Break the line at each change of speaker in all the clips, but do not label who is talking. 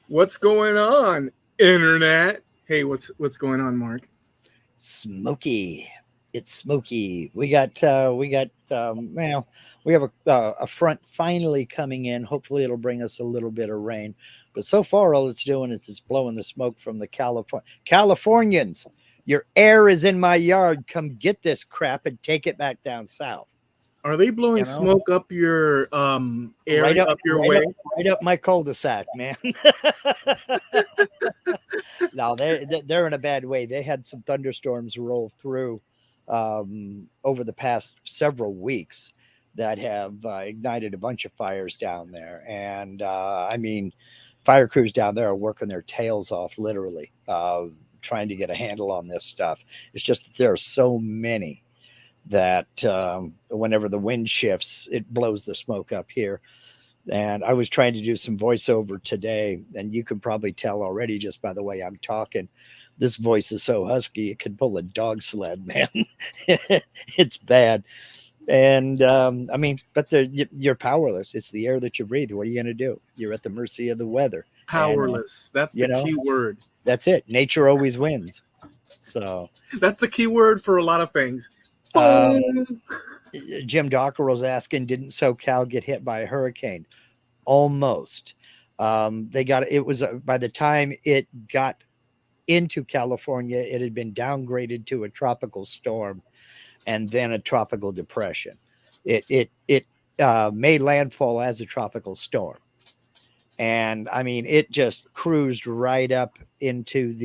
What's going on, internet? Hey, what's going on, Mark?
Smoky. It's smoky. Well, we have a front finally coming in. Hopefully, it'll bring us a little bit of rain. But so far, all it's doing is it's blowing the smoke from the Californians. Your air is in my yard. Come get this crap and take it back down south.
Are they blowing
You know,
smoke up your
right
area
up,
up your
right
way?
up, right up my cul-de-sac, man. No, they're in a bad way. They had some thunderstorms roll through over the past several weeks that have ignited a bunch of fires down there, and I mean, fire crews down there are working their tails off, literally, trying to get a handle on this stuff. It's just that there are so many that whenever the wind shifts, it blows the smoke up here. And I was trying to do some voiceover today, and you can probably tell already just by the way I'm talking. This voice is so husky, it can pull a dog sled, man. It's bad. And I mean, but you're powerless. It's the air that you breathe. What are you going to do? You're at the mercy of the weather. And,
Powerless. That's the
you know,
key word.
that's it. Nature always wins. So,
That's the key word for a lot of things.
uh,
Boom.
Jim Dockerell's asking, didn't SoCal get hit by a hurricane? Almost. They got it was by the time it got into California, it had been downgraded to a tropical storm and then a tropical depression. It made landfall as a tropical storm, and I mean it just cruised right up into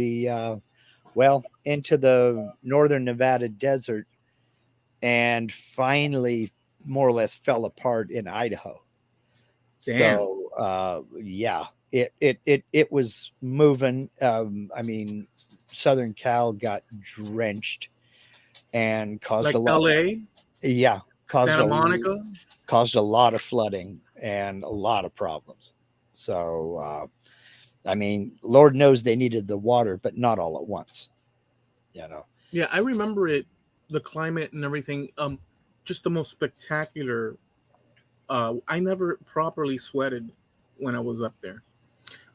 into the northern Nevada desert, and finally more or less fell apart in Idaho.
Damn.
So yeah, it was moving. I mean, Southern Cal got drenched and caused
Like
a lot.
L.A.,
Yeah, caused
Santa
a
Monica.
caused a lot of flooding and a lot of problems. So I mean, Lord knows they needed the water, but not all at once. You know.
Yeah, I remember it. The climate and everything. Just the most spectacular. I never properly sweated when I was up there.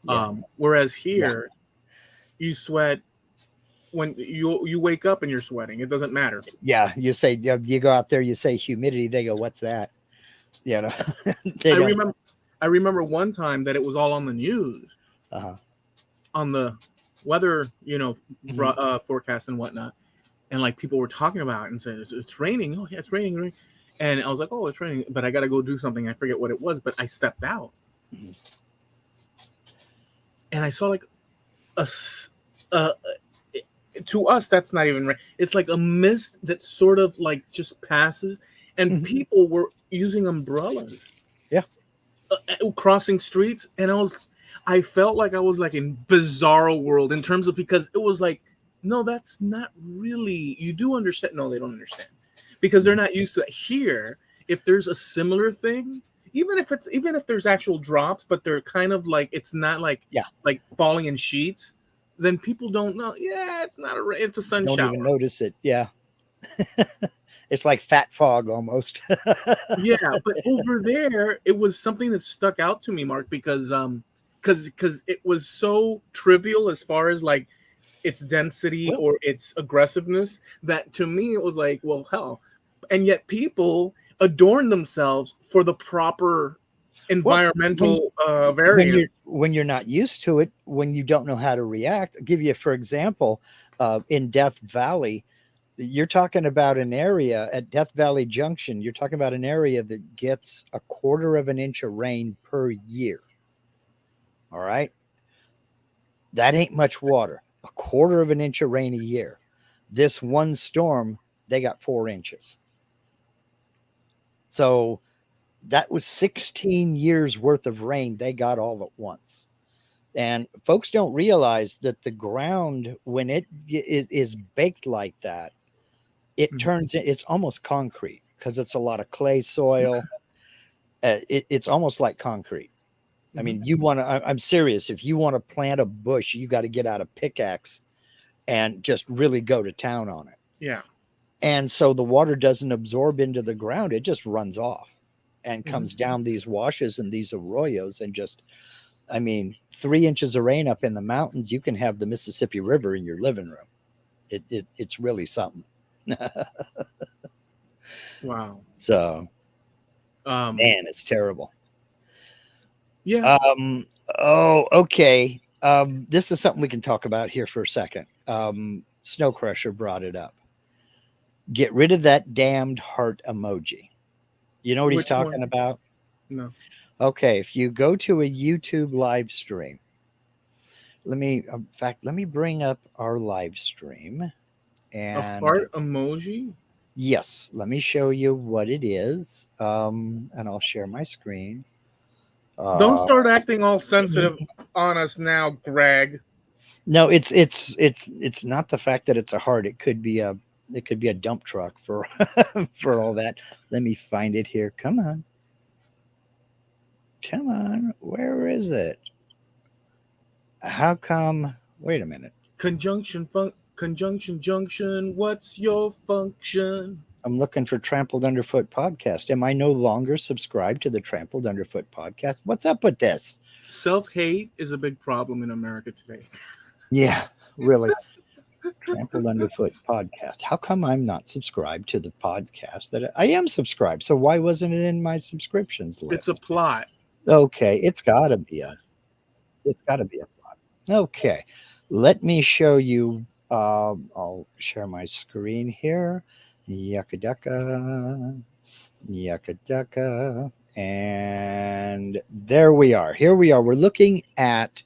Yeah.
Whereas
Yeah.
here, you sweat when you wake up and you're sweating. It doesn't matter.
Yeah. You go out there, you say humidity, they go, "What's that?" You know. They
I
don't.
remember I remember one time that it was all on the news,
Uh-huh.
on the weather,
Mhm.
forecast and whatnot, and like people were talking about it and said it's raining. Oh yeah, it's raining, right? And I was like, oh, it's raining, but I got to go do something. I forget what it was, but I stepped out
Mhm.
and I saw like a uh, to us that's not even rain. It's like a mist that sort of like just passes, and
Mhm.
people were using umbrellas
Yeah.
crossing streets, and I felt like I was like in bizarro world in terms of, because it was like, no, that's not really, you do understand. No, they don't understand because they're
Mhm.
not used to it here. If there's a similar thing, even if there's actual drops, but they're kind of like, it's not
Yeah.
like falling in sheets, then people don't know. Yeah, it's not it's a sun
Don't
shower.
even notice it. Yeah. It's like fat fog almost.
Yeah, but over there, it was something that stuck out to me, Mark, because it was so trivial as far as like its density
Well,
or its aggressiveness, that to me it was like, well, hell. And yet people adorn themselves for the proper
well, when
environmental variance.
when you're not used to it, when you don't know how to react. I'll give you for example, in Death Valley, you're talking about an area at Death Valley Junction. You're talking about an area that gets a quarter of an inch of rain per year. All right, that ain't much water. A quarter of an inch of rain a year. This one storm, they got 4 inches. So that was 16 years worth of rain they got all at once. And folks don't realize that the ground, when is baked like that,
Mhm.
it's almost concrete because it's a lot of clay soil. It's almost like concrete. I
Mhm.
mean, I'm serious. If you want to plant a bush, you got to get out a pickaxe and just really go to town on it.
Yeah.
And so the water doesn't absorb into the ground, it just runs off and
Mhm.
comes down these washes and these arroyos and just I mean, 3 inches of rain up in the mountains, you can have the Mississippi River in your living room. It's really something.
Wow.
So,
Um.
man, it's terrible.
Yeah.
Um, oh, okay. This is something we can talk about here for a second. Snow Crusher brought it up. Get rid of that damned heart emoji. You know what he's
Which one?
talking about?
No.
Okay, if you go to a YouTube live stream, in fact, let me bring up our live stream.
A
And
heart emoji.
yes, let me show you what it is. And I'll share my screen.
Don't
Uh,
start acting all sensitive on us now, Greg.
no, it's not the fact that it's a heart. It could be a dump truck for for all that. Let me find it here. Come on. Come on. Where is it? How come? Wait a minute.
Conjunction junction. What's your function?
I'm looking for Trampled Underfoot podcast. Am I no longer subscribed to the Trampled Underfoot podcast? What's up with this?
Self-hate is a big problem in America today.
Yeah, really. Trampled Underfoot podcast. How come I'm not subscribed to the podcast that I am subscribed? So why wasn't it in my subscriptions
It's a
list?
plot.
Okay, it's got to be a plot. Okay, let me show you. I'll share my screen here. Yucca ducka, yucca ducka, and there we are. Here we are. We're looking at.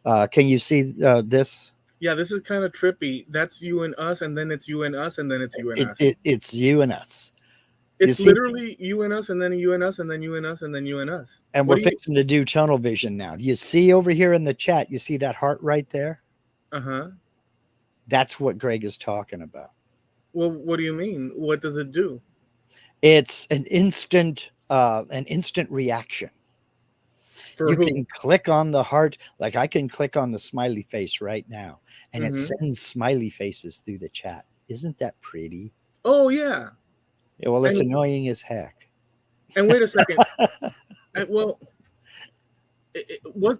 Can you see this?
Yeah, this is kind of trippy. That's you and us, and then it's you and us, and then it's you and
It,
us.
it it's you and us. You
It's
see,
literally you and us, and then you and us, and then you and us, and then you and us.
and
What
we're
do you?
fixing to do tunnel vision now. Do you see over here in the chat? You see that heart right there?
Uh-huh.
That's what Greg is talking about.
Well, what do you mean? What does it do?
It's an instant reaction.
For
You
who?
can click on the heart, like I can click on the smiley face right now, and it
Mm-hmm.
sends smiley faces through the chat. Isn't that pretty?
Oh yeah.
Yeah, well, it's
And
annoying as heck.
wait a second. Well, what?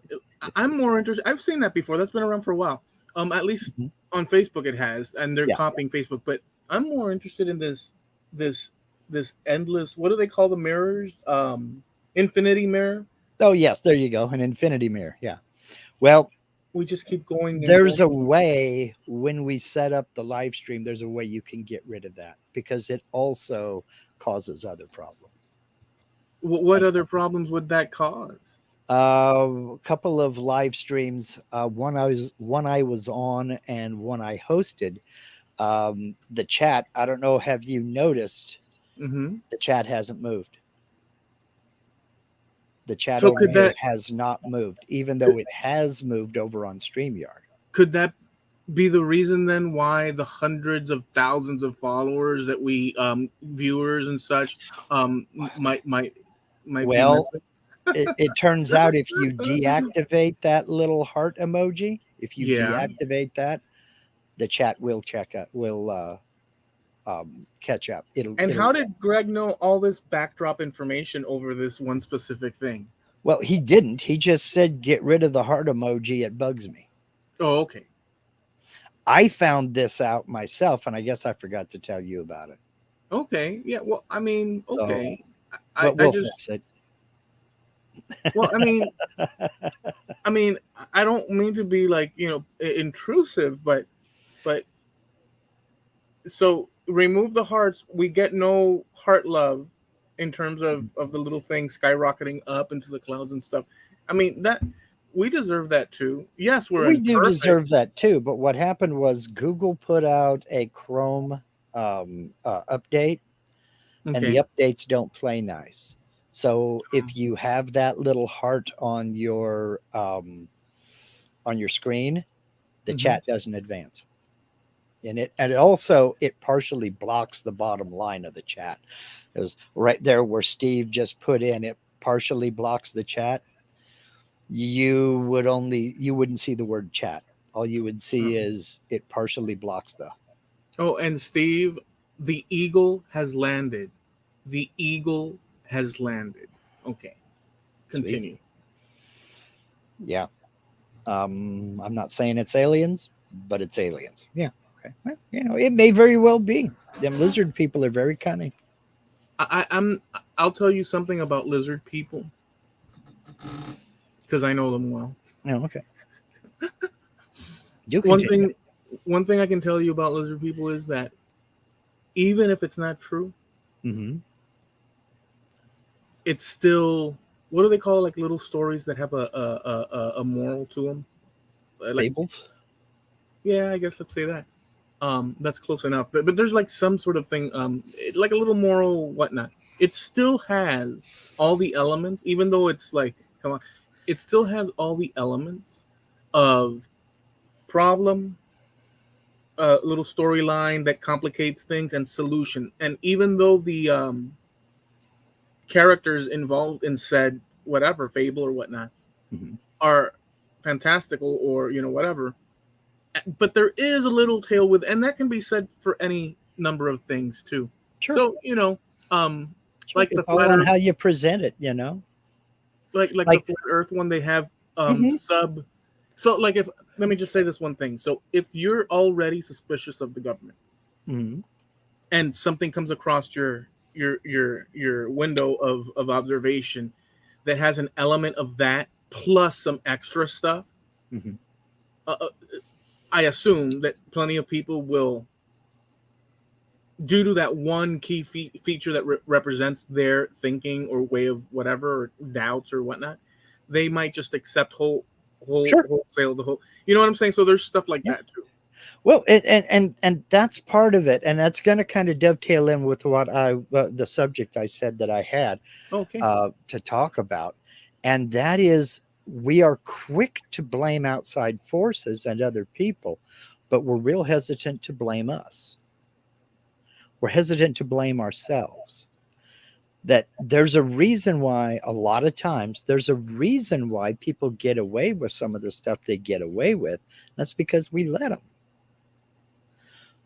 I'm more interested. I've seen that before. That's been around for a while. At least
Mhm.
on Facebook it has, and they're
Yeah.
copying Facebook. But I'm more interested in this, this endless. What do they call the mirrors? Infinity mirror.
Oh, yes, there you go. An infinity mirror. Yeah. Well,
We just keep going and
there's
going.
a way when we set up the live stream, there's a way you can get rid of that because it also causes other problems.
What other problems would that cause?
A couple of live streams, one I was on and one I hosted. The chat, I don't know, have you noticed
Mm-hmm.
the chat hasn't moved? The chat
So
over here has not moved, even though it has moved over on StreamYard.
could that be the reason then why the hundreds of thousands of followers that we viewers and such might be
Well,
missing?
it turns out if you deactivate that little heart emoji, if you
Yeah.
deactivate that, the chat will catch up.
And
It'll
how did Greg know all this backdrop information over this one specific thing?
Well, he didn't. He just said get rid of the heart emoji. It bugs me.
Oh, okay.
I found this out myself, and I guess I forgot to tell you about it.
Okay. Yeah. Well, I mean, okay.
But
I
we'll
just
fix it.
well, I mean, I don't mean to be like intrusive, but so remove the hearts, we get no heart love in terms of the little thing skyrocketing up into the clouds and stuff. I mean that we deserve that too. Yes, we're
We do
imperfect.
deserve that too. But what happened was Google put out a Chrome update, and the
Okay.
updates don't play nice. So if you have that little heart on your screen, the
Mhm.
chat doesn't advance. And it also partially blocks the bottom line of the chat. It was right there where Steve just put in, it partially blocks the chat. You wouldn't see the word chat. All you would see is it partially blocks the.
Oh, and Steve, the eagle has landed. The eagle has landed. Okay.
Sweet.
Continue.
Yeah. I'm not saying it's aliens, but it's aliens. Yeah. Okay. Well, it may very well be. Them lizard people are very cunning.
I'm I'll tell you something about lizard people because I know them well.
Oh, okay. Do
One
continue.
thing one thing I can tell you about lizard people is that even if it's not true,
Mm-hmm.
it's still, what do they call, like, little stories that have a moral to them? Like,
Fables.
yeah, I guess let's say that. That's close enough. But there's like some sort of thing, like a little moral whatnot. It still has all the elements, even though it's like, come on, it still has all the elements of problem, little storyline that complicates things, and solution. And even though the characters involved in said whatever fable or whatnot
Mm-hmm.
are fantastical, or whatever, but there is a little tale with, and that can be said for any number of things too.
Sure.
So um
Sure.
like the
It's all
flat
on
earth,
how you present it.
like the
Like,
flat earth one, they have
mhm.
sub, so like, if, let me just say this one thing. So if you're already suspicious of the government
Mhm.
and something comes across your window of observation that has an element of that plus some extra stuff,
Mhm.
uh, uh, I assume that plenty of people will, due to that one key feature that represents their thinking or way of whatever, or doubts or whatnot, they might just accept
Sure.
wholesale the whole. You know what I'm saying? So there's stuff like
Yeah.
that too.
Well, and that's part of it, and that's going to kind of dovetail in with what the subject I said that I had
Okay.
to talk about, and that is we are quick to blame outside forces and other people, but we're real hesitant to blame us. We're hesitant to blame ourselves. That there's a reason why a lot of times there's a reason why people get away with some of the stuff they get away with. That's because we let them.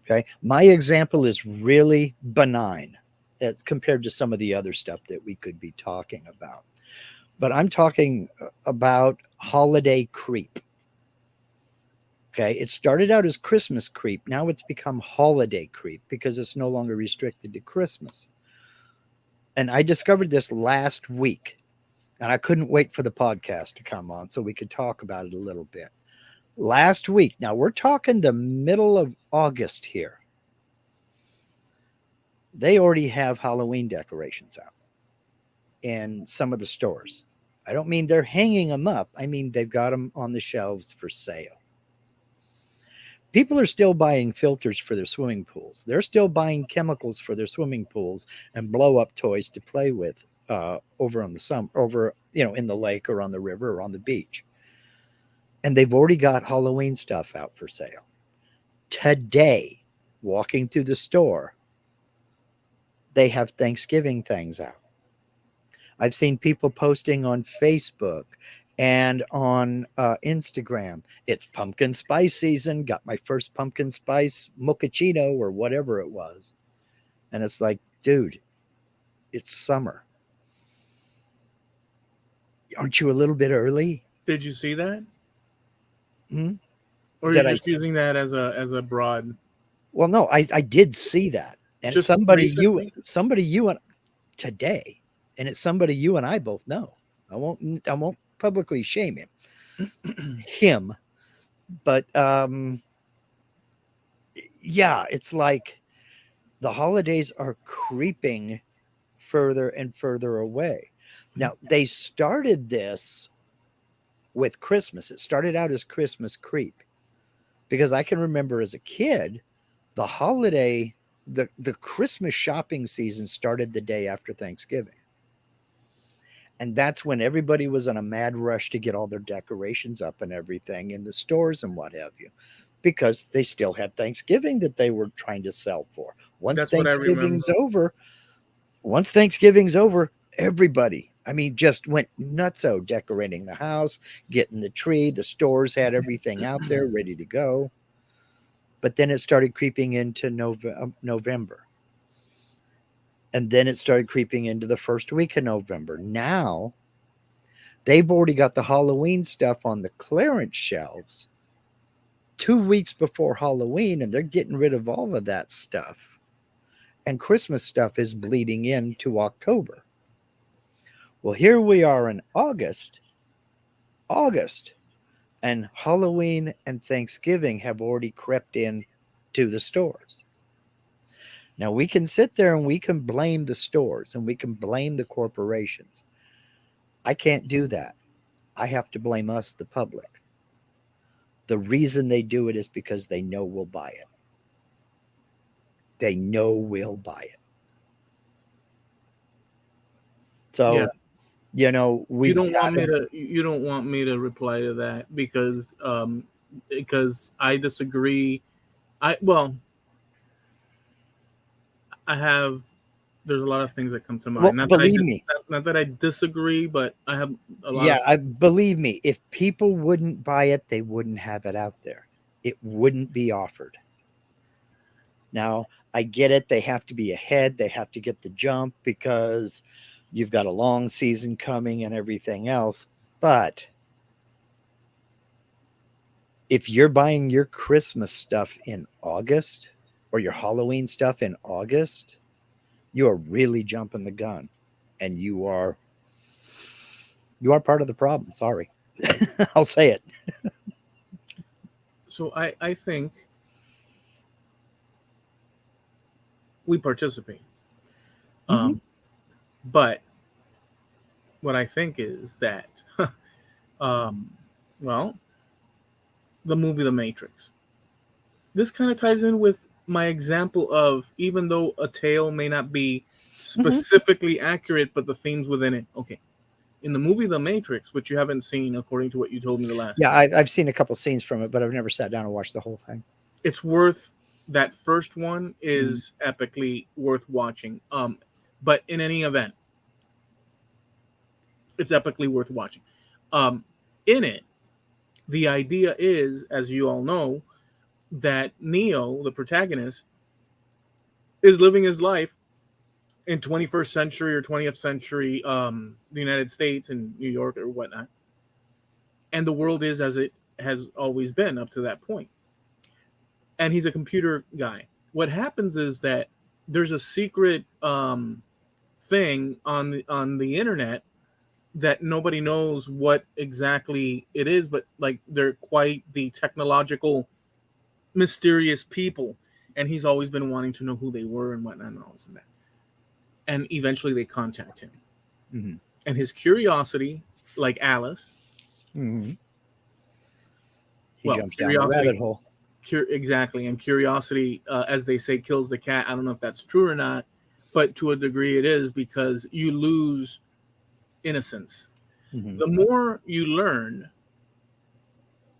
Okay. My example is really benign as compared to some of the other stuff that we could be talking about. But I'm talking about holiday creep. Okay. It started out as Christmas creep. Now it's become holiday creep because it's no longer restricted to Christmas. And I discovered this last week, and I couldn't wait for the podcast to come on so we could talk about it a little bit. Last week, now we're talking the middle of August here, they already have Halloween decorations out in some of the stores. I don't mean they're hanging them up, I mean they've got them on the shelves for sale. People are still buying filters for their swimming pools. They're still buying chemicals for their swimming pools and blow up toys to play with over on the over in the lake or on the river or on the beach. And they've already got Halloween stuff out for sale. Today, walking through the store, they have Thanksgiving things out. I've seen people posting on Facebook and on Instagram. It's pumpkin spice season. Got my first pumpkin spice mochaccino or whatever it was. And it's like, dude, it's summer. Aren't you a little bit early?
Did you see that,
Hmm?
or you're
Did I?
just using that as a broad?
Well, no, I did see that. And it's
Just recently?
somebody you and today, and it's somebody you and I both know. I won't publicly shame him, but yeah, it's like the holidays are creeping further and further away. Now, they started this with Christmas. It started out as Christmas creep because I can remember as a kid, the holiday, the Christmas shopping season started the day after Thanksgiving. And that's when everybody was in a mad rush to get all their decorations up and everything in the stores and what have you, because they still had Thanksgiving that they were trying to sell for. Once
That's what I
Thanksgiving's
remember.
over, once Thanksgiving's over, everybody, I mean, just went nutso decorating the house, getting the tree. The stores had everything out there ready to go. But then it started creeping into November. And then it started creeping into the first week of November. Now They've already got the Halloween stuff on the clearance shelves 2 weeks before Halloween, and they're getting rid of all of that stuff. And Christmas stuff is bleeding into October. Well, here we are in August, and Halloween and Thanksgiving have already crept in to the stores. Now we can sit there and we can blame the stores and we can blame the corporations. I can't do that. I have to blame us, the public. The reason they do it is because they know we'll buy it. They know we'll buy it. So,
Yeah.
you know,
You
we've
don't
got
want me to. You don't want me to reply to that because I disagree. Well, I have. There's a lot of things that come to
well,
mind.
believe me.
Not that I disagree, but I have a lot
Yeah,
of.
I believe me. If people wouldn't buy it, they wouldn't have it out there. It wouldn't be offered. Now, I get it. They have to be ahead. They have to get the jump because you've got a long season coming and everything else. But if you're buying your Christmas stuff in August or your Halloween stuff in August, you are really jumping the gun, and you are part of the problem. Sorry. I'll say it.
So I think we participate.
Mm-hmm.
But what I think is that, um, well, the movie The Matrix. This kind of ties in with my example of even though a tale may not be
Mm-hmm.
specifically accurate, but the themes within it. Okay. In the movie The Matrix, which you haven't seen according to what you told me the last
Yeah,
time,
I've seen a couple scenes from it, but I've never sat down and watched the whole thing.
it's worth that first one
Mm-hmm.
is epically worth watching. But in any event, it's epically worth watching. In it, the idea is, as you all know, that Neo, the protagonist, is living his life in 21st century or 20th century the United States and New York or whatnot. And the world is as it has always been up to that point. And he's a computer guy. What happens is that there's a secret thing on the internet that nobody knows what exactly it is, but like they're quite the technological, mysterious people. And he's always been wanting to know who they were and whatnot and all this and that. And eventually they contact him.
Mm-hmm.
And his curiosity, like Alice,
Mm-hmm. He
well,
jumps down the rabbit
curiosity,
hole.
exactly, and curiosity, as they say, kills the cat. I don't know if that's true or not, but to a degree it is because you lose innocence.
Mm-hmm.
The more you learn,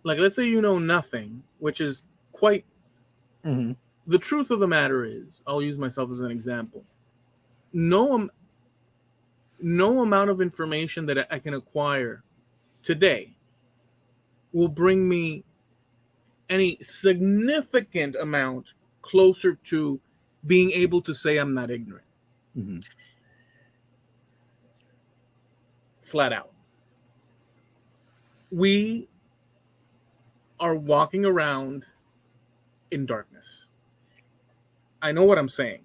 like let's say you know nothing, which is quite
Mm-hmm.
the truth of the matter is, I'll use myself as an example. No, no amount of information that I can acquire today will bring me any significant amount closer to being able to say I'm not ignorant.
Mm-hmm.
Flat out. We are walking around in darkness. I know what I'm saying.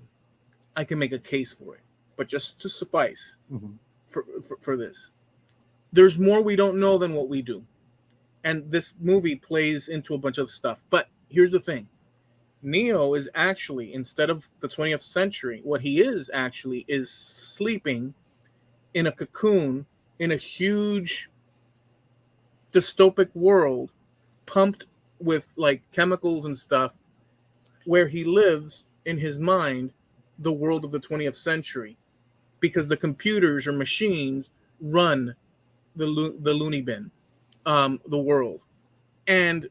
I can make a case for it. But just to suffice
Mm-hmm.
for this, there's more we don't know than what we do. And this movie plays into a bunch of stuff. But here's the thing. Neo is actually, instead of the 20th century, what he is actually is sleeping in a cocoon in a huge dystopic world pumped with like chemicals and stuff where he lives in his mind the world of the 20th century because the computers or machines run the loony bin, the world. And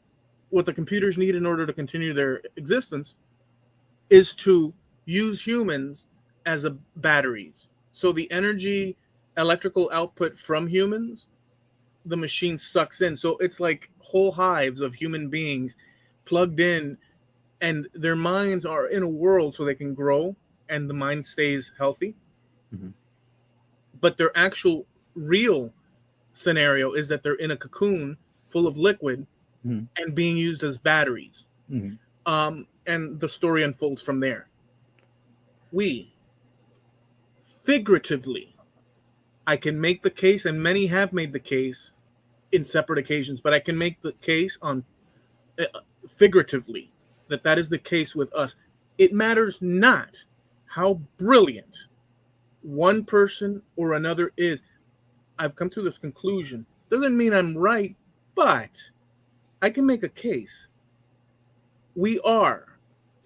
what the computers need in order to continue their existence is to use humans as a batteries. So the energy, electrical output from humans, the machine sucks in. So it's like whole hives of human beings plugged in, and their minds are in a world so they can grow and the mind stays healthy.
Mm-hmm.
But their actual real scenario is that they're in a cocoon full of liquid
Mhm.
and being used as batteries.
Mhm.
And the story unfolds from there. We, figuratively, I can make the case, and many have made the case in separate occasions, but I can make the case on uh, figuratively that that is the case with us. It matters not how brilliant one person or another is. I've come to this conclusion. Doesn't mean I'm right, but I can make a case. We are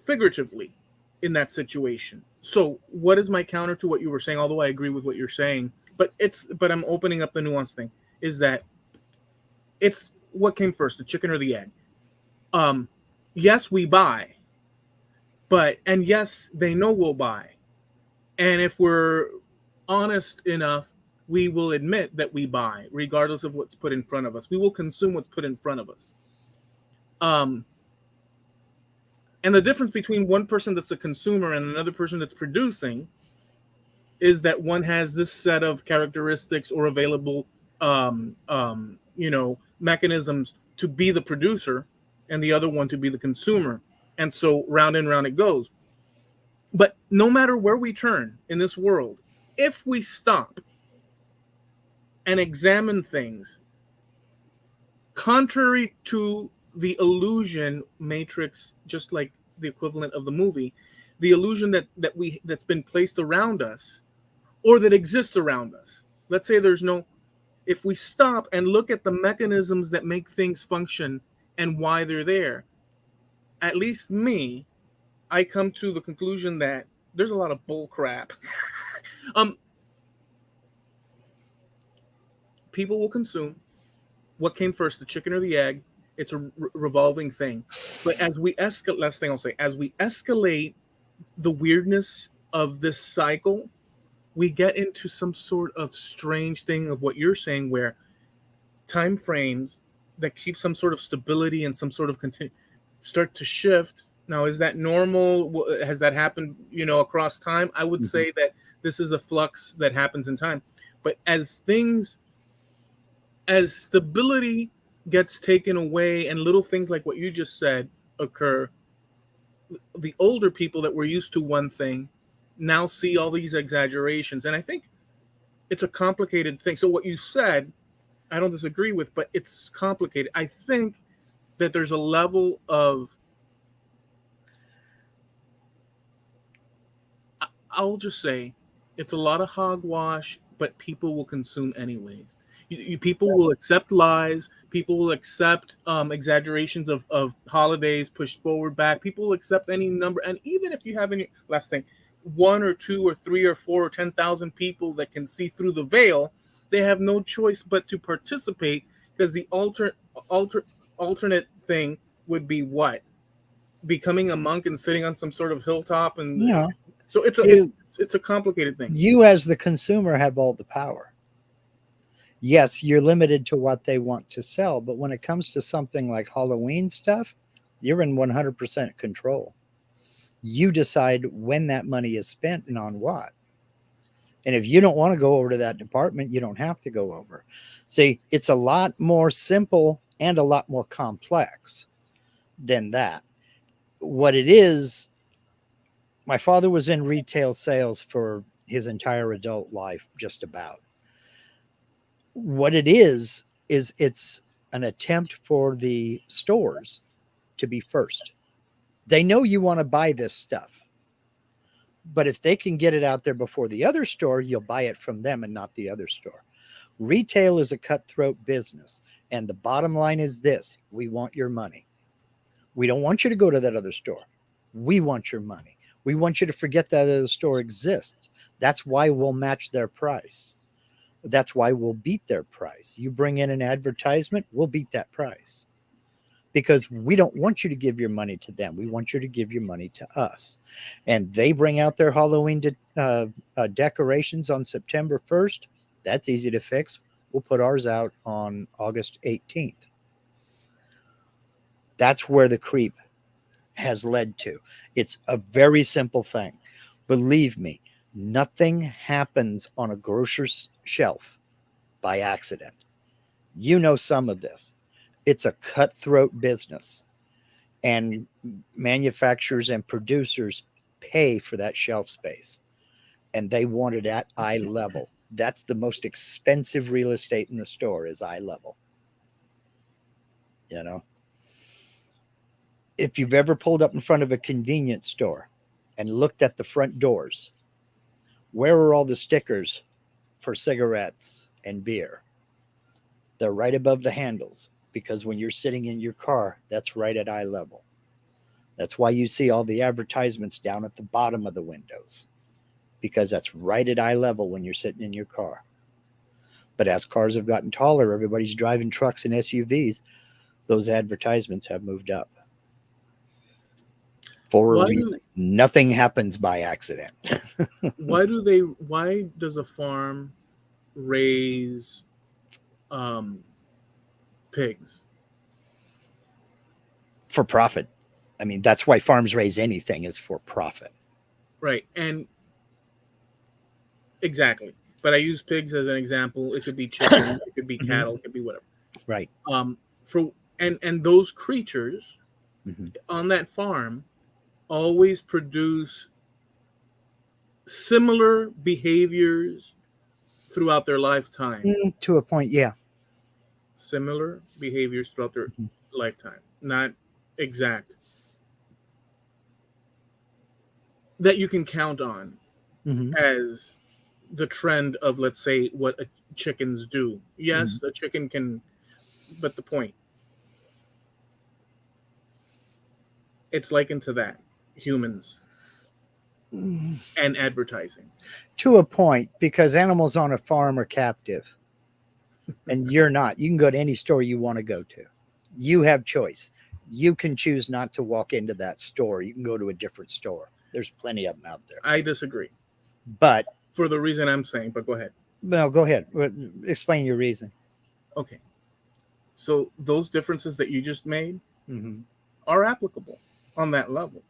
figuratively in that situation. So, what is my counter to what you were saying? Although I agree with what you're saying, but I'm opening up the nuance thing. Is that it's what came first, the chicken or the egg? Um, yes, we buy, and yes, they know we'll buy, and if we're honest enough, we will admit that we buy, regardless of what's put in front of us. We will consume what's put in front of us. Um, and the difference between one person that's a consumer and another person that's producing is that one has this set of characteristics or available, mechanisms to be the producer, and the other one to be the consumer. And so round and round it goes. But no matter where we turn in this world, if we stop and examine things, contrary to the illusion matrix, just like the equivalent of the movie, the illusion that's been placed around us or that exists around us. Let's say there's no, if we stop and look at the mechanisms that make things function and why they're there, at least me, I come to the conclusion that there's a lot of bull crap. um, People will consume. What came first, the chicken or the egg? It's a revolving thing. But as we escalate, last thing I'll say, as we escalate the weirdness of this cycle, we get into some sort of strange thing of what you're saying, where time frames that keep some sort of stability and some sort of start to shift. Now, is that normal? Has that happened, across time? I would
Mhm.
say that this is a flux that happens in time. But as stability gets taken away and little things like what you just said occur, the older people that were used to one thing now see all these exaggerations. And I think it's a complicated thing. So what you said, I don't disagree with, but it's complicated. I think that there's a level of, I'll just say, it's a lot of hogwash, but people will consume anyways. People will accept lies. People will accept exaggerations of holidays pushed forward back. People will accept any number. And even if you have any, last thing, one or two or three or four or 10,000 people that can see through the veil, they have no choice but to participate, because the alter, alternate thing would be what? Becoming a monk and sitting on some sort of hilltop. And
Yeah.
so
You
it's a complicated thing.
you as the consumer have all the power. Yes, you're limited to what they want to sell, but when it comes to something like Halloween stuff, you're in 100% control. You decide when that money is spent and on what. And if you don't want to go over to that department, you don't have to go over. See, it's a lot more simple and a lot more complex than that. What it is, my father was in retail sales for his entire adult life, just about. What it is it's an attempt for the stores to be first. They know you want to buy this stuff, but if they can get it out there before the other store, you'll buy it from them and not the other store. Retail is a cutthroat business, and the bottom line is this: we want your money. We don't want you to go to that other store. We want your money. We want you to forget that other store exists. That's why we'll match their price. That's why we'll beat their price. You bring in an advertisement, we'll beat that price, because we don't want you to give your money to them. We want you to give your money to us. And they bring out their Halloween decorations on September 1st. That's easy to fix. We'll put ours out on August 18th. That's where the creep has led to. It's a very simple thing. Believe me, nothing happens on a grocer's shelf by accident. You know some of this. It's a cutthroat business, and manufacturers and producers pay for that shelf space, and they want it at eye level. That's the most expensive real estate in the store, is eye level. You know, if you've ever pulled up in front of a convenience store and looked at the front doors, where are all the stickers for cigarettes and beer? They're right above the handles, because when you're sitting in your car, that's right at eye level. That's why you see all the advertisements down at the bottom of the windows, because that's right at eye level when you're sitting in your car. But as cars have gotten taller, everybody's driving trucks and SUVs, those advertisements have moved up for a reason. Nothing happens by accident.
Why does a farm raise pigs?
For profit. I mean, that's why farms raise anything, is for profit.
Right. And exactly. But I use pigs as an example. It could be chicken, it could be cattle, it could be whatever.
Right.
And those creatures on that farm always produce similar behaviors throughout their lifetime.
To a point, yeah.
Similar behaviors throughout their lifetime. Not exact. That you can count on as the trend of, let's say, what chickens do. Yes, a chicken can, but the point. It's likened to that. Humans and advertising.
To a point, because animals on a farm are captive. And you're not. You can go to any store you want to go to. You have choice. You can choose not to walk into that store. You can go to a different store. There's plenty of them out there.
I disagree.
But
for the reason I'm saying, but go ahead.
Well, go ahead. Explain your reason.
Okay. So those differences that you just made are applicable on that level.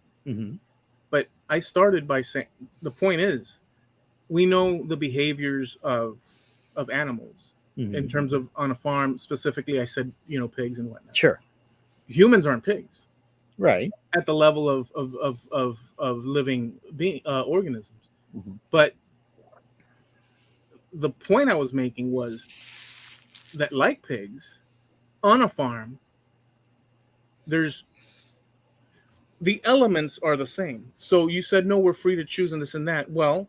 But I started by saying, the point is, we know the behaviors of animals in terms of on a farm. Specifically, I said, pigs and whatnot.
Sure.
Humans aren't pigs.
Right.
At the level of living organisms. But the point I was making was that, like pigs, on a farm, there's the elements are the same. So you said, no, we're free to choose and this and that. Well,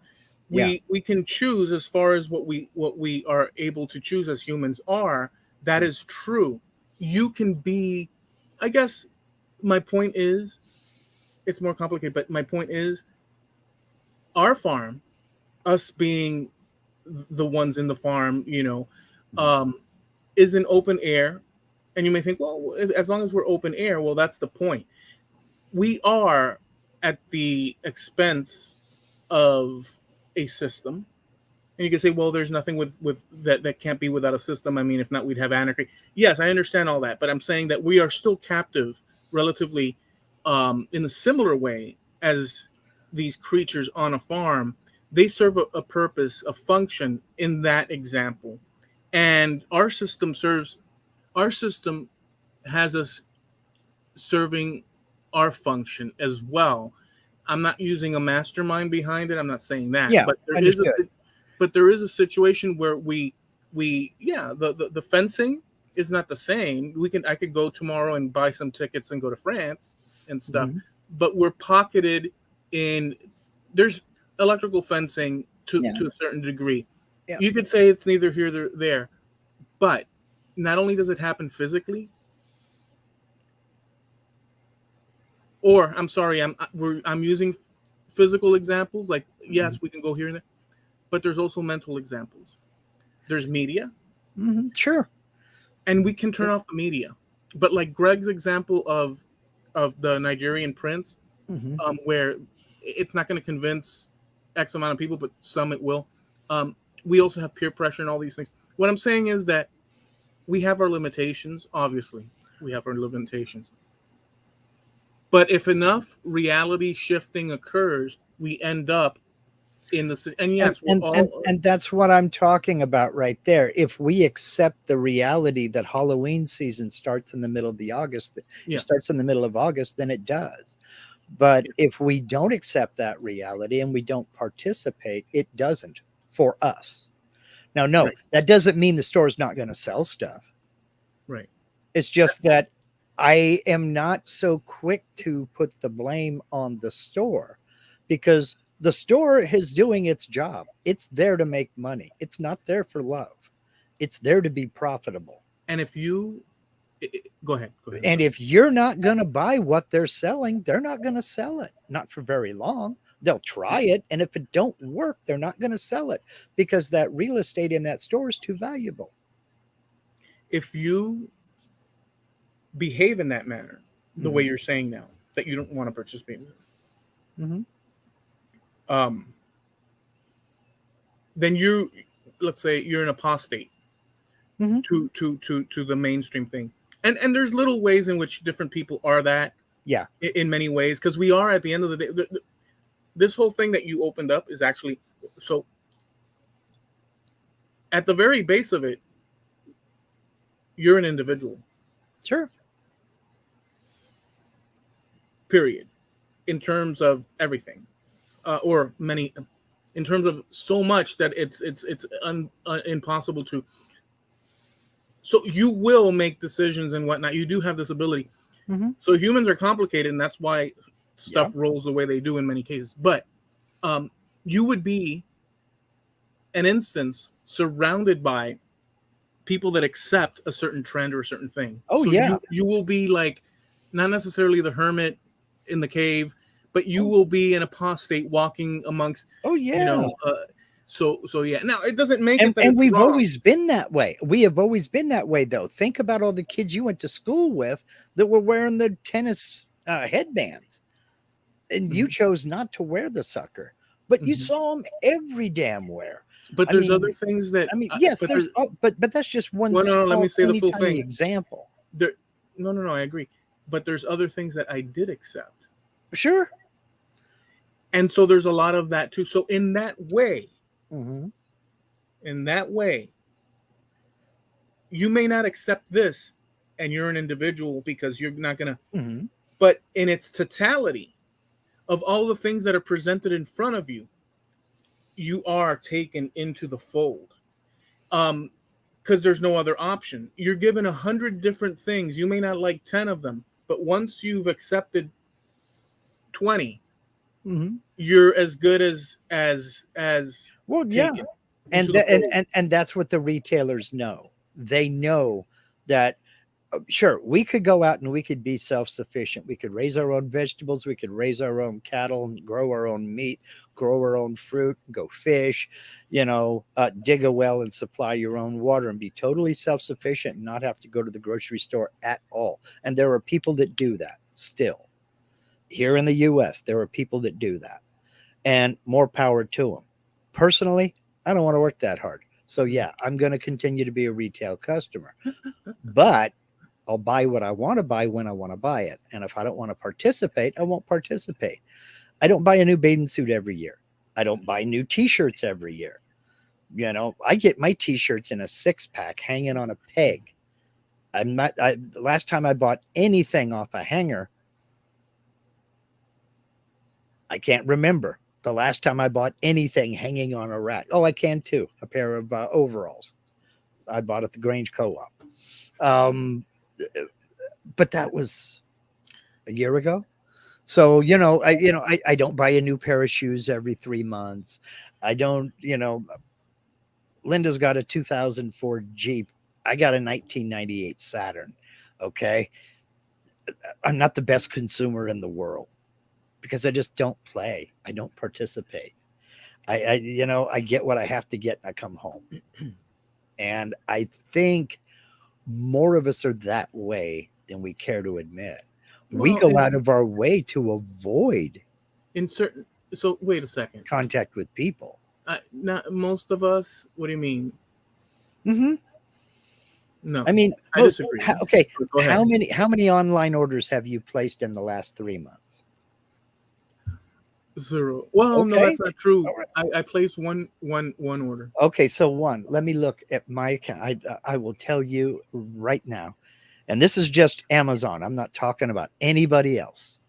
we can choose as far as what we are able to choose as humans are. That is true. You can be, I guess my point is, it's more complicated, but my point is, our farm, us being the ones in the farm, is in open air. And you may think, well, as long as we're open air, well, that's the point. We are at the expense of a system. And you can say, well, there's nothing with that can't be without a system. I mean, if not, we'd have anarchy. Yes, I understand all that. But I'm saying that we are still captive relatively in a similar way as these creatures on a farm. They serve a purpose, a function in that example. And our system has us serving our function as well. I'm not using a mastermind behind it. I'm not saying that.
Yeah,
but there is a situation where the fencing is not the same. I could go tomorrow and buy some tickets and go to France and stuff. But we're pocketed in, there's electrical fencing to a certain degree. Yeah. You could say it's neither here nor there, but not only does it happen physically, or I'm sorry, I'm using physical examples. Like, yes, we can go here and there, but there's also mental examples. There's media.
Sure.
And we can turn off the media. But like Greg's example of the Nigerian prince, where it's not going to convince X amount of people, but some it will. We also have peer pressure and all these things. What I'm saying is that we have our limitations. Obviously, we have our limitations. But if enough reality shifting occurs, we end up in the city. And yes,
and that's what I'm talking about right there. If we accept the reality that Halloween season starts in the middle of
Yeah.
starts in the middle of August, then it does. But
Yeah.
if we don't accept that reality and we don't participate, it doesn't for us. Now, no,
Right.
that doesn't mean the store's not going to sell stuff.
Right.
It's just that I am not so quick to put the blame on the store, because the store is doing its job. It's there to make money. It's not there for love. It's there to be profitable.
And if you go ahead.
And
Sorry.
if you're not going to buy what they're selling, they're not going to sell it. Not for very long. They'll try it. And if it don't work, they're not going to sell it, because that real estate in that store is too valuable.
If you behave in that manner, the way you're saying now, that you don't want to participate in, then let's say you're an apostate to the mainstream thing. And there's little ways in which different people are that.
Yeah.
In many ways, because we are, at the end of the day, this whole thing that you opened up is actually, so at the very base of it, you're an individual.
Sure.
Period. In terms of everything, or many, in terms of so much that it's impossible to. So you will make decisions and whatnot. You do have this ability. So humans are complicated, and that's why stuff rolls the way they do in many cases. But you would be an instance surrounded by people that accept a certain trend or a certain thing.
Oh,
so
yeah.
You will be like, not necessarily the hermit in the cave, but you will be an apostate walking amongst.
Oh, yeah.
You know, so yeah. Now it doesn't make it that
and
it's
we've
wrong.
always been that way. We have always been that way, though. Think about all the kids you went to school with that were wearing the tennis headbands, and you chose not to wear the sucker, but you saw them every damn where.
But there's other things that.
Yes, but that's just one.
Well, no, let me say the full thing.
Example.
No, I agree. But there's other things that I did accept.
Sure.
And so there's a lot of that too. So in that way, you may not accept this, and you're an individual because you're not gonna. But in its totality, of all the things that are presented in front of you, you are taken into the fold. Because there's no other option. You're given 100 different things. You may not like 10 of them, but once you've accepted 20, you're as good as
well, yeah. And that's what the retailers know. They know that. Sure, we could go out and we could be self-sufficient. We could raise our own vegetables. We could raise our own cattle and grow our own meat, grow our own fruit, go fish, dig a well and supply your own water and be totally self-sufficient and not have to go to the grocery store at all. And there are people that do that still. Here in the US, there are people that do that, and more power to them. Personally, I don't want to work that hard. So yeah, I'm going to continue to be a retail customer, but I'll buy what I want to buy when I want to buy it. And if I don't want to participate, I won't participate. I don't buy a new bathing suit every year. I don't buy new t-shirts every year. I get my t-shirts in a 6-pack hanging on a peg. The last time I bought anything off a hanger, I can't remember the last time I bought anything hanging on a rack. Oh, I can too. A pair of overalls I bought at the Grange Co-op. But that was a year ago. So, I don't buy a new pair of shoes every 3 months. I don't, Linda's got a 2004 Jeep. I got a 1998 Saturn. Okay. I'm not the best consumer in the world because I just don't play. I don't participate. I get what I have to get and I come home. And I think more of us are that way than we care to admit. We go out of our way to avoid
so wait a second.
Contact with people.
Not most of us. What do you mean? No,
I mean,
I disagree.
Okay, how many online orders have you placed in the last 3 months?
Zero. Well, no,
Okay.
that's not true.
All right.
I placed one order.
Okay, so one. Let me look at my account. I will tell you right now, and this is just Amazon. I'm not talking about anybody else.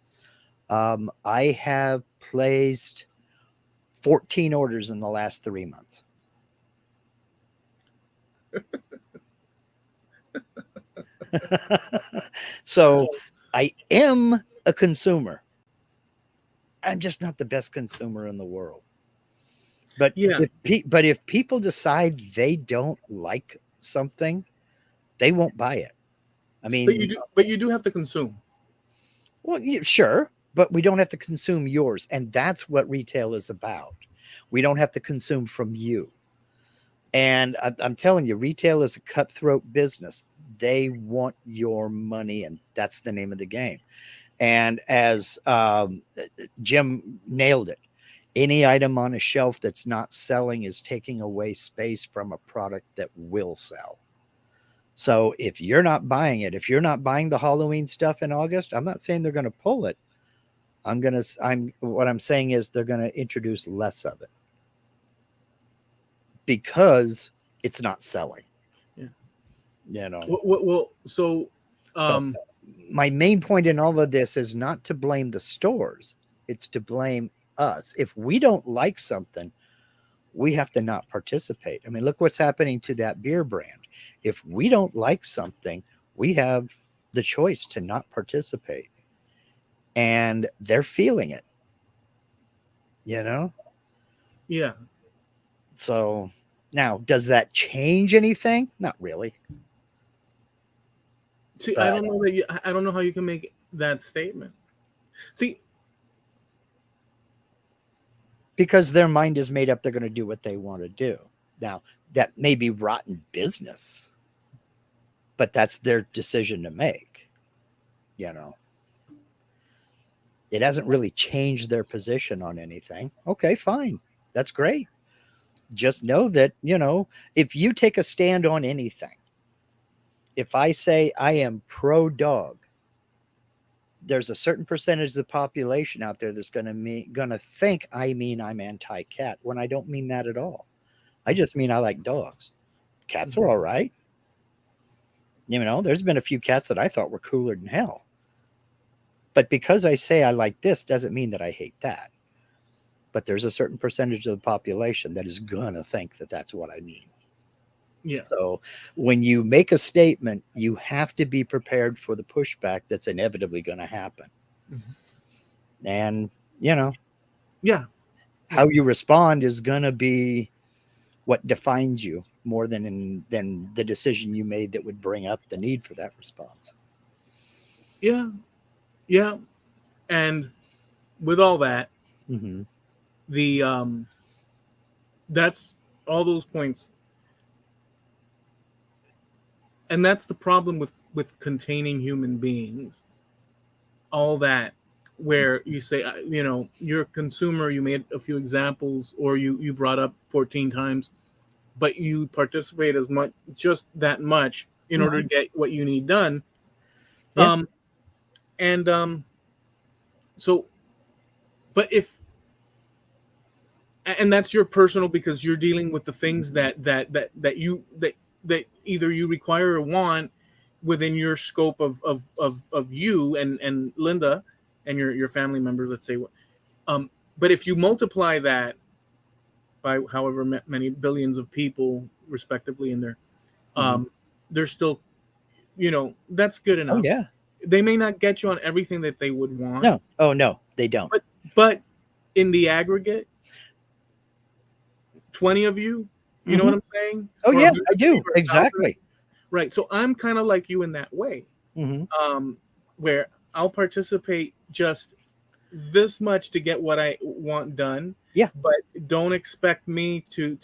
I have placed 14 orders in the last 3 months. So I am a consumer. I'm just not the best consumer in the world. But
Yeah,
if people decide they don't like something, they won't buy it. I
but
mean,
you do have to consume.
well, yeah, sure, but we don't have to consume yours, and that's what retail is about. We don't have to consume from you. And I'm telling you, retail is a cutthroat business. They want your money, and that's the name of the game. And as Jim nailed it, any item on a shelf that's not selling is taking away space from a product that will sell. So if you're not buying it, if you're not buying the Halloween stuff in August, I'm not saying they're going to pull it. What I'm saying is they're going to introduce less of it because it's not selling.
Yeah.
You know.
Well, so
So my main point in all of this is not to blame the stores. It's to blame us. If we don't like something, we have to not participate. I mean, look what's happening to that beer brand. If we don't like something, we have the choice to not participate. And they're feeling it, you know?
yeah.
So now, does that change anything? Not really.
See, I
But
don't know that I don't know how you can make that statement. See,
because their mind is made up, they're going to do what they want to do. Now, that may be rotten business, but that's their decision to make, you know. It hasn't really changed their position on anything. Okay, fine. That's great. Just know that, you know, if you take a stand on anything, if I say I am pro dog, there's a certain percentage of the population out there that's going to think I mean I'm anti cat when I don't mean that at all. I just mean I like dogs. Cats are all right. You know, there's been a few cats that I thought were cooler than hell. But because I say I like this doesn't mean that I hate that. But there's a certain percentage of the population that is going to think that that's what I mean.
yeah.
So when you make a statement, you have to be prepared for the pushback that's inevitably going to happen.
Mm-hmm.
And, you know,
Yeah.
how you respond is going to be what defines you more than the decision you made that would bring up the need for that response.
Yeah. Yeah. And with all that,
Mm-hmm.
the that's all those points, and that's the problem with containing human beings. All that, where you say, you know, you're a consumer, you made a few examples, or you brought up 14 times, but you participate as much, just that much, in order to get what you need done.
Yeah.
And so, but if, and that's your personal, because you're dealing with the things that either you require or want within your scope of you and Linda and your family members, let's say. But if you multiply that by however many billions of people respectively in there,
Mm-hmm.
they're still, you know, that's good
Oh,
enough.
yeah.
They may not get you on everything that they would want,
No. Oh, no, they don't.
but in the aggregate, 20 of you, you know
Mm-hmm.
what I'm saying?
Oh,
Or
yeah,
100
I
of you,
do.
or 1,000.
Exactly.
Right. So I'm kind of like you in that way,
Mm-hmm.
where I'll participate just this much to get what I want done.
Yeah.
But don't expect me to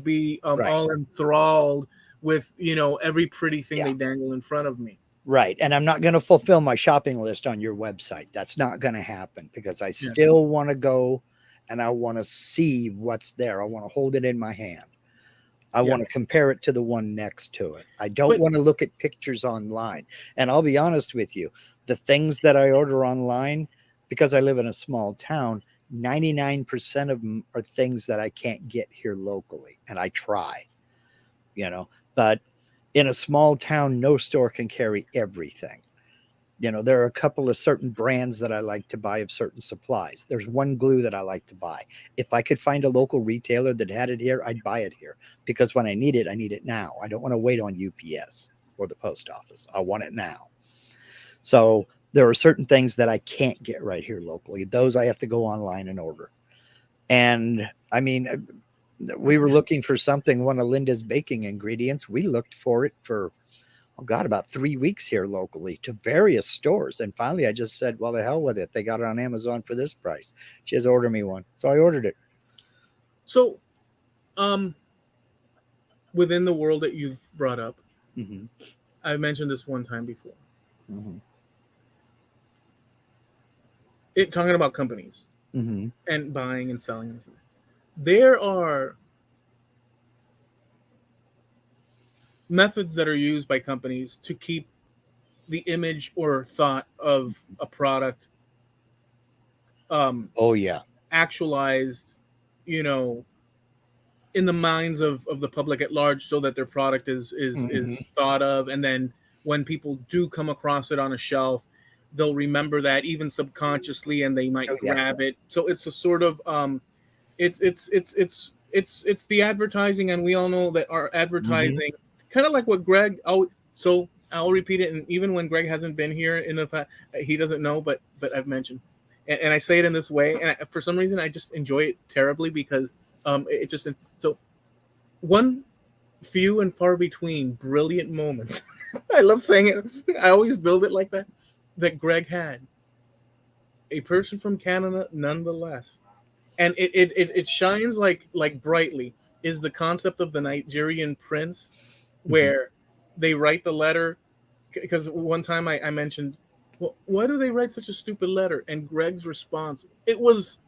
be
Right.
all enthralled with, you know, every pretty thing
Yeah.
they dangle in front of me.
Right. And I'm not going to fulfill my shopping list on your website. That's not going to happen because I
Yeah.
still want to go and I want to see what's there. I want to hold it in my hand. I
Yeah.
want to compare it to the one next to it. I don't
But
want to look at pictures online. And I'll be honest with you, the things that I order online, because I live in a small town, 99% of them are things that I can't get here locally, and I try, but in a small town, no store can carry everything. There are a couple of certain brands that I like to buy of certain supplies. There's one glue that I like to buy. If I could find a local retailer that had it here, I'd buy it here, because when I need it now. I don't want to wait on UPS or the post office. I want it now. So there are certain things that I can't get right here locally. Those I have to go online and order. And I mean, we were looking for something, one of Linda's baking ingredients. We looked for it for, about 3 weeks here locally to various stores. And finally I just said, well, the hell with it. They got it on Amazon for this price. She has ordered me one. So I ordered it.
So, within the world that you've brought up,
Mm-hmm.
I mentioned this one time before.
Mm-hmm.
Talking about companies
Mm-hmm.
and buying and selling, and stuff. There are methods that are used by companies to keep the image or thought of a product
Oh yeah.
actualized, in the minds of the public at large, so that their product is
Mm-hmm.
thought of, and then when people do come across it on a shelf, they'll remember that even subconsciously, and they might grab it. So it's a sort of it's the advertising, and we all know that our advertising, kind of like what Greg. So I'll repeat it, and even when Greg hasn't been here, in the fact he doesn't know, but I've mentioned, and I say it in this way, and for some reason I just enjoy it terribly, because it just so one few and far between brilliant moments. I love saying it. I always build it like that. That Greg had. A person from Canada, nonetheless, and it shines like brightly, is the concept of the Nigerian prince, where they write the letter. Because one time I mentioned, well, why do they write such a stupid letter? And Greg's response, it was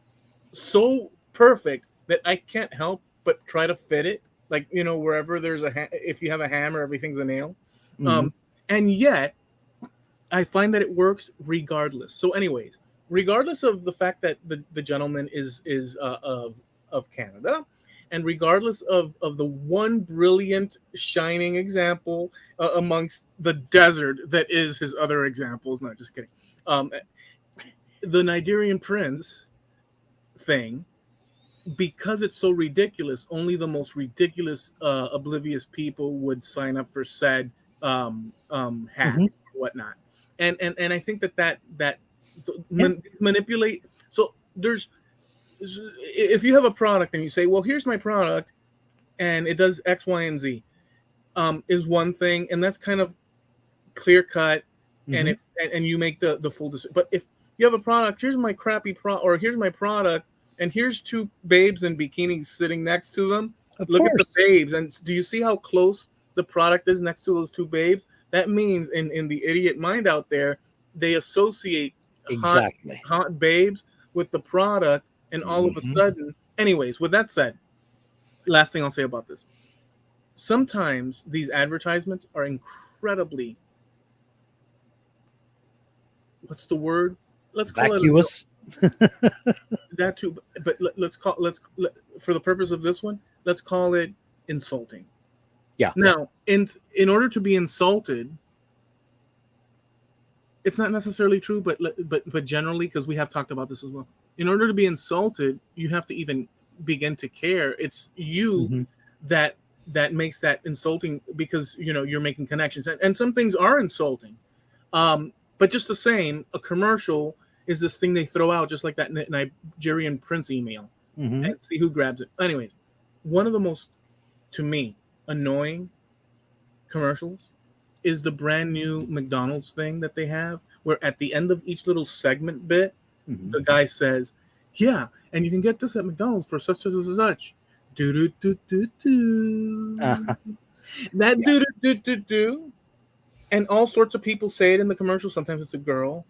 so perfect that I can't help but try to fit it, like, wherever there's if you have a hammer, everything's a nail.
Mm-hmm.
And yet I find that it works regardless. So anyways, regardless of the fact that the gentleman is of Canada, and regardless of the one brilliant shining example amongst the desert that is his other examples, not just kidding, the Nigerian prince thing, because it's so ridiculous, only the most ridiculous oblivious people would sign up for said hack or whatnot. And I think that manipulate. So there's, if you have a product and you say, well, here's my product and it does X, Y, and Z, is one thing, and that's kind of clear cut. And if and you make the full decision. But if you have a product, here's my crappy or here's my product, and here's two babes in bikinis sitting next to them. Look at the babes, and do you see how close the product is next to those two babes? That means in the idiot mind out there, they associate hot babes with the product, and all of a sudden, anyways, with that said, last thing I'll say about this. Sometimes these advertisements are incredibly, what's the word? Let's call
vacuous.
That too, but let's for the purpose of this one, let's call it insulting.
Yeah.
Now, in order to be insulted, it's not necessarily true, but generally, because we have talked about this as well. In order to be insulted, you have to even begin to care. It's you that makes that insulting, because you're making connections, and some things are insulting. But just the same, a commercial is this thing they throw out, just like that Nigerian prince email, and see who grabs it. Anyways, one of the most, to me, annoying commercials is the brand new McDonald's thing that they have, where at the end of each little segment bit, the guy says, yeah, and you can get this at McDonald's for such and such. Do do do do do. That do do do do do. And all sorts of people say it in the commercial. Sometimes it's a girl,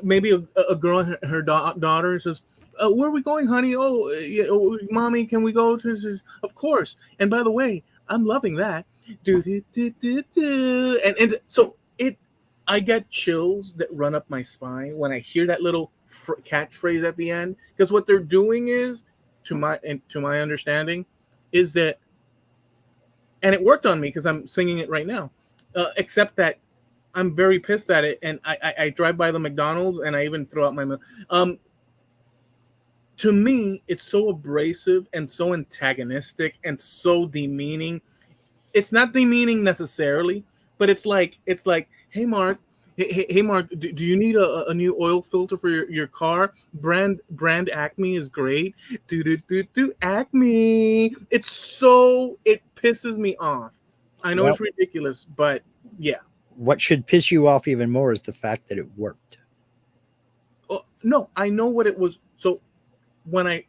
maybe a girl and her daughter says, where are we going, honey? Mommy, can we go to? Of course. And by the way, I'm loving that. Do do do do do. And so I get chills that run up my spine when I hear that little catchphrase at the end, because what they're doing is, to my understanding, is that, and it worked on me because I'm singing it right now, except that I'm very pissed at it, and I drive by the McDonald's and I even throw out my to me, it's so abrasive and so antagonistic and so demeaning. It's not demeaning necessarily, but it's like, hey Mark, hey Mark, do you need a new oil filter for your car? Brand Acme is great. Do Acme. It pisses me off. I know
Well,
it's ridiculous, but yeah.
what should piss you off even more is the fact that it worked.
No, I know what it was. So when I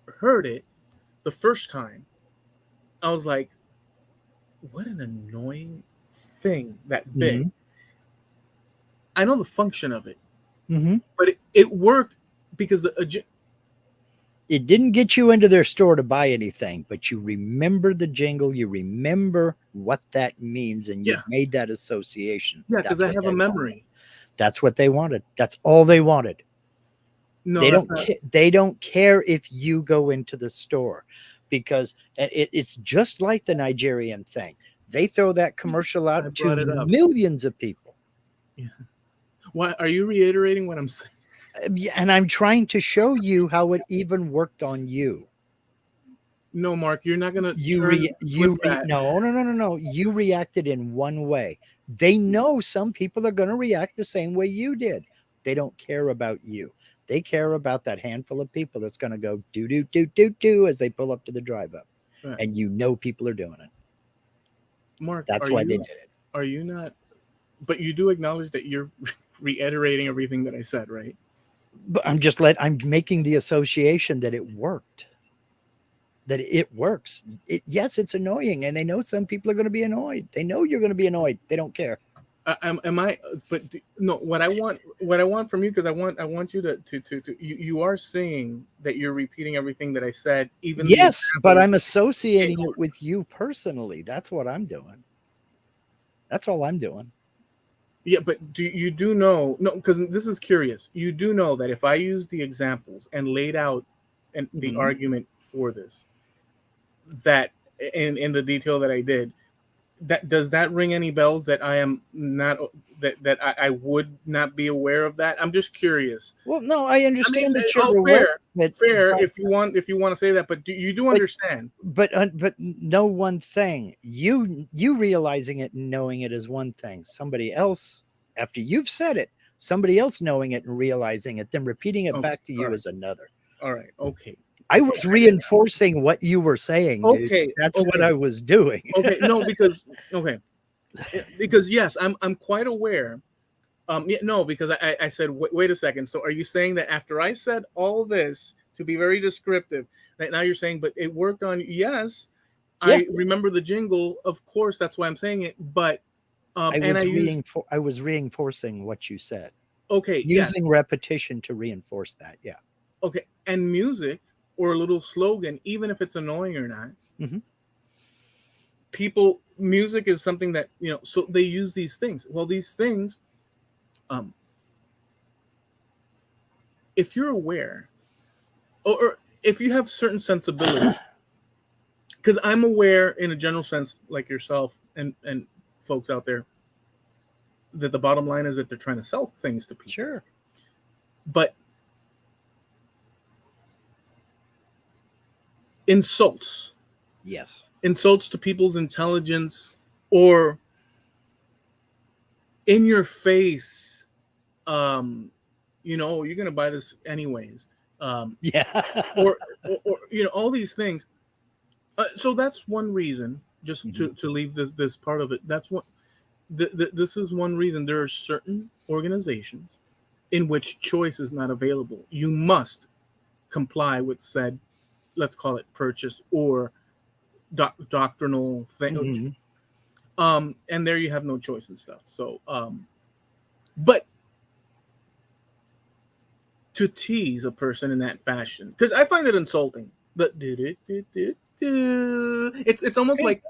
heard it the first time, I was like, what an annoying thing that big.
Mm-hmm.
I know the function of it,
Mm-hmm.
but it worked because
It didn't get you into their store to buy anything, but you remember the jingle, you remember what that means, and you made that association.
Yeah, because I have a memory.
That's what they wanted. That's all they wanted.
No,
they don't care if you go into the store, because it's just like the Nigerian thing. They throw that commercial out to millions of people.
Yeah. Why are you reiterating what I'm saying?
And I'm trying to show you how it even worked on you.
No, Mark, you're not gonna.
No. You reacted in one way. They know some people are going to react the same way you did. They don't care about you. They care about that handful of people that's going to go do do do do do as they pull up to the drive up, right. And you know people are doing it.
Mark,
that's why they did it.
Are you not? But you do acknowledge that you're reiterating everything that I said, right?
But I'm making the association that it worked. That it works. Yes, it's annoying, and they know some people are going to be annoyed. They know you're going to be annoyed. They don't care.
Am I? But no. What I want from you, because I want you to you are saying that you're repeating everything that I said. Even
yes, but I'm associating it with you personally. That's what I'm doing. That's all I'm doing.
Yeah, but you do know? No, because this is curious. You do know that if I use the examples and laid out and the argument for this, that in the detail that I did, that does that ring any bells? That I am not that I would not be aware of that. I'm just curious.
Well, no, I understand that you're aware.
Fair, if you want to say that, but you do understand.
But know one thing: you realizing it and knowing it is one thing. Somebody else, after you've said it, somebody else knowing it and realizing it, then repeating it back to you is another.
All right. Okay.
I was reinforcing what you were saying.
Okay,
dude. That's what I was doing.
Okay, no, because yes, I'm quite aware. Because I said, wait a second. So are you saying that after I said all this, to be very descriptive, that now you're saying, but it worked on? Yes, yeah. I remember the jingle. Of course, that's why I'm saying it. But
I was reinforcing what you said.
Okay,
using repetition to reinforce that. Yeah.
Okay, and music, or a little slogan, even if it's annoying or not. Mm-hmm. Music is something that, so they use these things. Well, these things, if you're aware, or if you have certain sensibility, because I'm aware in a general sense, like yourself and folks out there, that the bottom line is that they're trying to sell things to people.
Sure.
But insults to people's intelligence, or in your face, you're gonna buy this anyways, or all these things, so that's one reason, just to leave this part of it. That's what this is one reason. There are certain organizations in which choice is not available. You must comply with said, let's call it purchase or doctrinal thing. And there you have no choice and stuff. So, but to tease a person in that fashion, because I find it insulting. But it's almost like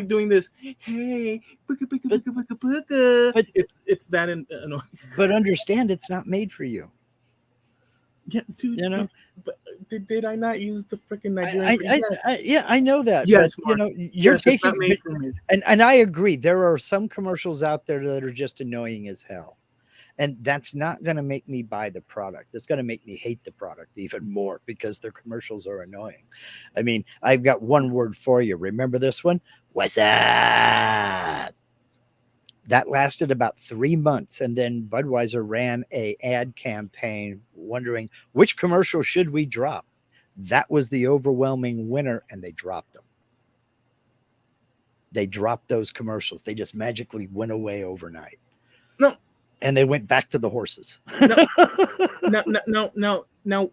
doing this. Hey, it's that.
But understand, it's not made for you.
Yeah, dude.
You know,
But did I not use the freaking Nigerian?
yeah, I know that, but
Yes,
you
Mark.
know, you're
Yes, it's not
taking,
made for me.
and I agree. There are some commercials out there that are just annoying as hell. And that's not going to make me buy the product. It's going to make me hate the product even more because their commercials are annoying. I mean, I've got one word for you. Remember this one? What's up? That lasted about 3 months. And then Budweiser ran a ad campaign wondering which commercial should we drop. That was the overwhelming winner, and they dropped them. They dropped those commercials. They just magically went away overnight.
No,
And they went back to the horses.
no, no. Now,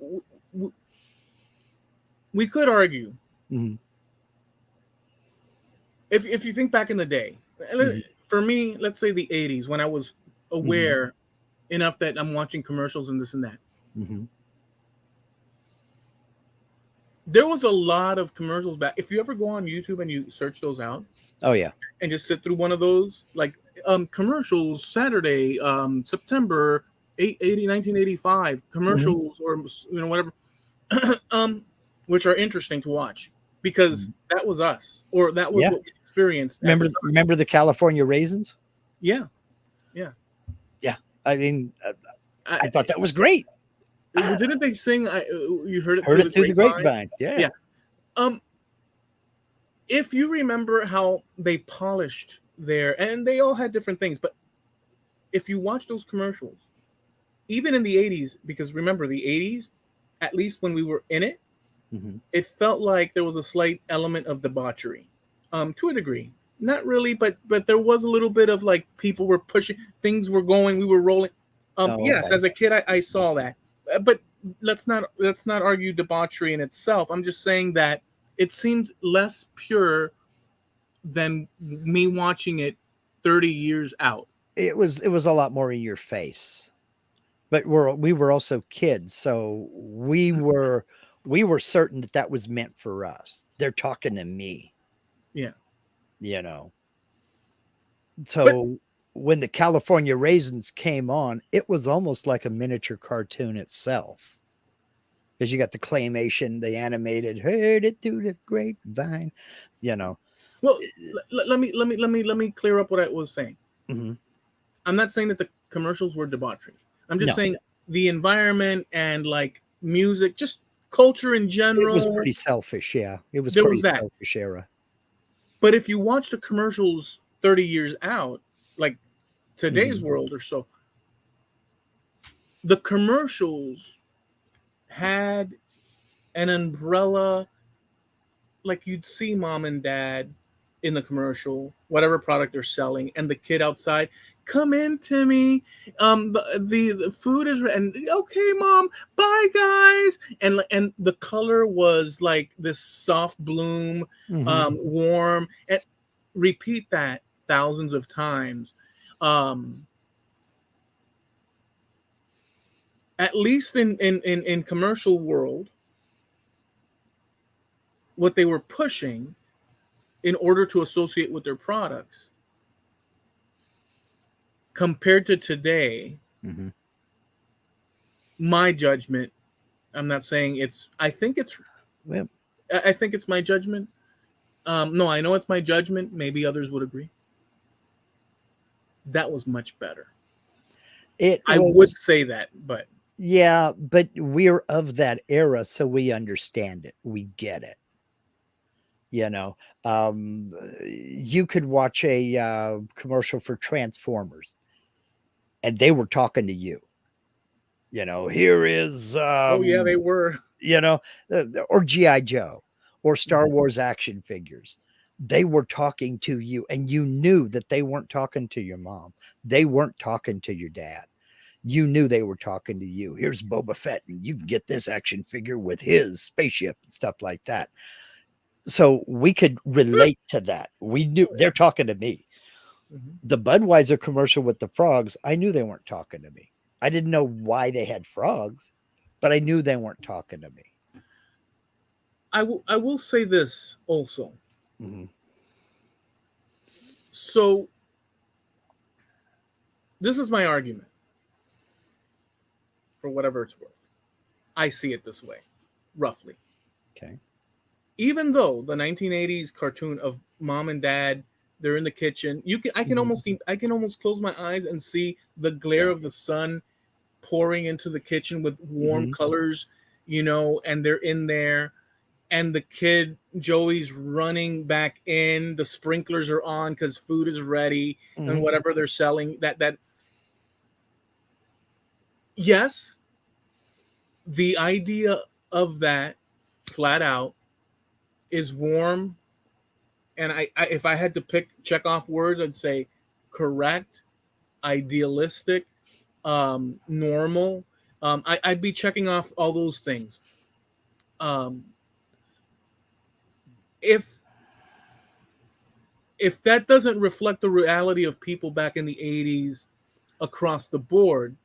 we could argue
Mhm.
if you think back in the day.
Mhm.
For me, let's say the '80s, when I was
Mhm.
aware enough that I'm watching commercials and this and that.
Mhm.
There was a lot of commercials back. If you ever go on YouTube and you search those out
Oh yeah.
and just sit through one of those, like commercials Saturday, September 1985
Mhm.
commercials, or whatever, which are interesting to watch because
Mhm.
that was us, or that was
Yeah.
what we experienced at the
Remember
time.
remember the California raisins?
Yeah, yeah.
Yeah. I mean,
I,
I thought that was great.
didn't they sing? You heard it
Heard
through the
it through the
grapevine.
grapevine. Yeah.
Yeah. Um, if you remember how they polished their, and they all had different things, but if you watch those commercials, even in the '80s, because remember the '80s, at least when we were in it,
Mhm.
it felt like there was a slight element of debauchery, to a degree. Not really, but there was a little bit of like people were pushing, things were going, we were rolling.
Oh,
Yes,
okay.
as a kid, I saw that, but let's not argue debauchery in itself. I'm just saying that it seemed less pure than me watching it 30 years out.
It was a lot more in your face. But we were also kids, so we were certain that that was meant for us. They're talking to me,
Yeah,
you know.
but
So when the California raisins came on, it was almost like a miniature cartoon itself. Because you got the claymation, the animated, heard it through the grapevine, you know.
well, let me clear up what I was saying.
Mhm.
I'm not saying that the commercials were debauchery. I'm just
No,
saying the environment and like music, just culture in
it was
general.
pretty selfish. Yeah, it was
There was
pretty
that.
selfish era.
But if you watch the commercials 30 years out, like today's
Mhm.
world or so, the commercials had an umbrella, like you'd see mom and dad in the commercial, whatever product they're selling, and the kid outside, come in, Timmy. The food is and okay, mom. Bye, guys. And the color was like this soft bloom,
Mhm.
warm. And repeat that thousands of times. Um, at least in commercial world, what they were pushing in order to associate with their products compared to today,
Mhm.
my judgment, I'm not saying it's,
Well,
I think it's my judgment. No, I know it's my judgment. Maybe others would agree. That was much better.
it
I would
was.
say that, but
Yeah, but we're of that era, so we understand it. We get it. You know, you could watch a commercial for Transformers, and they were talking to you. You know, here is,
oh yeah, they were.
you know, or GI Joe, or Star Wars action figures. They were talking to you, and you knew that they weren't talking to your mom. They weren't talking to your dad. You knew they were talking to you. Here's Boba Fett, and you can get this action figure with his spaceship and stuff like that. So we could relate to that. We knew they're talking to me.
Mhm.
The Budweiser commercial with the frogs, I knew they weren't talking to me. I didn't know why they had frogs, but I knew they weren't talking to me.
I will say this also.
Mhm.
So this is my argument for whatever it's worth. I see it this way, roughly.
Okay.
Even though the 1980s cartoon of mom and dad, they're in the kitchen,
Mhm.
I can almost close my eyes and see the glare
Yeah.
of the sun pouring into the kitchen with warm
Hmm.
colors, and they're in there, and the kid Joey's running back in, the sprinklers are on because food is ready, and
Hmm.
whatever they're selling, that yes, the idea of that, flat out, is warm. And I if I had to check off words, I'd say correct, idealistic, normal. I'd be checking off all those things. um, if that doesn't reflect the reality of people back in the 80s across the board,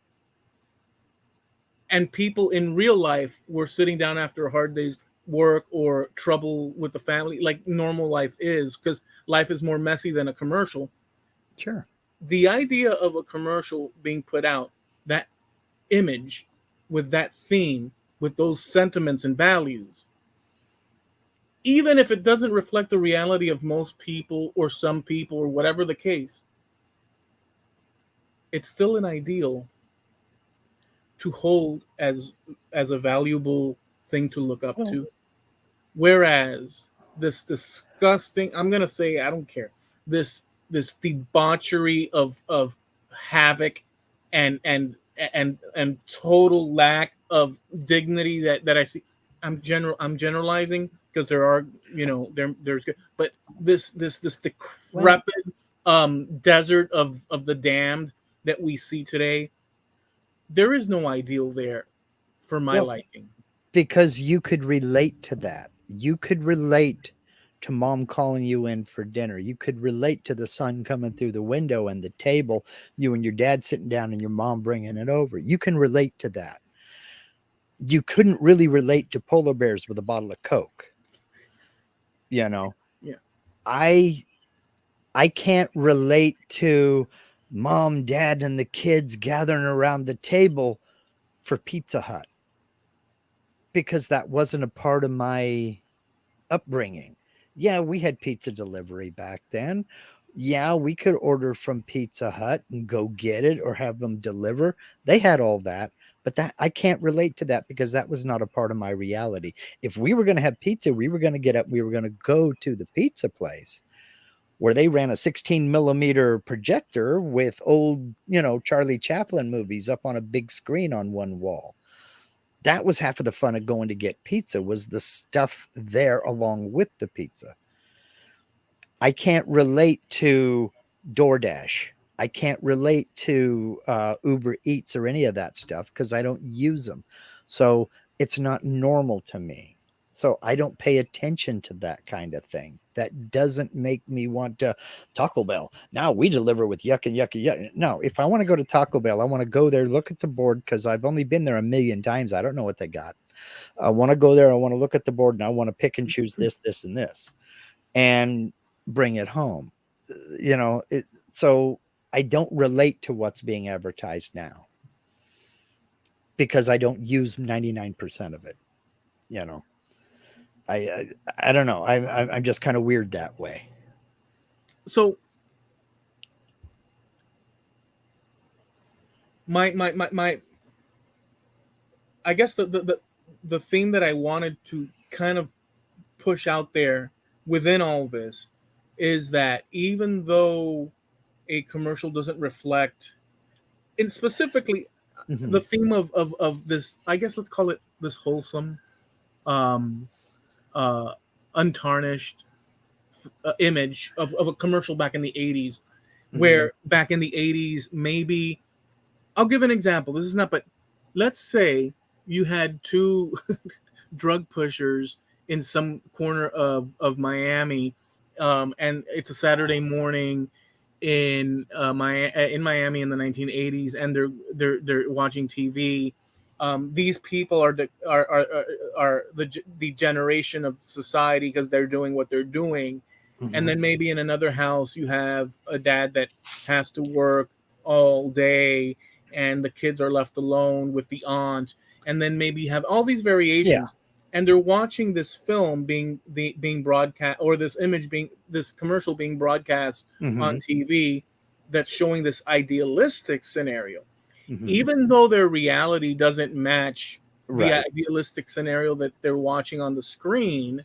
and people in real life were sitting down after a hard day's work or trouble with the family, like normal life is, because life is more messy than a commercial.
Sure.
The idea of a commercial being put out, that image with that theme, with those sentiments and values, even if it doesn't reflect the reality of most people or some people or whatever the case, it's still an ideal to hold as a valuable thing to look up
Well,
to. Whereas this disgusting, I'm gonna say, I don't care, this debauchery of havoc and total lack of dignity that I see. I'm generalizing because there are, there's good, but this
well,
decrepit desert of the damned that we see today, there is no ideal there for my
well,
liking.
because you could relate to that. You could relate to mom calling you in for dinner. You could relate to the sun coming through the window and the table, you and your dad sitting down and your mom bringing it over. You can relate to that. You couldn't really relate to polar bears with a bottle of Coke. You know,
Yeah.
I I can't relate to mom, dad, and the kids gathering around the table for Pizza Hut because that wasn't a part of my upbringing. Yeah, we had pizza delivery back then. Yeah, we could order from Pizza Hut and go get it or have them deliver. They had all that, but that I can't relate to that because that was not a part of my reality. If we were going to have pizza, we were going to get up, we were going to go to the pizza place where they ran a 16 millimeter projector with old, Charlie Chaplin movies up on a big screen on one wall. That was half of the fun of going to get pizza was the stuff there along with the pizza. I can't relate to DoorDash. I can't relate to Uber Eats or any of that stuff because I don't use them. So it's not normal to me. So I don't pay attention to that kind of thing. That doesn't make me want to Taco Bell. Now we deliver with yuck and yuck and yuck. No, if I want to go to Taco Bell, I want to go there, look at the board because I've only been there a million times. I don't know what they got. I want to go there. I want to look at the board and I want to pick and choose this, this, and this and bring it home. So I don't relate to what's being advertised now because I don't use 99% of it. You know, I don't know. I'm just kind of weird that way.
So my I guess the thing that I wanted to kind of push out there within all this is that even though a commercial doesn't reflect, and specifically
Mm-hmm.
the theme of this, I guess let's call it this wholesome, um, uh, untarnished image of a commercial back in the 80s,
Mm-hmm.
where back in the 80s, maybe I'll give an example. This is not, but let's say you had two drug pushers in some corner of Miami, and it's a Saturday morning in Miami in the 1980s, and they're watching TV. These people are the generation of society because they're doing what they're doing, and
Mm-hmm.
then maybe in another house you have a dad that has to work all day, and the kids are left alone with the aunt, and then maybe have all these
Yeah.
variations, and they're watching this film being broadcast, or this commercial being broadcast
Hmm.
on TV, that's showing this idealistic scenario,
Hmm.
even though their reality doesn't match the
Right.
idealistic scenario that they're watching on the screen.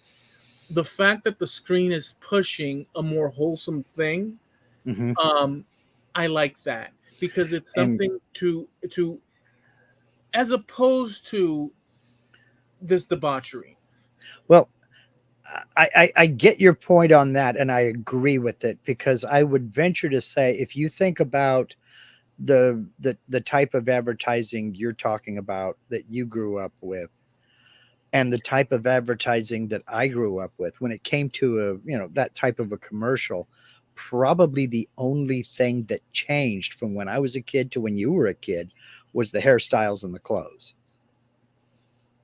The fact that the screen is pushing a more wholesome thing,
Hmm.
um, I like that, because it's
And
something to as opposed to this debauchery.
well, I get your point on that, and I agree with it because I would venture to say if you think about the type of advertising you're talking about that you grew up with and the type of advertising that I grew up with when it came to that type of a commercial, probably the only thing that changed from when I was a kid to when you were a kid was the hairstyles and the clothes.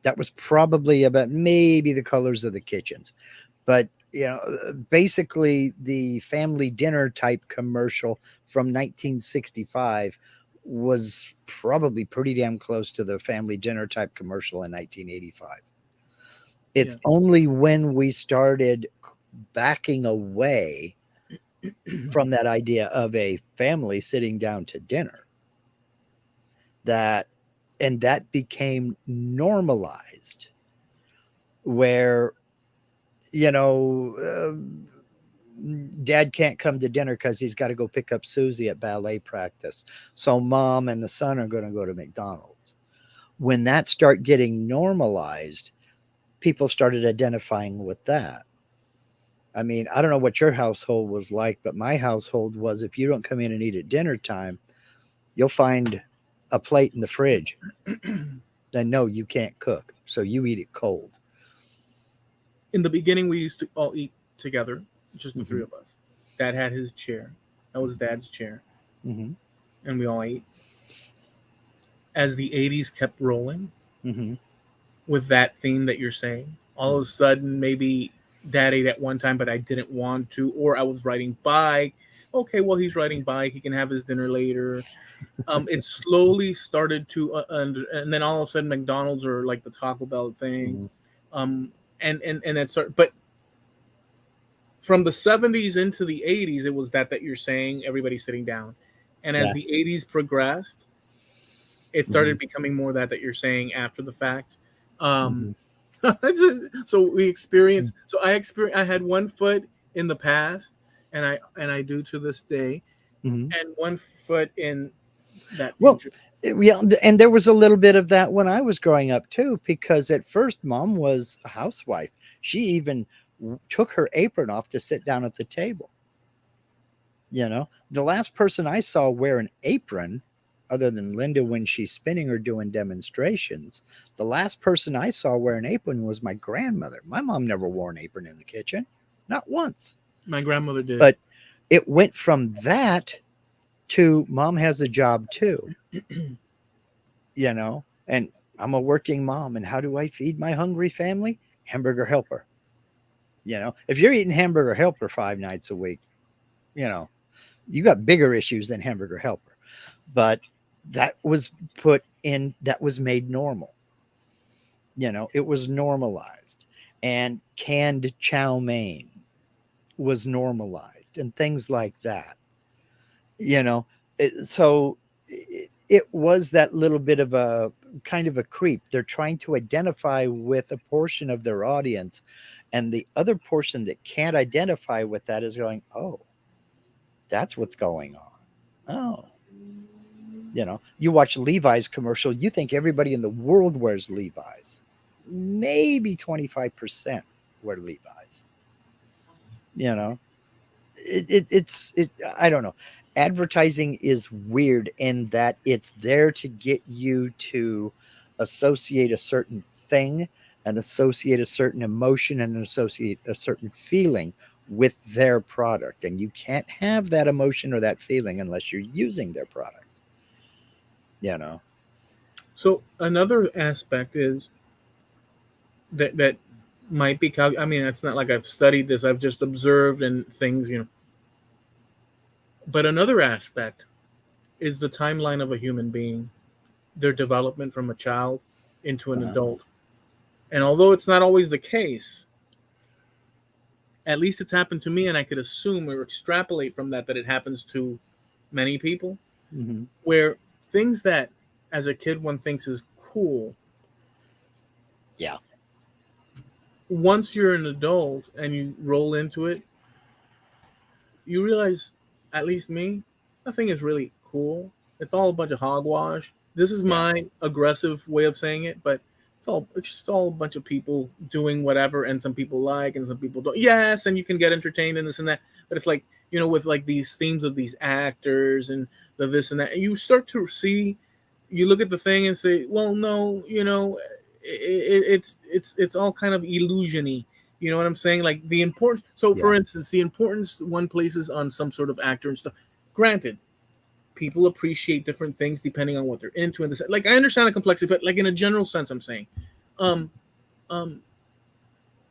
That was probably about maybe the colors of the kitchens. But basically the family dinner type commercial from 1965 was probably pretty damn close to the family dinner type commercial in 1985.
Yeah.
It's only when we started backing away from that idea of a family sitting down to dinner that and that became normalized where you know dad can't come to dinner because he's got to go pick up Susie at ballet practice. So mom and the son are going to go to McDonald's. When that start getting normalized, people started identifying with that. I mean, I don't know what your household was like, but my household was if you don't come in and eat at dinner time, you'll find a plate in the fridge. Then no, you can't cook. So you eat it cold.
In the beginning, we used to all eat together, just the
Hmm.
three of us. Dad had his chair. That was Dad's chair,
Hmm.
and we all ate. As the '80s kept rolling
Hmm.
with that theme that you're saying, all of a sudden, maybe Dad ate at one time, but I didn't want to, or I was riding bike. Okay, well, he's riding bike. He can have his dinner later. It slowly started to, and then all of a sudden, McDonald's or like the Taco Bell thing,
Hmm.
um, and it started. But from the '70s into the '80s, it was that you're saying, everybody sitting down, and as
Yeah.
the '80s progressed, it
Hmm.
started becoming more that you're saying after the fact. Um,
Hmm.
so we experienced. So I had one foot in the past, and I do to this day,
Hmm.
and one foot in that
Well,
future.
yeah, and there was a little bit of that when I was growing up too, because at first mom was a housewife. She even took her apron off to sit down at the table. The last person I saw wear an apron, other than Linda when she's spinning or doing demonstrations, the last person I saw wear an apron was my grandmother. My mom never wore an apron in the kitchen, not once.
My grandmother did.
But it went from that to mom has a job too, and I'm a working mom. And how do I feed my hungry family? Hamburger helper. If you're eating hamburger helper 5 nights a week, you know, you got bigger issues than hamburger helper. But that was that was made normal. It was normalized. And canned chow mein was normalized and things like that. You know, it was that little bit of a kind of a creep. They're trying to identify with a portion of their audience, and the other portion that can't identify with that is going, oh, that's what's going on. Oh, you watch Levi's commercial, you think everybody in the world wears Levi's. Maybe 25% wear Levi's. You know, it's I don't know. Advertising is weird in that it's there to get you to associate a certain thing and associate a certain emotion and associate a certain feeling with their product, and you can't have that emotion or that feeling unless you're using their product. you know
So another aspect is that might be. I mean, it's not like I've studied this. I've just observed and things, But another aspect is the timeline of a human being, their development from a child. into an adult. And although it's not always the case, at least it's happened to me, and I could assume or extrapolate from that it happens to many people, where things that as a kid one thinks is cool, once you're an adult and you roll into it, you realize, at least me, nothing is really cool. It's all a bunch of hogwash. This is my aggressive way of saying it, but it's just all a bunch of people doing whatever, and some people like and some people don't. Yes, and you can get entertained in this and that, but it's like, with like these themes of these actors and the this and that, and you start to see, you look at the thing and say, well, no, it's all kind of illusion-y. You know what I'm saying? Like the importance. So, for instance, the importance one places on some sort of actor and stuff. Granted, people appreciate different things depending on what they're into, and this. Like, I understand the complexity, but like in a general sense, I'm saying,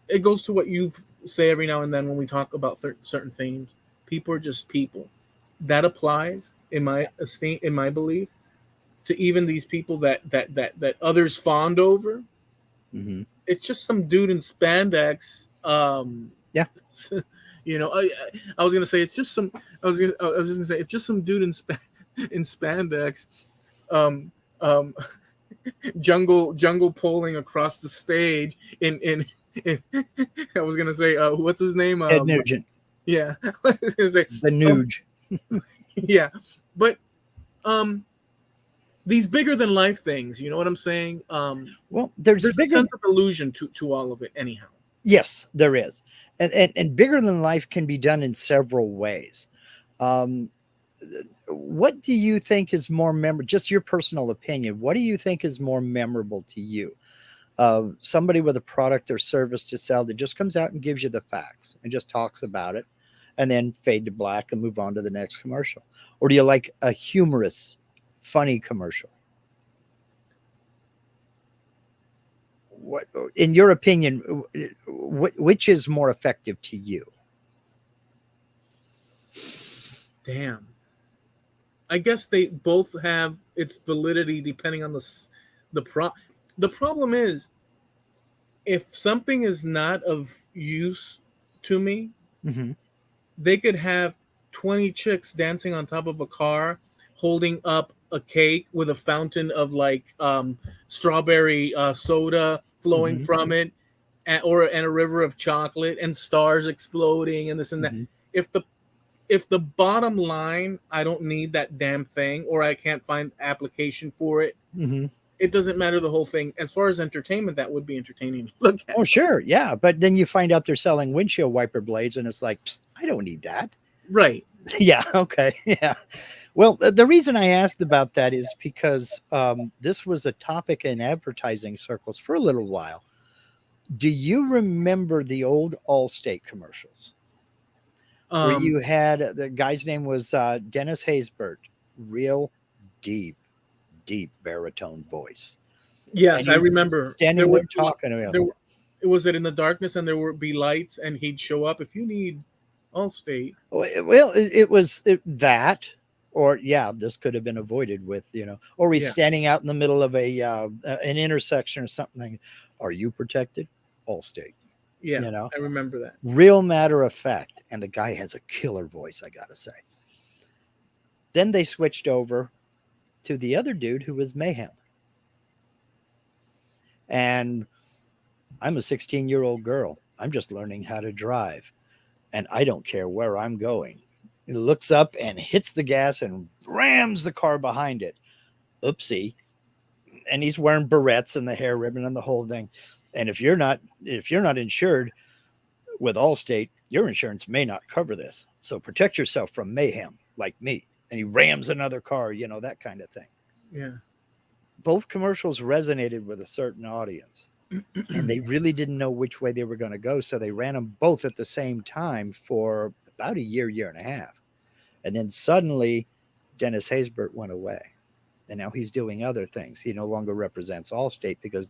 it goes to what you say every now and then when we talk about certain themes. People are just people. That applies, in my esteem, in my belief, to even these people that others fawn over. It's just some dude in spandex. I was gonna say it's just some. I was just gonna say it's just some dude in spandex, jungle poling across the stage in I was gonna say what's his name?
Ed Nugent.
Yeah, I was gonna say
the Nuge.
Yeah, but these bigger than life things, you know what I'm saying?
Well, there's
a sense of illusion to all of it, anyhow.
Yes, there is, and bigger than life can be done in several ways. What do you think is more memorable? Just your personal opinion. What do you think is more memorable to you? Somebody with a product or service to sell that just comes out and gives you the facts and just talks about it, and then fade to black and move on to the next commercial? Or do you like a humorous, funny commercial? What, in your opinion, which is more effective to you?
Damn. I guess they both have its validity depending on the problem is, if something is not of use to me, they could have 20 chicks dancing on top of a car holding up a cake with a fountain of like strawberry soda flowing from it, and a river of chocolate and stars exploding and this and that. If the bottom line, I don't need that damn thing, or I can't find application for it, it doesn't matter the whole thing. As far as entertainment, that would be entertaining to look at.
Oh, sure. Yeah. But then you find out they're selling windshield wiper blades, and it's like, I don't need that.
Right.
Yeah. Okay. Yeah. Well, the reason I asked about that is because this was a topic in advertising circles for a little while. Do you remember the old Allstate commercials? Where you had, the guy's name was Dennis Haysbert, real deep baritone voice.
Yes, I remember.
Standing there talking to him.
It was in the darkness, and there would be lights, and he'd show up if you need Allstate.
Well, it was that, or this could have been avoided with, or he's standing out in the middle of an intersection or something. Are you protected? Allstate.
Yeah, I remember that.
Real matter of fact. And the guy has a killer voice, I gotta say. Then they switched over to the other dude who was Mayhem. And I'm a 16-year-old girl. I'm just learning how to drive. And I don't care where I'm going. He looks up and hits the gas and rams the car behind it. Oopsie. And he's wearing barrettes and the hair ribbon and the whole thing. And if you're not insured with Allstate, your insurance may not cover this. So protect yourself from mayhem like me. And he rams another car, that kind of thing.
Yeah.
Both commercials resonated with a certain audience. And they really didn't know which way they were going to go. So they ran them both at the same time for about a year and a half. And then suddenly Dennis Haysbert went away. And now he's doing other things. He no longer represents Allstate because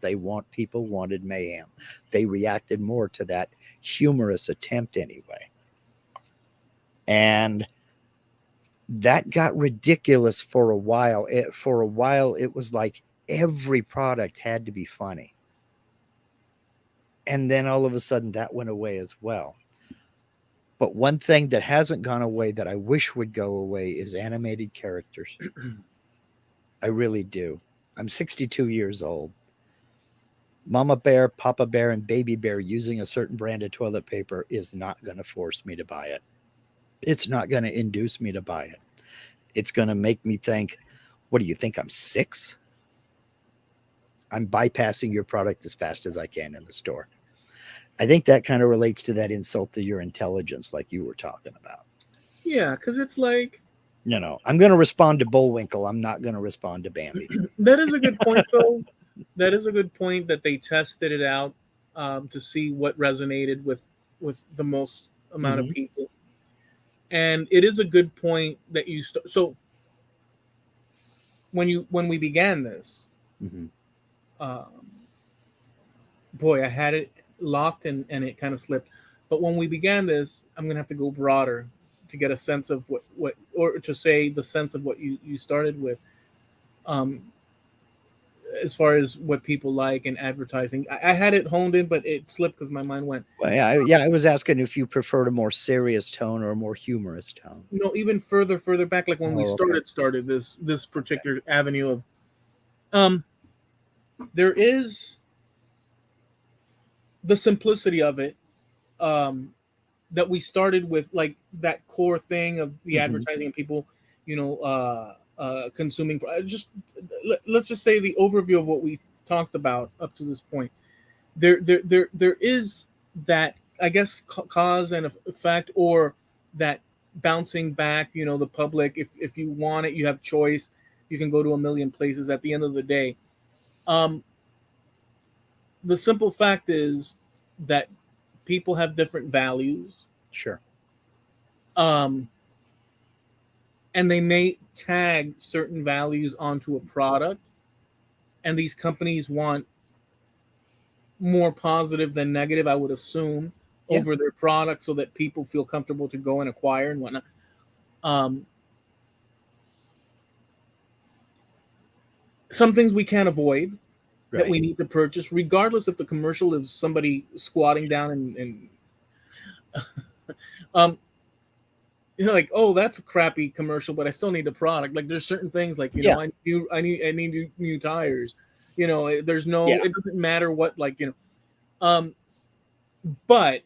people wanted mayhem. They reacted more to that humorous attempt anyway. And that got ridiculous for a while. It was like every product had to be funny. And then all of a sudden that went away as well. But one thing that hasn't gone away that I wish would go away is animated characters. I really do. I'm 62 years old. Mama Bear, Papa Bear, and Baby Bear using a certain brand of toilet paper is not going to force me to buy it. It's not going to induce me to buy it. It's going to make me think, what do you think? I'm 6? I'm bypassing your product as fast as I can in the store. I think that kind of relates to that insult to your intelligence, like you were talking about.
Yeah, because it's like,
I'm going to respond to Bullwinkle. I'm not going to respond to Bambi.
that is a good point, though. That is a good point that they tested it out to see what resonated with the most amount of people. And it is a good point that you so when we began this, um, boy, I had it locked and it kind of slipped. But when we began this, I'm gonna have to go broader to get a sense of what or to say the sense of what you started with. Um, as far as what people like and advertising, I had it honed in, but it slipped because my mind went.
Well, I was asking if you preferred a more serious tone or a more humorous tone.
No, even further back, like when we
okay.
started this particular avenue of, um, there is the simplicity of it, um, that we started with, like that core thing of the advertising and people, consuming. Just let's just say the overview of what we talked about up to this point. There is that, I guess, cause and effect, or that bouncing back. The public, if you want it, you have choice. You can go to a million places. At the end of the day, um, the simple fact is that people have different values.
Sure.
Um, and they may tag certain values onto a product, and these companies want more positive than negative, I would assume,
Yeah.
over their product, so that people feel comfortable to go and acquire and whatnot. Um, some things we can't avoid that we need to purchase, regardless if the commercial is somebody squatting down and um, like, oh, that's a crappy commercial, but I still need the product. Like, there's certain things, like, I need new tires. There's no,
Yeah.
it doesn't matter what, like, but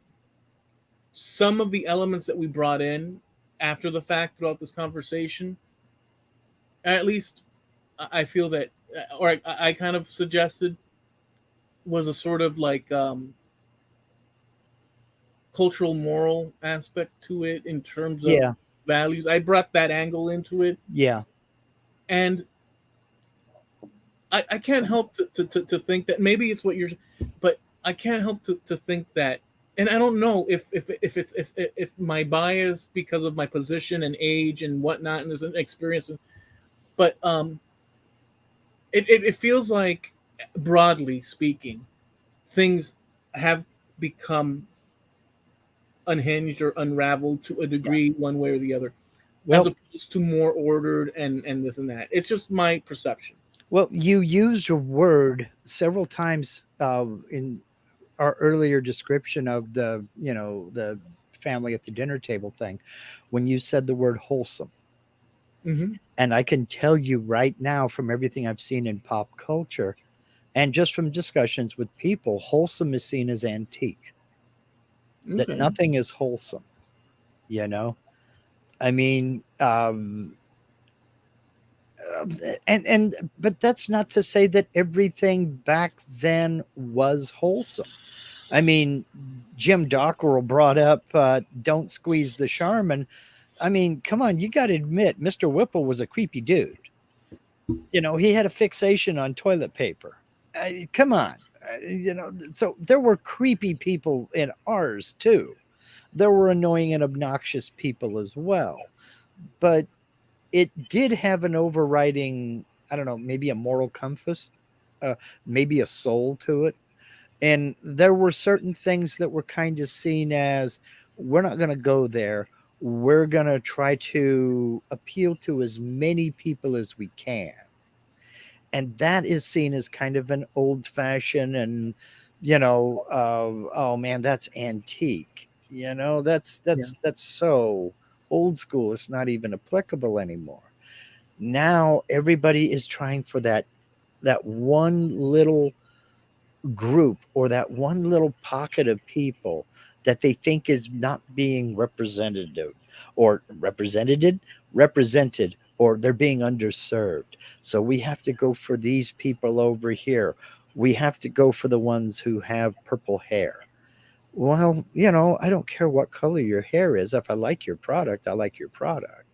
some of the elements that we brought in after the fact throughout this conversation, at least I feel that, or I kind of suggested, was a sort of like, cultural moral aspect to it in terms of
Yeah.
values. I brought that angle into it.
Yeah.
And I can't help to think that maybe it's what you're, but I can't help to think that, and I don't know if my bias because of my position and age and whatnot and this experience, but it feels like, broadly speaking, things have become unhinged or unraveled to a
Yeah.
degree, one way or the other, as
Well,
opposed to more ordered and this and that. It's just my perception.
you used a word several times in our earlier description of the family at the dinner table thing, when you said the word wholesome.
Mm-hmm.
And I can tell you right now, from everything I've seen in pop culture and just from discussions with people, wholesome is seen as antique, that
Okay.
nothing is wholesome, you know? I mean, but that's not to say that everything back then was wholesome. I mean, Jim Dockrell brought up "Don't Squeeze the Charmin." I mean, come on, you got to admit, Mr. Whipple was a creepy dude. He had a fixation on toilet paper. Come on, So there were creepy people in ours too. There were annoying and obnoxious people as well, but it did have an overriding, I don't know, maybe a moral compass, maybe a soul to it. And there were certain things that were kind of seen as, we're not going to go there. We're going to try to appeal to as many people as we can. And that is seen as kind of an old fashioned and, oh man, that's antique.
Yeah.
That's so old school. It's not even applicable anymore. Now everybody is trying for that one little group or that one little pocket of people that they think is not being representative or represented, or they're being underserved. So we have to go for these people over here. We have to go for the ones who have purple hair. Well, I don't care what color your hair is. If I like your product, I like your product.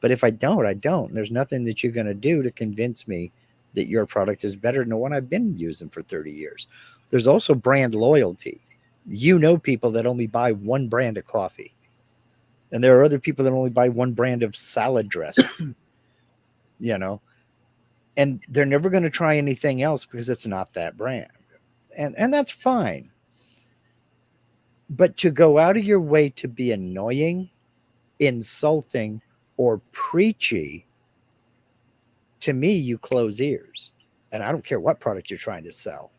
But if I don't, I don't. There's nothing that you're going to do to convince me that your product is better than the one I've been using for 30 years. There's also brand loyalty. People that only buy one brand of coffee. And there are other people that only buy one brand of salad dressing, you know, and they're never going to try anything else because it's not that brand. And that's fine. But to go out of your way to be annoying, insulting, or preachy, to me, you close ears. And I don't care what product you're trying to sell.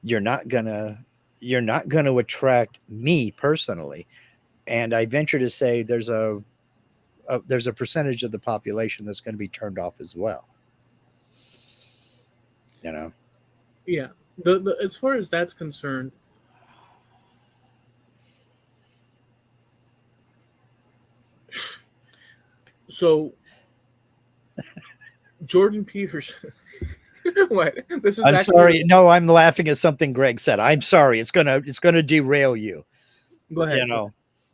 You're not gonna attract me personally. And I venture to say there's a percentage of the population that's going to be turned off as well. You know.
Yeah. The as far as that's concerned, so Jordan Peterson. What? This is
I'm
actually
sorry. No, I'm laughing at something Greg said. I'm sorry. It's gonna derail you.
go ahead.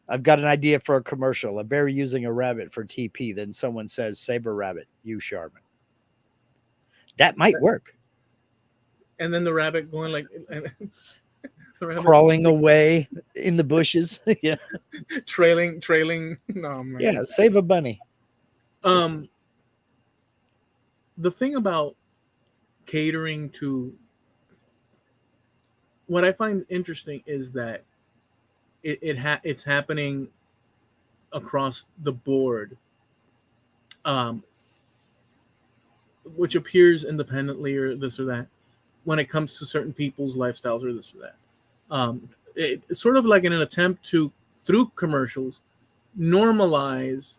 I've got an idea for a commercial. A bear using a rabbit for TP. Then someone says, "Saber rabbit, you Sharman." That might work.
And then the rabbit going like the rabbit
Crawling away in the bushes. Yeah.
trailing. No, I'm not.
Yeah. Save a bunny.
Um, the thing about catering to what I find interesting is that it's happening across the board, um, which appears independently or this or that when it comes to certain people's lifestyles or this or that. It's sort of like in an attempt to, through commercials, normalize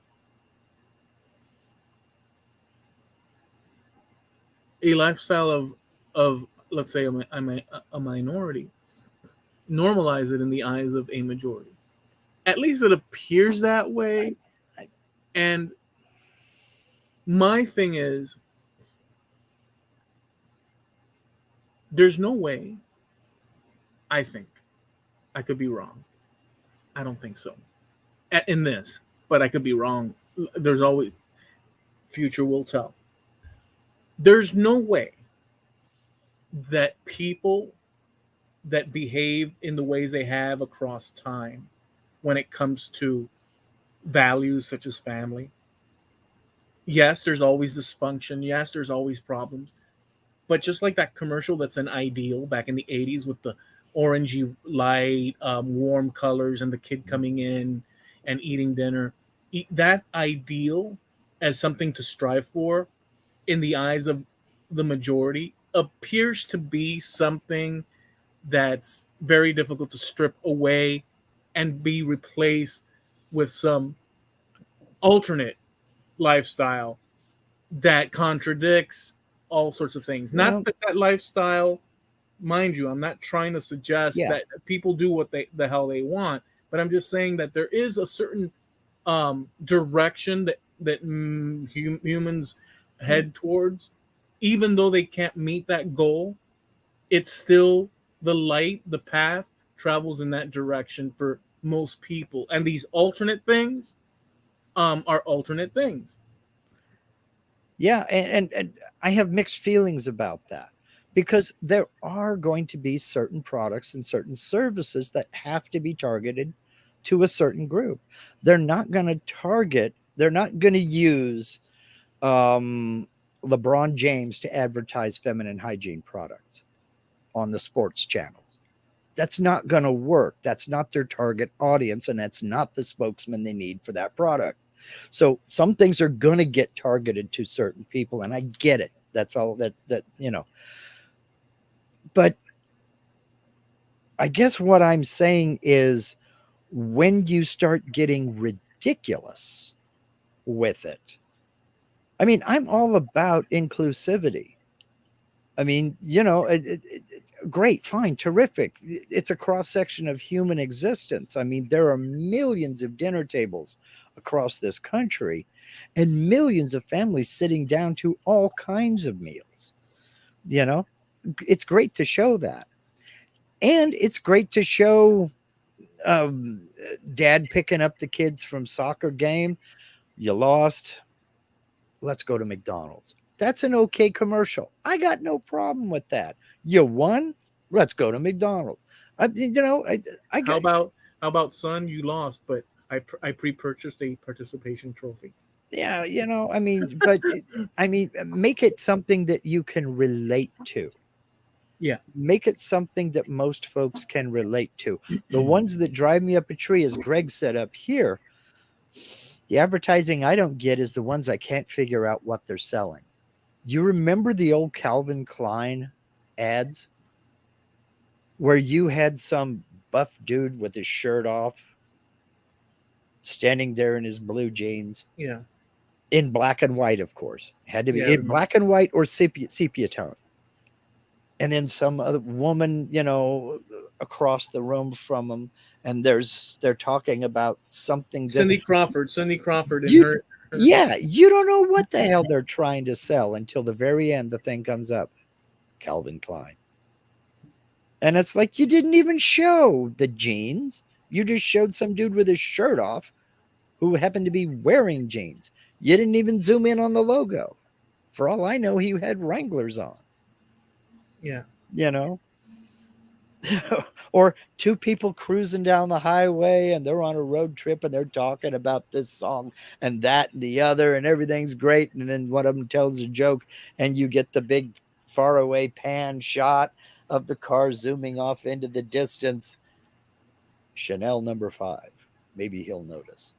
a lifestyle of let's say a minority, normalize it in the eyes of a majority. At least it appears that way. And my thing is, there's no way, I think, I could be wrong. I don't think so. In this, but I could be wrong. There's always, future will tell. There's no way that people that behave in the ways they have across time when it comes to values such as family. Yes, there's always dysfunction. Yes, there's always problems. But just like that commercial that's an ideal back in the 80s with the orangey light, warm colors, and the kid coming in and eating dinner, that ideal as something to strive for in the eyes of the majority appears to be something that's very difficult to strip away and be replaced with some alternate lifestyle that contradicts all sorts of things. Not
Well,
that that lifestyle, mind you, I'm not trying to suggest
yeah.
that people do what the hell they want, but I'm just saying that there is a certain direction that humans
Well,
head towards, even though they can't meet that goal. It's still the light, the path travels in that direction for most people, and these alternate things are alternate things.
yeah, and I have mixed feelings about that because there are going to be certain products and certain services that have to be targeted to a certain group. They're not going to use um, LeBron James to advertise feminine hygiene products on the sports channels. That's not going to work. That's not their target audience, and that's not the spokesman they need for that product. So some things are going to get targeted to certain people, and I get it. That's all that you know. But I guess what I'm saying is when you start getting ridiculous with it. I mean, I'm all about inclusivity. I mean, great, fine, terrific. It's a cross section of human existence. I mean, there are millions of dinner tables across this country and millions of families sitting down to all kinds of meals. You know, it's great to show that. And it's great to show um, dad picking up the kids from soccer game. You lost. Let's go to McDonald's. That's an okay commercial. I got no problem with that. You won. Let's go to McDonald's. I
How
got
about son? You lost, but I pre-purchased a participation trophy.
yeah. I mean, make it something that you can relate to.
Yeah,
Make it something that most folks can relate to. The ones that drive me up a tree, as Greg said up here, the advertising I don't get is the ones I can't figure out what they're selling. You remember the old Calvin Klein ads where you had some buff dude with his shirt off standing there in his blue jeans
yeah,
in black and white, of course. Had to
yeah.
be
I
in
remember.
black and white or sepia tone. And then some other woman, across the room from them, and they're talking about something that
Cindy Crawford, and
you
her.
yeah, you don't know what the hell they're trying to sell until the very end the thing comes up. Calvin Klein. And it's like you didn't even show the jeans. You just showed some dude with his shirt off who happened to be wearing jeans. You didn't even zoom in on the logo. For all I know, he had Wranglers on,
Yeah,
you know? Or two people cruising down the highway and they're on a road trip and they're talking about this song and that and the other and everything's great. And then one of them tells a joke and you get the big faraway pan shot of the car zooming off into the distance. Chanel number 5. Maybe he'll notice.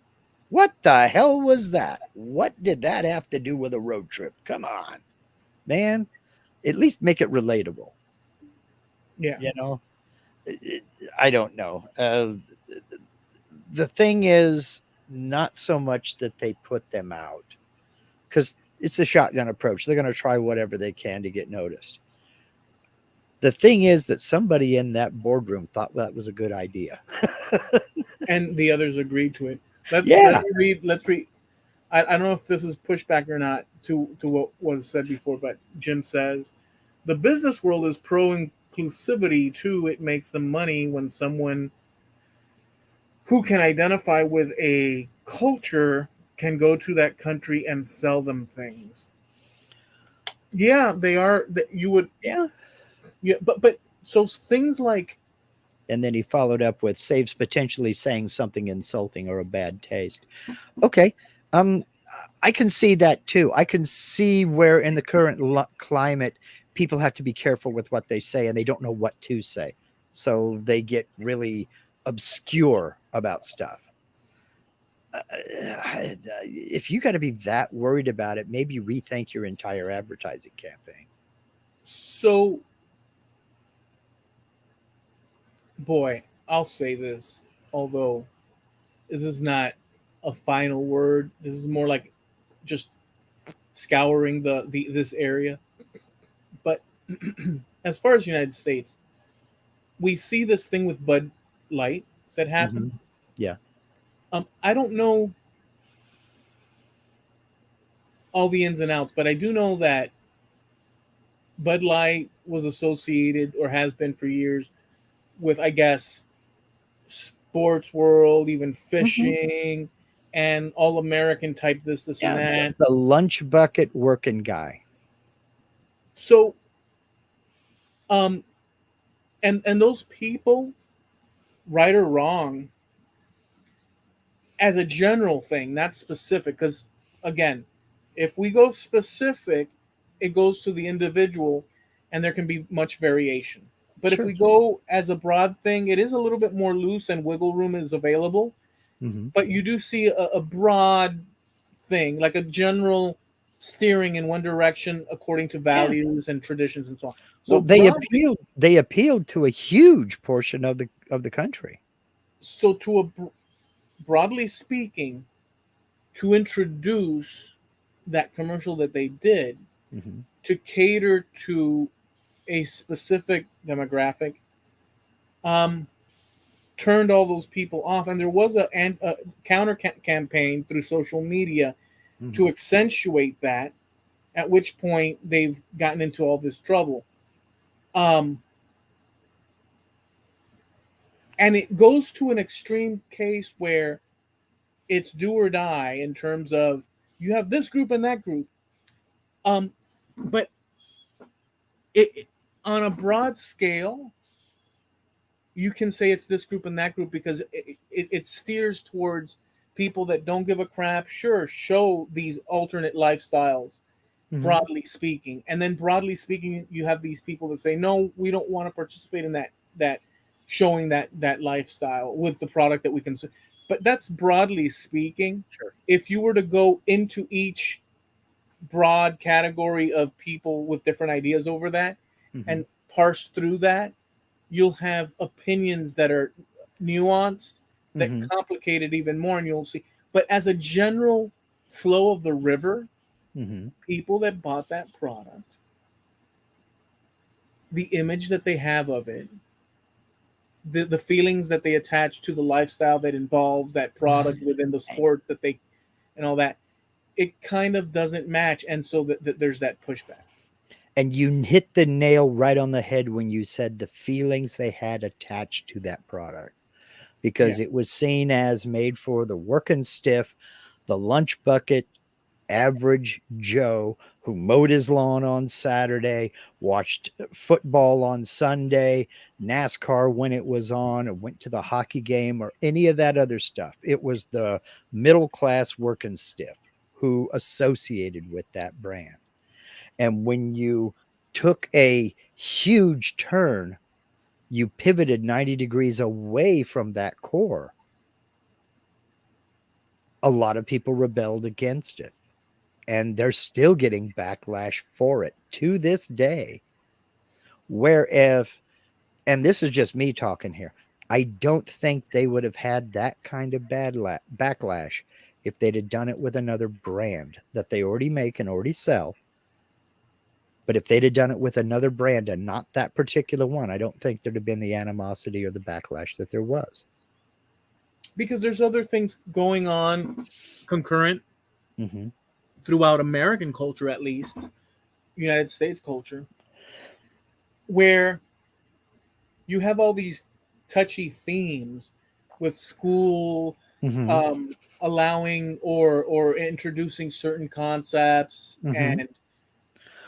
What the hell was that? What did that have to do with a road trip? Come on, man. At least make it relatable.
yeah.
You know, I don't know. The thing is, not so much that they put them out because it's a shotgun approach. They're going to try whatever they can to get noticed. The thing is that somebody in that boardroom thought that was a good idea.
And the others agreed to it. Let's
Yeah.
read. Let's read. I don't know if this is pushback or not to what was said before, but Jim says the business world is pro inclusivity too. It makes them money when someone who can identify with a culture can go to that country and sell them things. Yeah, they are. That you would.
Yeah.
Yeah, but so things like
And then he followed up with saves potentially saying something insulting or a bad taste. Okay. Um, I can see that too. I can see where in the current climate, people have to be careful with what they say and they don't know what to say. So they get really obscure about stuff. If you got to be that worried about it, maybe rethink your entire advertising campaign.
so boy, I'll say this, although this is not a final word. This is more like just scouring the this area. But as far as the United States, we see this thing with Bud Light that happened.
Mm-hmm. Yeah.
I don't know all the ins and outs, but I do know that Bud Light was associated or has been for years with, I guess, sports world, even
Mm-hmm.
fishing, and all American type this and
Yeah.
that.
The lunch bucket working guy.
So, um, and those people, right or wrong, as a general thing, not specific, because again, if we go specific, it goes to the individual, and there can be much variation. But if
Sure.
we go as a broad thing, it is a little bit more loose and wiggle room is available.
Mm-hmm.
But you do see a broad thing, like a general steering in one direction according to
Yeah.
values and traditions and so on.
Well,
So broadly,
they appealed to a huge portion of the country.
so to a broadly speaking, to introduce that commercial that they did
Mm-hmm.
to cater to a specific demographic, um, turned all those people off, and there was a counter campaign through social media
Mm-hmm.
to accentuate that. At which point they've gotten into all this trouble, um, and it goes to an extreme case where it's do or die in terms of you have this group and that group, but it on a broad scale you can say it's this group and that group because it steers towards people that don't give a crap. Sure, show these alternate lifestyles,
Mm-hmm.
broadly speaking, and then broadly speaking, you have these people that say, no, we don't want to participate in that showing that lifestyle with the product that we consume. But that's broadly speaking.
Sure.
If you were to go into each broad category of people with different ideas over that
Mm-hmm.
and parse through that, you'll have opinions that are nuanced, that
Mm-hmm.
complicate it even more, and you'll see. But as a general flow of the river,
Mm-hmm.
people that bought that product, the image that they have of it, the feelings that they attach to the lifestyle that involves that product within the sport that they and all that, it kind of doesn't match, and so there's that pushback.
And you hit the nail right on the head when you said the feelings they had attached to that product,
Yeah.
because it was seen as made for the working stiff, the lunch bucket average Joe who mowed his lawn on Saturday, watched football on Sunday, NASCAR when it was on, or went to the hockey game or any of that other stuff. It was the middle class working stiff who associated with that brand. And when you took a huge turn, you pivoted 90 degrees away from that core. A lot of people rebelled against it, and they're still getting backlash for it to this day. Where if, and this is just me talking here, I don't think they would have had that kind of backlash if they'd have done it with another brand that they already make and already sell. But if they'd have done it with another brand and not that particular one, I don't think there'd have been the animosity or the backlash that there was.
Because there's other things going on concurrent
Mm-hmm.
throughout American culture, at least United States culture, where you have all these touchy themes with school,
Mm-hmm.
allowing or introducing certain concepts,
Mm-hmm.
and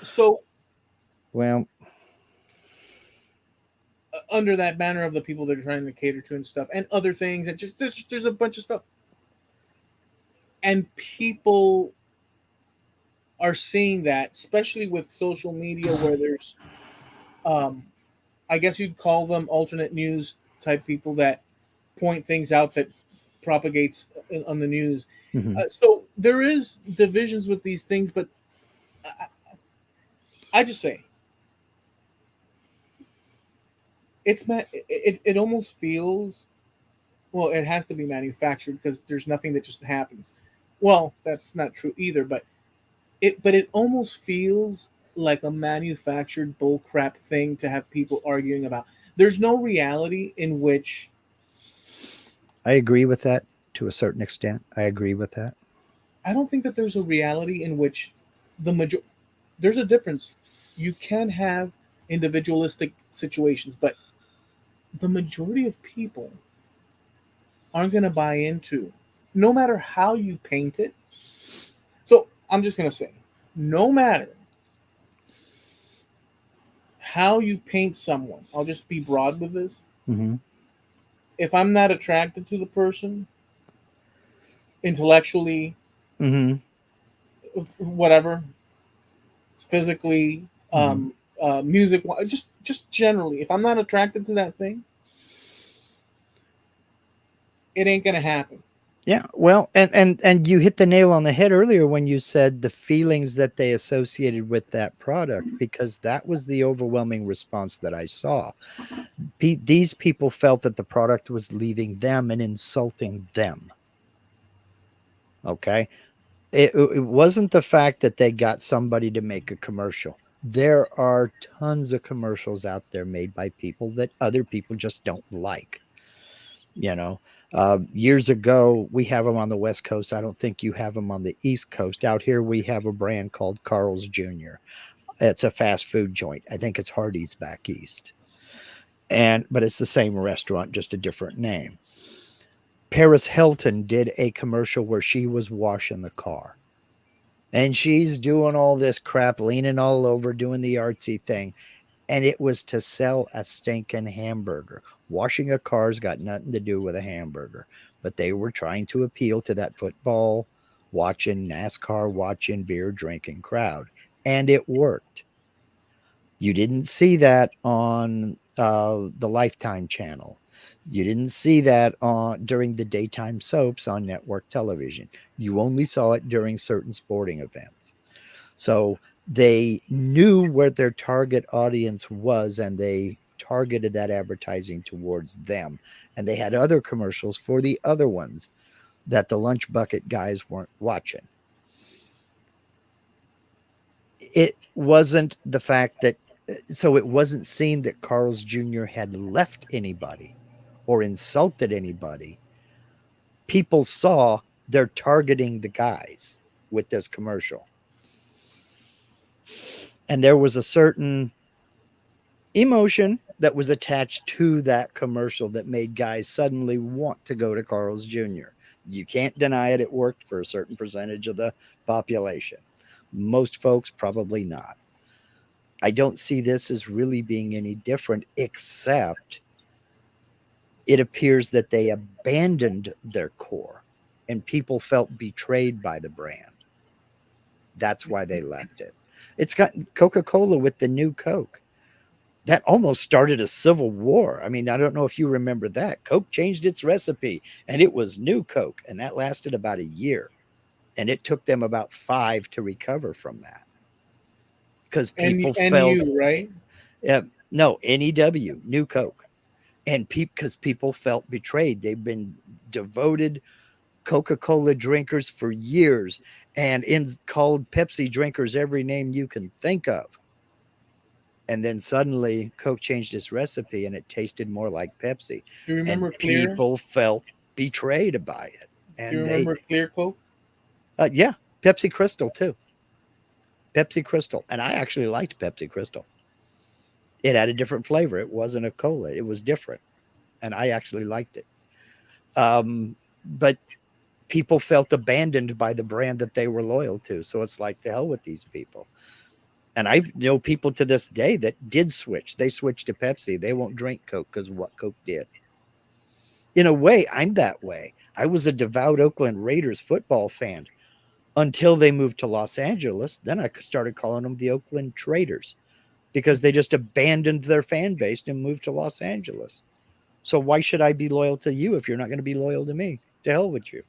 so
Well,
under that banner of the people they're trying to cater to and stuff, and other things, and just there's a bunch of stuff, and people are seeing that, especially with social media, where there's, um, I guess you'd call them alternate news type people that point things out that propagates on the news.
mm-hmm.
So there is divisions with these things, but I, I just say it almost feels, well, it has to be manufactured because there's nothing that just happens. Well, that's not true either, but it almost feels like a manufactured bullcrap thing to have people arguing about. There's no reality in which
I agree with that to a certain extent. I agree with that.
I don't think that there's a reality in which the major there's a difference. You can have individualistic situations, but the majority of people aren't going to buy into, no matter how you paint it. So I'm just going to say, no matter how you paint someone, I'll just be broad with this.
Mm-hmm.
If I'm not attracted to the person intellectually,
Mm-hmm.
whatever, physically,
Mm-hmm.
music, just generally, if I'm not attracted to that thing, it ain't gonna happen.
Yeah, well, and you hit the nail on the head earlier when you said the feelings that they associated with that product, because that was the overwhelming response that I saw. These people felt that the product was leaving them and insulting them. Okay, it wasn't the fact that they got somebody to make a commercial. There are tons of commercials out there made by people that other people just don't like. You know, years ago, we have them on the West Coast. I don't think you have them on the East Coast. Out here, we have a brand called Carl's Jr. It's a fast food joint. I think it's Hardee's back east. But it's the same restaurant, just a different name. Paris Hilton did a commercial where she was washing the car. And she's doing all this crap, leaning all over, doing the artsy thing. And it was to sell a stinking hamburger. Washing a car's got nothing to do with a hamburger, but they were trying to appeal to that football watching, NASCAR watching, beer drinking crowd, and it worked. You didn't see that on the Lifetime channel. You didn't see that on during the daytime soaps on network television. You only saw it during certain sporting events. So they knew where their target audience was and they targeted that advertising towards them. And they had other commercials for the other ones that the lunch bucket guys weren't watching. It wasn't the fact that, so it wasn't seen that Carl's Jr. had left anybody or insulted anybody. People saw they're targeting the guys with this commercial. And there was a certain emotion that was attached to that commercial that made guys suddenly want to go to Carl's Jr. You can't deny it. It worked for a certain percentage of the population. Most folks, probably not. I don't see this as really being any different, except it appears that they abandoned their core and people felt betrayed by the brand. That's why they left it. It's got Coca-Cola with the new Coke. That almost started a civil war. I mean, I don't know if you remember that. Coke changed its recipe and it was new Coke, and that lasted about a year. And it took them about 5 to recover from that because people felt
NU, right?
no, NEW, new Coke, and because people felt betrayed. They've been devoted Coca-Cola drinkers for years and called Pepsi drinkers every name you can think of. And then suddenly Coke changed its recipe and it tasted more like Pepsi.
Do you
And
remember Clear?
people felt betrayed by it.
Do you
And
remember Clear Coke?
yeah, Pepsi Crystal too. Pepsi Crystal. And I actually liked Pepsi Crystal. It had a different flavor. It wasn't a cola. It was different. And I actually liked it. But people felt abandoned by the brand that they were loyal to. So it's like, the hell with these people. And I know people to this day that did switch. They switched to Pepsi. They won't drink Coke because of what Coke did. In a way, I'm that way. I was a devout Oakland Raiders football fan until they moved to Los Angeles. Then I started calling them the Oakland Traders because they just abandoned their fan base and moved to Los Angeles. So why should I be loyal to you if you're not going to be loyal to me? To hell with you.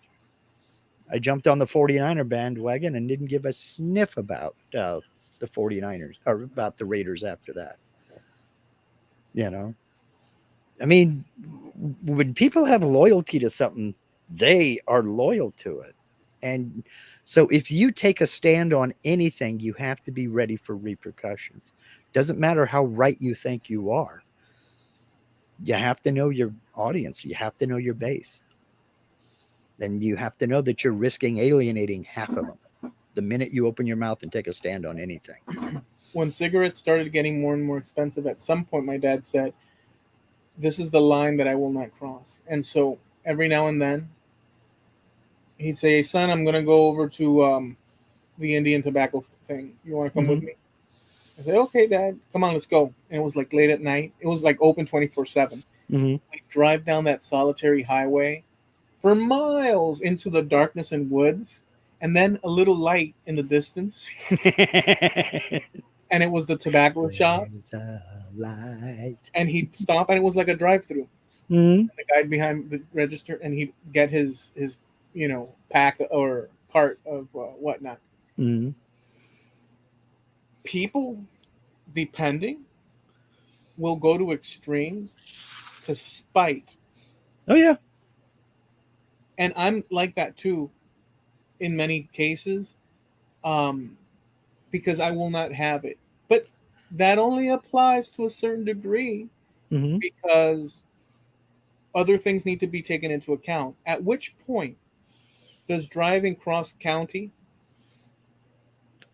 I jumped on the 49er bandwagon and didn't give a sniff about the 49ers or about the Raiders after that. You know, I mean, when people have loyalty to something, they are loyal to it. And so if you take a stand on anything, you have to be ready for repercussions. Doesn't matter how right you think you are. You have to know your audience. You have to know your base. And you have to know that you're risking alienating half of them the minute you open your mouth and take a stand on anything.
When cigarettes started getting more and more expensive, at some point my dad said, "This is the line that I will not cross." And so every now and then he'd say, "Hey, son, I'm going to go over to the Indian tobacco thing. You want to come with me?" I said, "Okay, Dad, come on, let's go." And it was like late at night. It was like open 24/7. We drive down that solitary highway for miles into the darkness and woods, and then a little light in the distance. And it was the tobacco shop. And he'd stop, and it was like a drive-through. The guy behind the register, and he'd get his pack or cart of whatnot.
Mhm.
People, depending, will go to extremes to spite.
Oh yeah.
And I'm like that too in many cases, um, because I will not have it. But that only applies to a certain degree
Hmm.
because other things need to be taken into account. At which point does driving cross county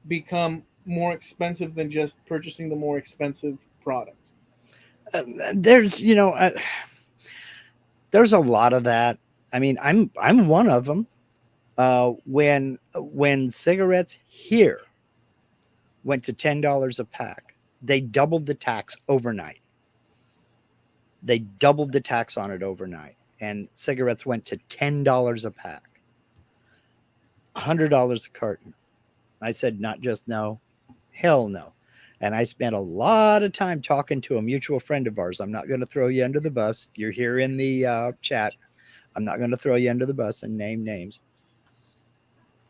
become more expensive than just purchasing the more expensive product?
There's there's a lot of that. I mean, I'm one of them. When cigarettes here went to $10 a pack, they doubled the tax overnight. They doubled the tax on it overnight, and cigarettes went to $10 a pack, $100 a carton. I said, not just no, hell no. And I spent a lot of time talking to a mutual friend of ours. I'm not going to throw you under the bus. You're here in the chat. I'm not going to throw you under the bus and name names.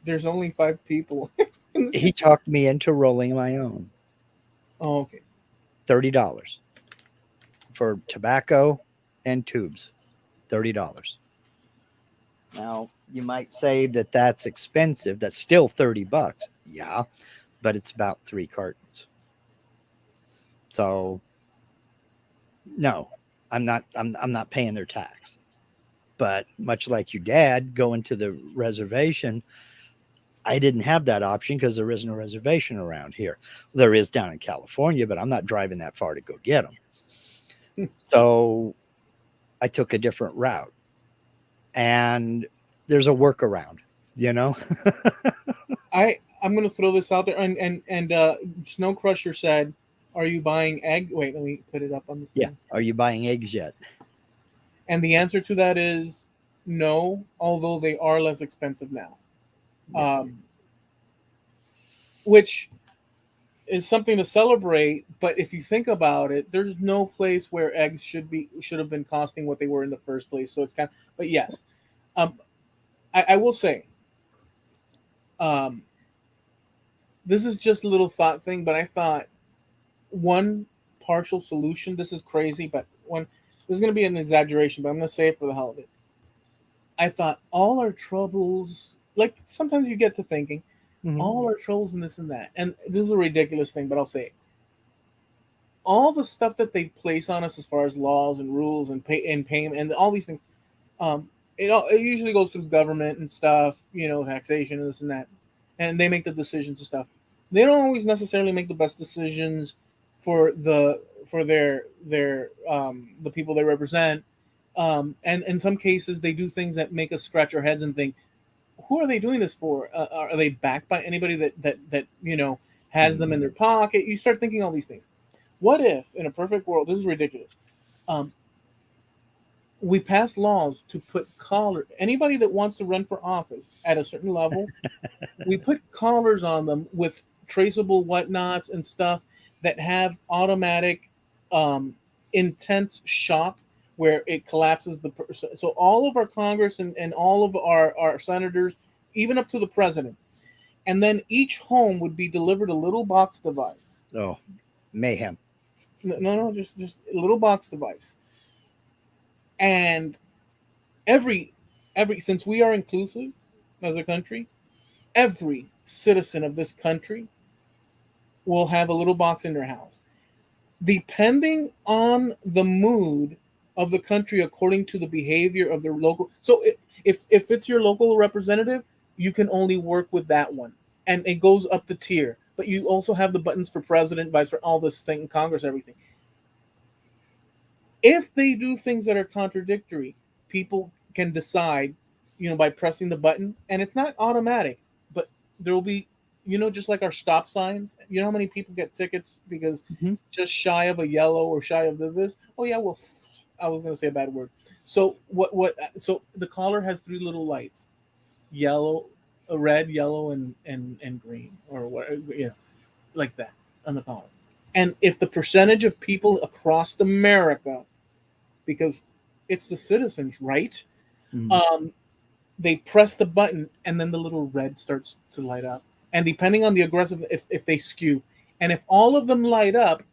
There's only 5 people.
He talked me into rolling my own.
Oh, okay.
$30 for tobacco and tubes. $30. Now, you might say that that's expensive. That's still $30. Yeah, but it's about 3 cartons. So, no, I'm not paying their tax. But much like your dad going to the reservation, I didn't have that option because there is no reservation around here. There is down in California, but I'm not driving that far to go get them. So I took a different route. And there's a workaround, you know?
I'm gonna throw this out there, and Snow Crusher said, "Are you buying egg?" Wait, let me put it up on the
Yeah.
thing.
Are you buying eggs yet?
And the answer to that is no, although they are less expensive now.
Yeah.
Which is something to celebrate. But if you think about it, there's no place where eggs should have been costing what they were in the first place. So it's kind of, but yes, um, I will say, um, this is just a little thought thing, but I thought one partial solution. This is crazy, but one this is going to be an exaggeration, but I'm going to say it for the hell of it. I thought all our troubles, like sometimes you get to thinking,
Mhm.
all our troubles and this and that, and this is a ridiculous thing, but I'll say it. All the stuff that they place on us as far as laws and rules and payment and all these things, um, it usually goes through government and stuff, taxation and this and that, and they make the decisions and stuff. They don't always necessarily make the best decisions for the people they represent, and in some cases they do things that make us scratch our heads and think, who are they doing this for? Are they backed by anybody that has them in their pocket? You start thinking all these things. What if, in a perfect world, this is ridiculous, um, we pass laws to put anybody that wants to run for office at a certain level, we put collars on them with traceable whatnots and stuff that have automatic um, intense shock where it collapses the person. So all of our Congress and all of our senators, even up to the president, and then each home would be delivered a little box device.
Oh, mayhem.
No, just a little box device. And every since we are inclusive as a country, every citizen of this country will have a little box in their house. Depending on the mood of the country, according to the behavior of their local. So if it's your local representative, you can only work with that one, and it goes up the tier. But you also have the buttons for president, vice for all this thing, Congress, everything. If they do things that are contradictory, people can decide, by pressing the button, and it's not automatic, but there will be, just like our stop signs. You know how many people get tickets because
Mhm.
just shy of a yellow or shy of this? Oh yeah, well, I was going to say a bad word. So what? So the collar has 3 little lights: yellow, red, yellow, and green, or what? Like that on the collar. And if the percentage of people across America, because it's the citizens, right?
Mhm.
Um, they press the button, and then the little red starts to light up. And depending on the aggressive, if they skew, and if all of them light up,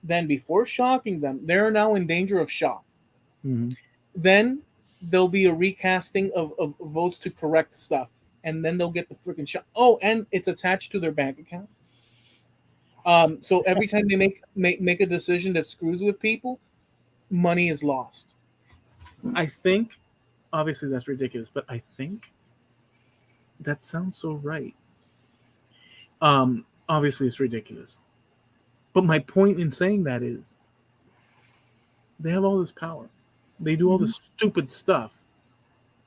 then before shocking them, they're now in danger of shock.
Mhm.
Then there'll be a recasting of votes to correct stuff, and then they'll get the freaking shock. Oh, and it's attached to their bank accounts. So every time they make a decision that screws with people, money is lost. I think, obviously that's ridiculous, but I think that sounds so right. Obviously it's ridiculous, but my point in saying that is they have all this power. They do all
Mhm.
this stupid stuff.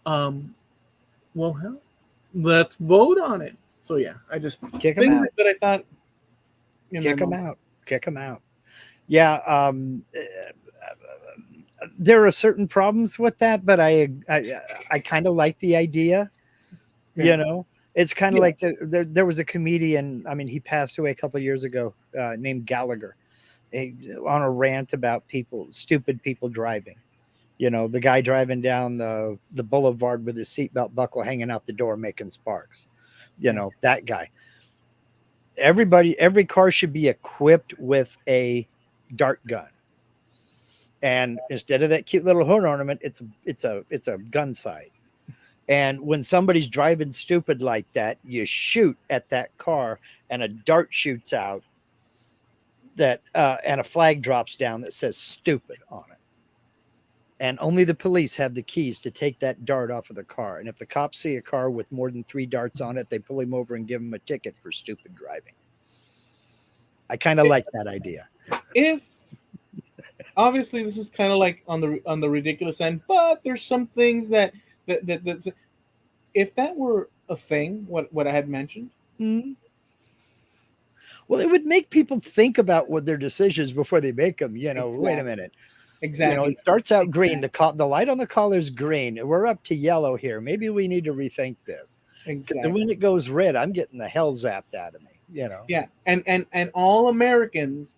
Um, well, hell, let's vote on it. So yeah, I just
Kick them
things
out.
that I thought in my
Kick them
mind.
out. Kick them out. Yeah. There are certain problems with that, but I kind of like the idea.
Yeah,
You know, it's kind of
yeah,
like there was a comedian. I mean, he passed away a couple of years ago, named Gallagher, on a rant about stupid people driving. You know, the guy driving down the boulevard with his seatbelt buckle hanging out the door, making sparks. You
yeah.
know, that guy. Every car should be equipped with a dart gun, and instead of that cute little horn ornament, it's a gun sight. And when somebody's driving stupid like that, you shoot at that car, and a dart shoots out that, and a flag drops down that says "stupid" on it. And only the police have the keys to take that dart off of the car. And if the cops see a car with more than 3 darts on it, they pull him over and give him a ticket for stupid driving. I kind of like that idea.
If obviously this is kind of like on the ridiculous end, but there's some things that if that were a thing, what I had mentioned,
Mhm. Well, it would make people think about what their decisions before they make them. Wait a
exactly,
minute. It
exactly,
starts out green.
exactly,
The light on the collar's green. We're up to yellow here. Maybe we need to rethink this. Because when
exactly.
it goes red, I'm getting the hell zapped out of me.
Yeah, and all Americans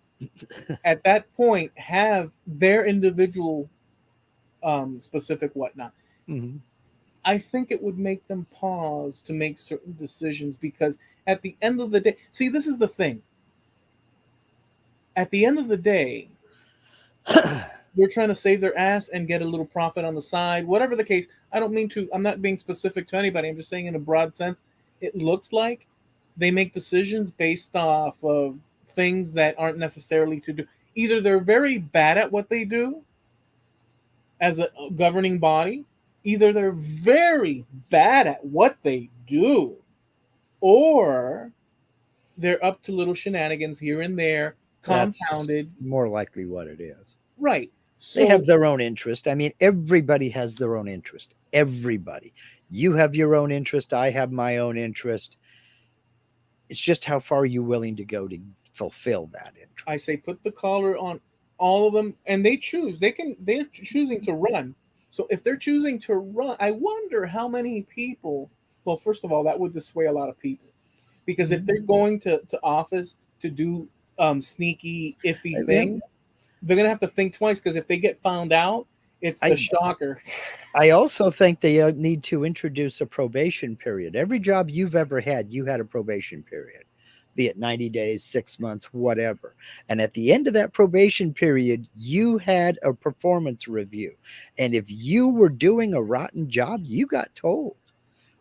at that point have their individual specific whatnot.
Mhm.
I think it would make them pause to make certain decisions because at the end of the day, see, this is the thing. At the end of the day, they're trying to save their ass and get a little profit on the side, whatever the case. I don't mean to, I'm not being specific to anybody. I'm just saying in a broad sense, it looks like they make decisions based off of things that aren't necessarily to do. Either they're very bad at what they do as a governing body, either they're very bad at what they do, or they're up to little shenanigans here and there,
That's
compounded.
more likely what it is.
Right.
They
So
have their own interest. I mean, everybody has their own interest. Everybody. You have your own interest. I have my own interest. It's just how far are you willing to go to fulfill that
I
interest?
say put the collar on all of them, and they choose. They're choosing to run. So if they're choosing to run, I wonder how many people. Well, first of all, that would dissuade a lot of people because if
Mhm.
they're going to office to do sneaky, iffy
Yeah.
things, they're gonna have to think twice because if they get found out, it's the
I
shocker.
I also think they need to introduce a probation period. Every job you've ever had, you had a probation period, be it 90 days, 6 months, whatever. And at the end of that probation period, you had a performance review. And if you were doing a rotten job, you got told.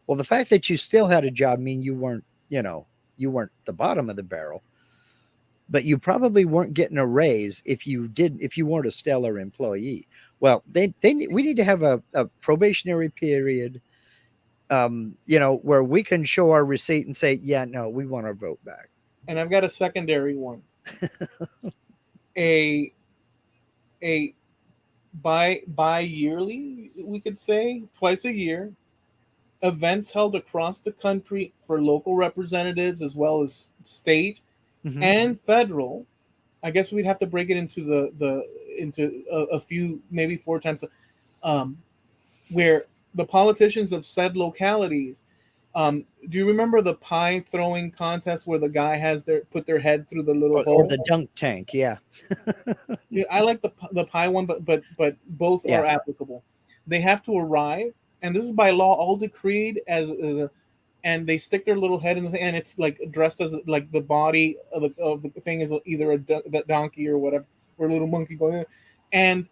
Well, the fact that you still had a job mean you weren't the bottom of the barrel, but you probably weren't getting a raise if you weren't a stellar employee. Well, we need to have a probationary period, where we can show our receipt and say, yeah, no, we want our vote back.
And I've got a secondary one. A a bi yearly, we could say twice a year, events held across the country for local representatives as well as state
Hmm.
and federal. I guess we'd have to break it into the into a few, maybe four times, um, where the politicians of said localities. Do you remember the pie throwing contest where the guy has their put their head through the little
Or
hole?
the dunk tank. Yeah.
Yeah, I like the pie one, but both
Yeah.
are applicable. They have to arrive. and this is by law, all decreed as and they stick their little head in the thing, and it's like dressed as like the body of the thing is either a donkey or whatever, or a little monkey going in. And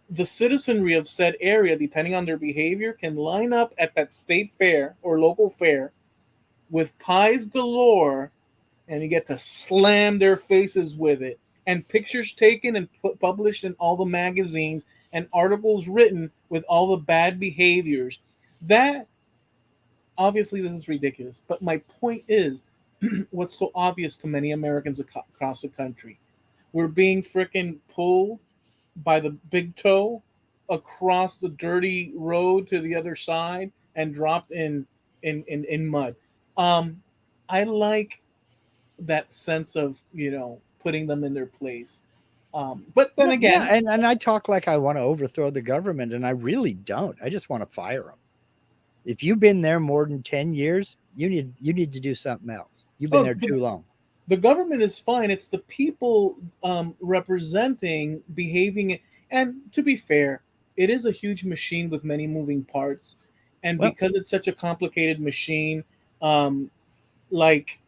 the citizenry of said area, depending on their behavior, can line up at that state fair or local fair with pies galore, and you get to slam their faces with it, and pictures taken and published in all the magazines, and articles written with all the bad behaviors. That, obviously, this is ridiculous, but my point is, what's so obvious to many Americans across the country, we're being freaking pulled by the big toe across the dirty road to the other side and dropped in mud. um I like that sense of, putting them in their place. But then
No, yeah,
again,
and I talk like I want to overthrow the government, and I really don't. I just want to fire them. If you've been there more than 10 years, you need to do something else. You've been
oh,
there too long.
the government is fine. It's the people representing, behaving. And to be fair, it is a huge machine with many moving parts. And
Well,
because it's such a complicated machine, um, like,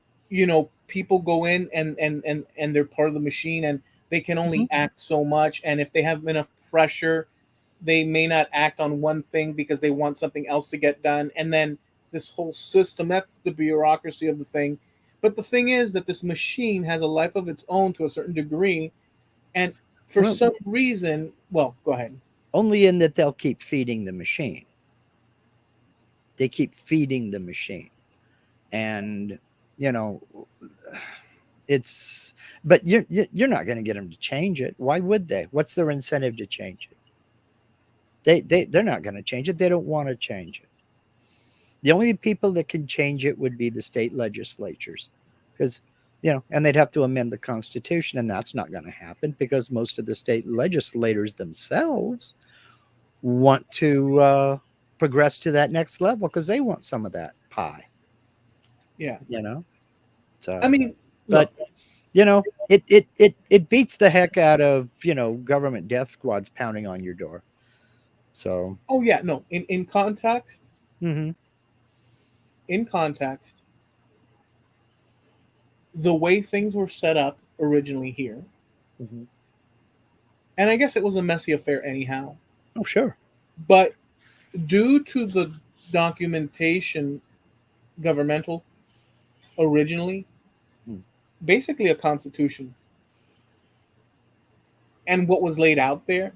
people go in and they're part of the machine, and they can only
mhm.
act so much. And if they have enough pressure, they may not act on one thing because they want something else to get done. And then this whole system, that's the bureaucracy of the thing. But the thing is that this machine has a life of its own to a certain degree. And for
Well,
some reason, well, go ahead.
only in that they'll keep feeding the machine. They keep feeding the machine, and you know, it's. But you're not going to get them to change it. Why would they? What's their incentive to change it? They're not going to change it. They don't want to change it. The only people that can change it would be the state legislatures, because and they'd have to amend the Constitution, and that's not going to happen because most of the state legislators themselves want to progress to that next level because they want some of that pie.
Yeah.
You know,
I
so
mean, look,
but it beats the heck out of government death squads pounding on your door. So
oh, yeah, no, in context,
mhm.
in context, the way things were set up originally here,
Mhm.
and I guess it was a messy affair anyhow,
Oh sure.
but due to the documentation, governmental, originally,
Mm.
basically a constitution, and what was laid out there,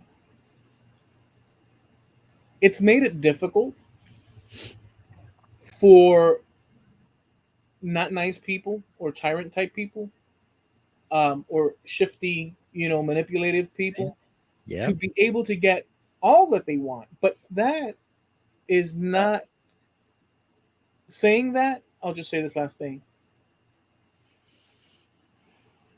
it's made it difficult for not nice people or tyrant type people, or shifty, manipulative people,
Yeah.
to be able to get all that they want. But that is not saying that. I'll just say this last thing.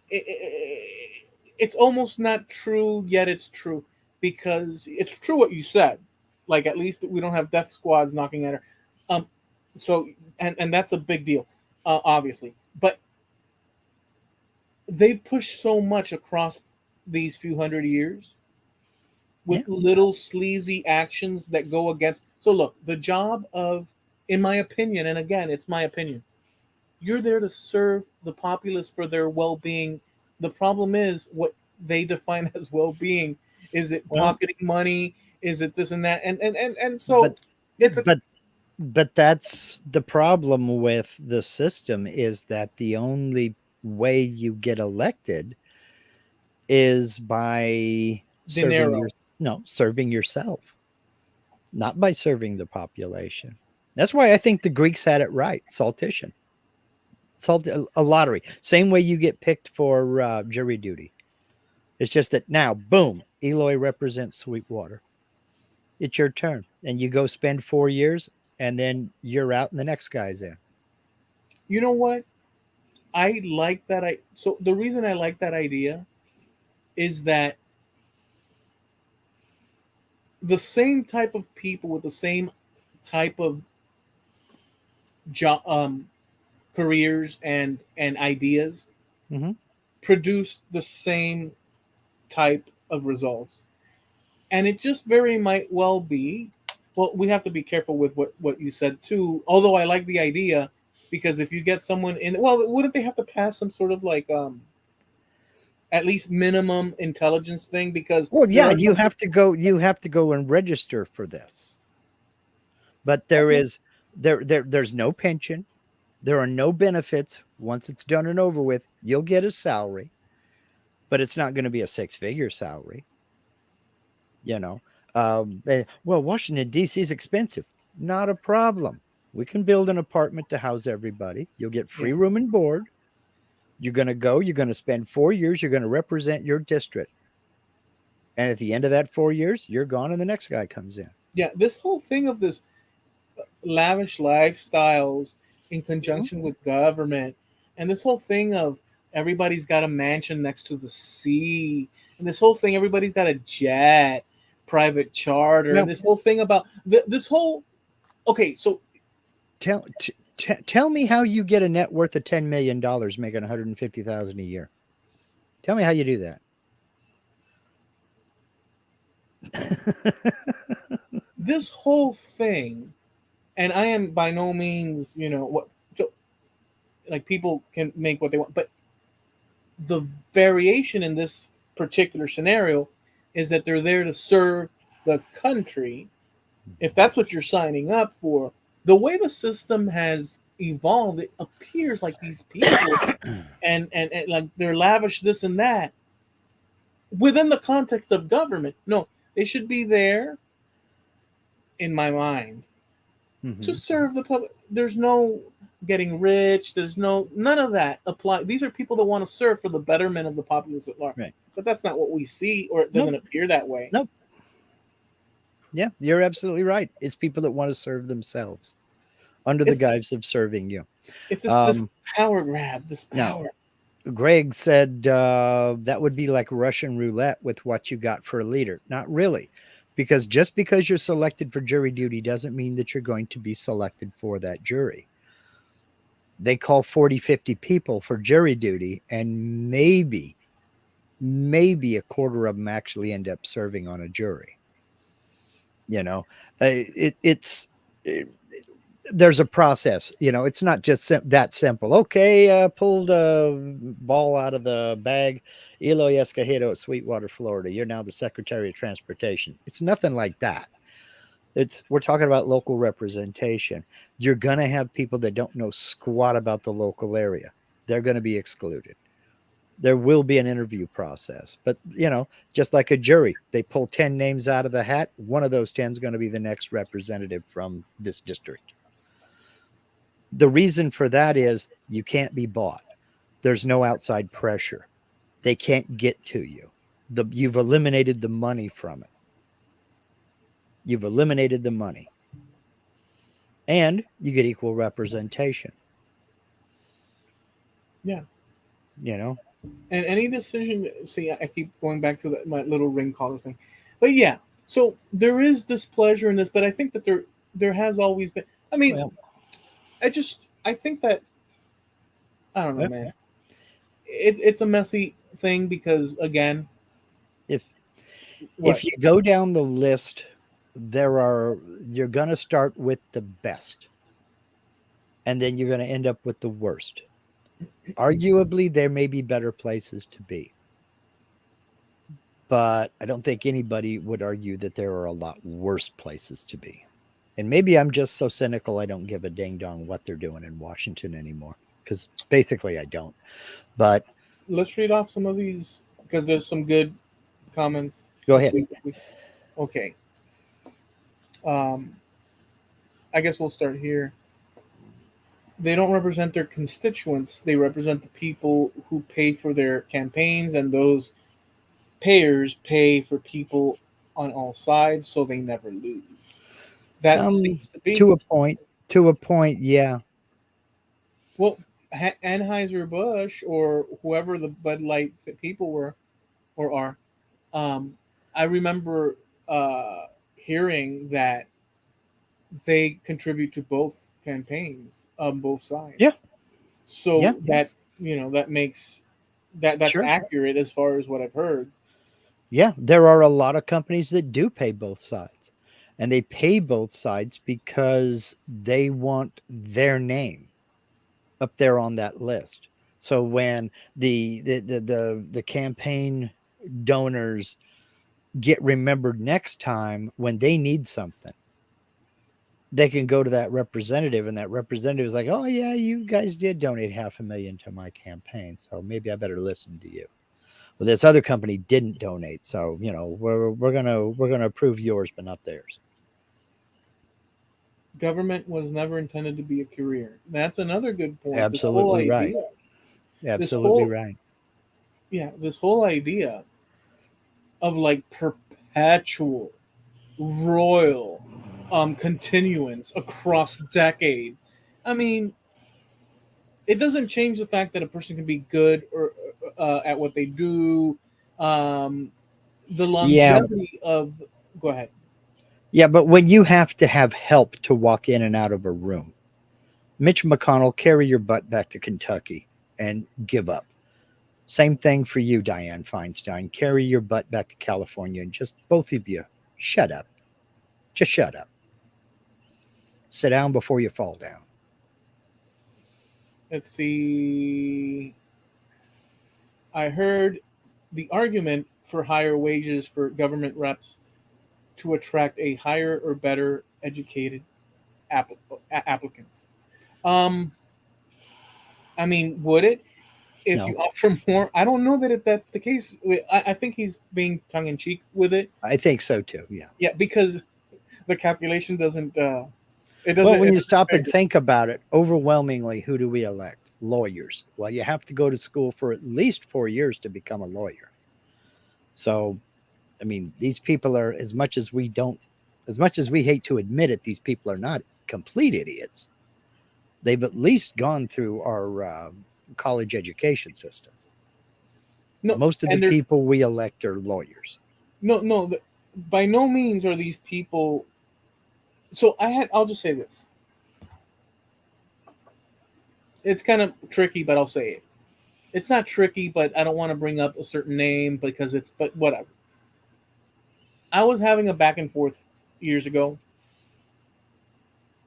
It's almost not true, yet it's true, because it's true what you said. Like, at least we don't have death squads knocking at her. Um, so, and that's a big deal, obviously. But they've pushed so much across these few hundred years
Yeah.
with little sleazy actions that go against. So, look, the job of, in my opinion, and again, it's my opinion, you're there to serve the populace for their well-being. The problem is what they define as well-being. Is it
Well,
pocketing money? Is it this and that? And so
but
it's a
but but that's the problem with the system, is that the only way you get elected is by serving your
dinero.
no serving yourself, not by serving the population. That's why I think the Greeks had it right. Saltition, salt, a lottery, same way you get picked for jury duty. It's just that now, boom, Eloy represents Sweetwater. It's your turn, and you go spend 4 years, and then you're out, and the next guy's in.
You know what? I like that. So the reason I like that idea is that the same type of people with the same type of job, careers and ideas
Mm-hmm.
produce the same type of results. And it just very might well be Well, we have to be careful with what you said too. Although I like the idea, because if you get someone in, well, wouldn't they have to pass some sort of like at least minimum intelligence thing? Because
Well,
there
yeah,
are
you
some
have
people.
to go. You have to go and register for this. But there
Okay.
is there's no pension. There are no benefits. Once it's done and over with, you'll get a salary, but it's not going to be a six-figure salary. You know, well, Washington D.C. is expensive. Not a problem. We can build an apartment to house everybody. You'll get
Yeah.
free room and board. You're going to go. You're going to spend 4 years. You're going to represent your district. And at the end of that 4 years, you're gone, and the next guy comes in.
Yeah. This whole thing of this lavish lifestyles in
Mhm.
conjunction with government, and this whole thing of everybody's got a mansion next to the sea, and this whole thing everybody's got a jet, private charter, and
Well,
this whole thing about this whole. Okay, so
tell me how you get a net worth of $10 million making 150,000 a year. Tell me how you do that.
this whole thing, and I am by no means, what, so, like people can make what they want, but the variation in this particular scenario is that they're there to serve the country. If that's what you're signing up for, the way the system has evolved, it appears like these people and like they're lavish this and that within the context of government. No, they should be there, in my mind, to
Mhm.
serve the public. There's no getting rich. There's none of that apply. These are people that want to serve for the betterment of the populace at large.
Right.
But that's not what we see, or it
Nope.
doesn't appear that way.
Nope. Yeah, you're absolutely right. It's people that want to serve themselves under the
It's this.
guise of serving you.
It's this
Um,
power grab. This
Now,
power.
Greg said that would be like Russian roulette with what you got for a leader. Not really, because just because you're selected for jury duty doesn't mean that you're going to be selected for that jury. They call 40, 50 people for jury duty, and maybe a quarter of them actually end up serving on a jury. You know, it's there's a process. It's not just that simple. Okay, pulled a ball out of the bag. Eloy Escojedo, Sweetwater, Florida. You're now the Secretary of Transportation. It's nothing like that. We're talking about local representation. You're gonna have people that don't know squat about the local area. They're going to be excluded. There will be an interview process, but just like a jury, they pull 10 names out of the hat. One of those 10 is going to be the next representative from this district. The reason for that is you can't be bought. There's no outside pressure. They can't get to you. You've eliminated the money from it. You've eliminated the money. And you get equal representation.
Yeah.
You know?
And any decision. See, I keep going back to my little ring collar thing, but yeah. So there is this pleasure in this, but I think that there has always been. I mean,
Well,
I think that I don't know,
well,
man. It's a messy thing because again,
if
what?
you go down the list, you're going to start with the best, and then you're going to end up with the worst. Arguably, there may be better places to be, but I don't think anybody would argue that there are a lot worse places to be. And maybe I'm just so cynical I don't give a ding dong what they're doing in Washington anymore, because basically I don't. But
Let's read off some of these because there's some good comments.
go ahead.
Okay. Um, I guess we'll start here. They don't represent their constituents. They represent the people who pay for their campaigns, and those payers pay for people on all sides, so they never lose. That
Um,
seems to be
to a point. To a point, yeah.
well. Anheuser Busch or whoever the Bud Light people were or are. Um, I remember hearing that they contribute to both campaigns on both
Yeah.
sides. So
Yeah.
that that makes that's
Sure.
accurate as far as what I've heard.
Yeah. There are a lot of companies that do pay both sides. and they pay both sides because they want their name up there on that list. So when the campaign donors get remembered next time when they need something, they can go to that representative, and that representative is like, "Oh yeah, you guys did donate $500,000 to my campaign, so maybe I better listen to you." Well, this other company didn't donate, so we're gonna approve yours, but not theirs.
Government was never intended to be a career. That's another good point. This whole
Absolutely right.
idea, this
Absolutely
whole
right.
yeah, this whole idea of like perpetual royal continuance across decades. I mean, it doesn't change the fact that a person can be good or at what they do. Um, the
Yeah,
longevity of go ahead.
yeah, but when you have to have help to walk in and out of a room, Mitch McConnell, carry your butt back to Kentucky and give up. Same thing for you, Dianne Feinstein. Carry your butt back to California and just both of you shut up. Just shut up. Sit down before you fall down.
Let's see. I heard the argument for higher wages for government reps to attract a higher or better educated applicants. Um, I mean, would it if
No,
you offer more? I don't know that if that's the case. I think he's being tongue in cheek with it.
I think so too. Yeah.
Yeah, because the calculation doesn't. It
Well,
doesn't.
when
It
you
doesn't
stop and
figure.
think about it, overwhelmingly, who do we elect? Lawyers. Well, you have to go to school for at least 4 years to become a lawyer. So, I mean, these people are, as much as we hate to admit it, these people are not complete idiots. They've at least gone through our college education system.
No,
Most of the
and there's
people we elect are lawyers.
no. By no means are these people. So I had. I'll just say this. It's kind of tricky, but I'll say it. It's not tricky, but I don't want to bring up a certain name because it's. But whatever. I was having a back and forth years ago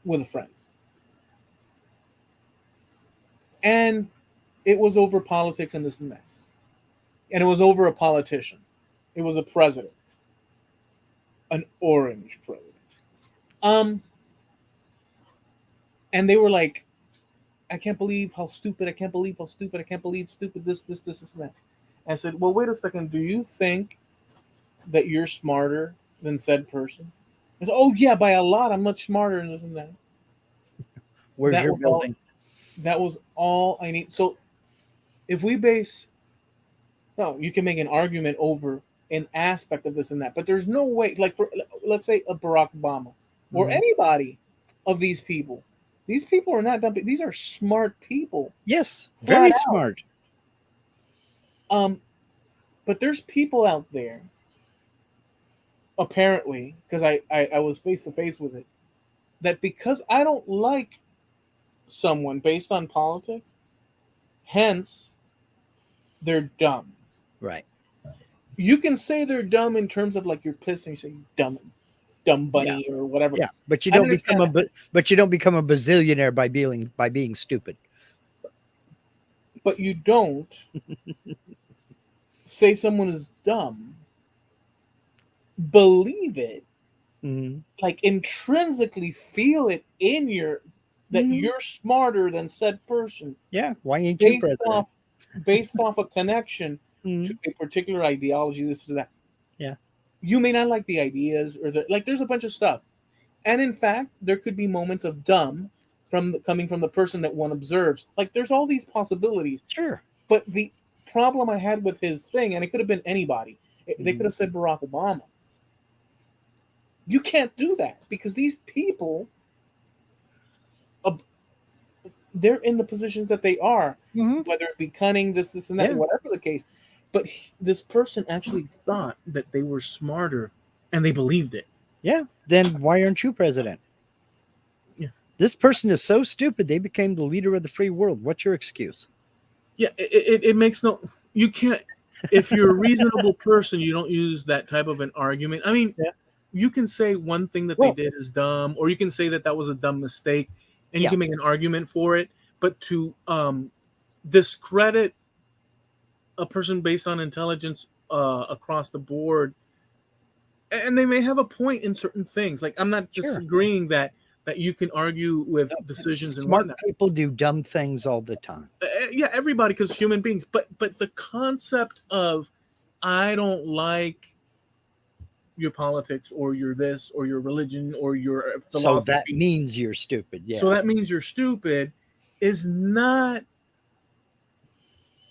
with a friend, and it was over politics and this and that, and it was over a politician. It was a president, an orange president. Um, and they were like, "I can't believe how stupid! I can't believe how stupid! I can't believe stupid! This, and that." And I said, "Well, wait a second. Do you think that you're smarter than said person?" I said, "Oh yeah, by a lot. I'm much smarter than this and that."
Where's
That
your
was all.
building?
That was all I need. So if we base, no, you can make an argument over an aspect of this and that, but there's no way. Like for let's say a Barack Obama or
Mhm.
anybody of these people. These people are not dumb. These are smart people,
Yes,
flat
very smart.
out. But there's people out there, apparently, because I was face to face with it, that because I don't like someone based on politics, hence they're dumb.
Right.
You can say they're dumb in terms of like you're pissed and you say dumb
Yeah.
bunny or whatever.
Yeah. But you
I
don't become
understand
a
that,
but you don't become a bazillionaire by being stupid.
but you don't say someone is dumb, believe it,
Hmm.
like intrinsically feel it in your that
Hmm.
you're smarter than said person
Yeah. Why ain't you
based
president?
off based off a connection to
Hmm.
a particular ideology, this or that.
Yeah.
You may not like the ideas or the like. There's a bunch of stuff, and in fact, there could be moments of dumb coming from the person that one observes. Like there's all these possibilities,
Sure.
but the problem I had with his thing, and it could have been anybody. They could
Mhm.
have said Barack Obama. You can't do that because these people, uh, they're in the positions that they are,
Mhm.
whether it be cunning, this, and that,
Yeah.
whatever the case. But this person actually thought that they were smarter, and they believed it.
Yeah. Then why aren't you president?
Yeah,
This person is so stupid they became the leader of the free world. What's your excuse?
yeah. It makes no. You can't. If you're a reasonable person, you don't use that type of an argument. I mean,
Yeah.
you can say one thing that they
Well,
did is dumb, or you can say that that was a dumb mistake, and you
yeah,
can make an argument for it. But to discredit a person based on intelligence across the board, and they may have a point in certain things. Like, I'm not
sure.
disagreeing that you can argue with
No,
decisions and
smart
whatnot.
people do dumb things all the time.
Yeah, everybody, because human beings. But the concept of I don't like your politics or your this or your religion or your
So that
philosophy,
means you're stupid.
so
Yeah.
that means you're stupid, is not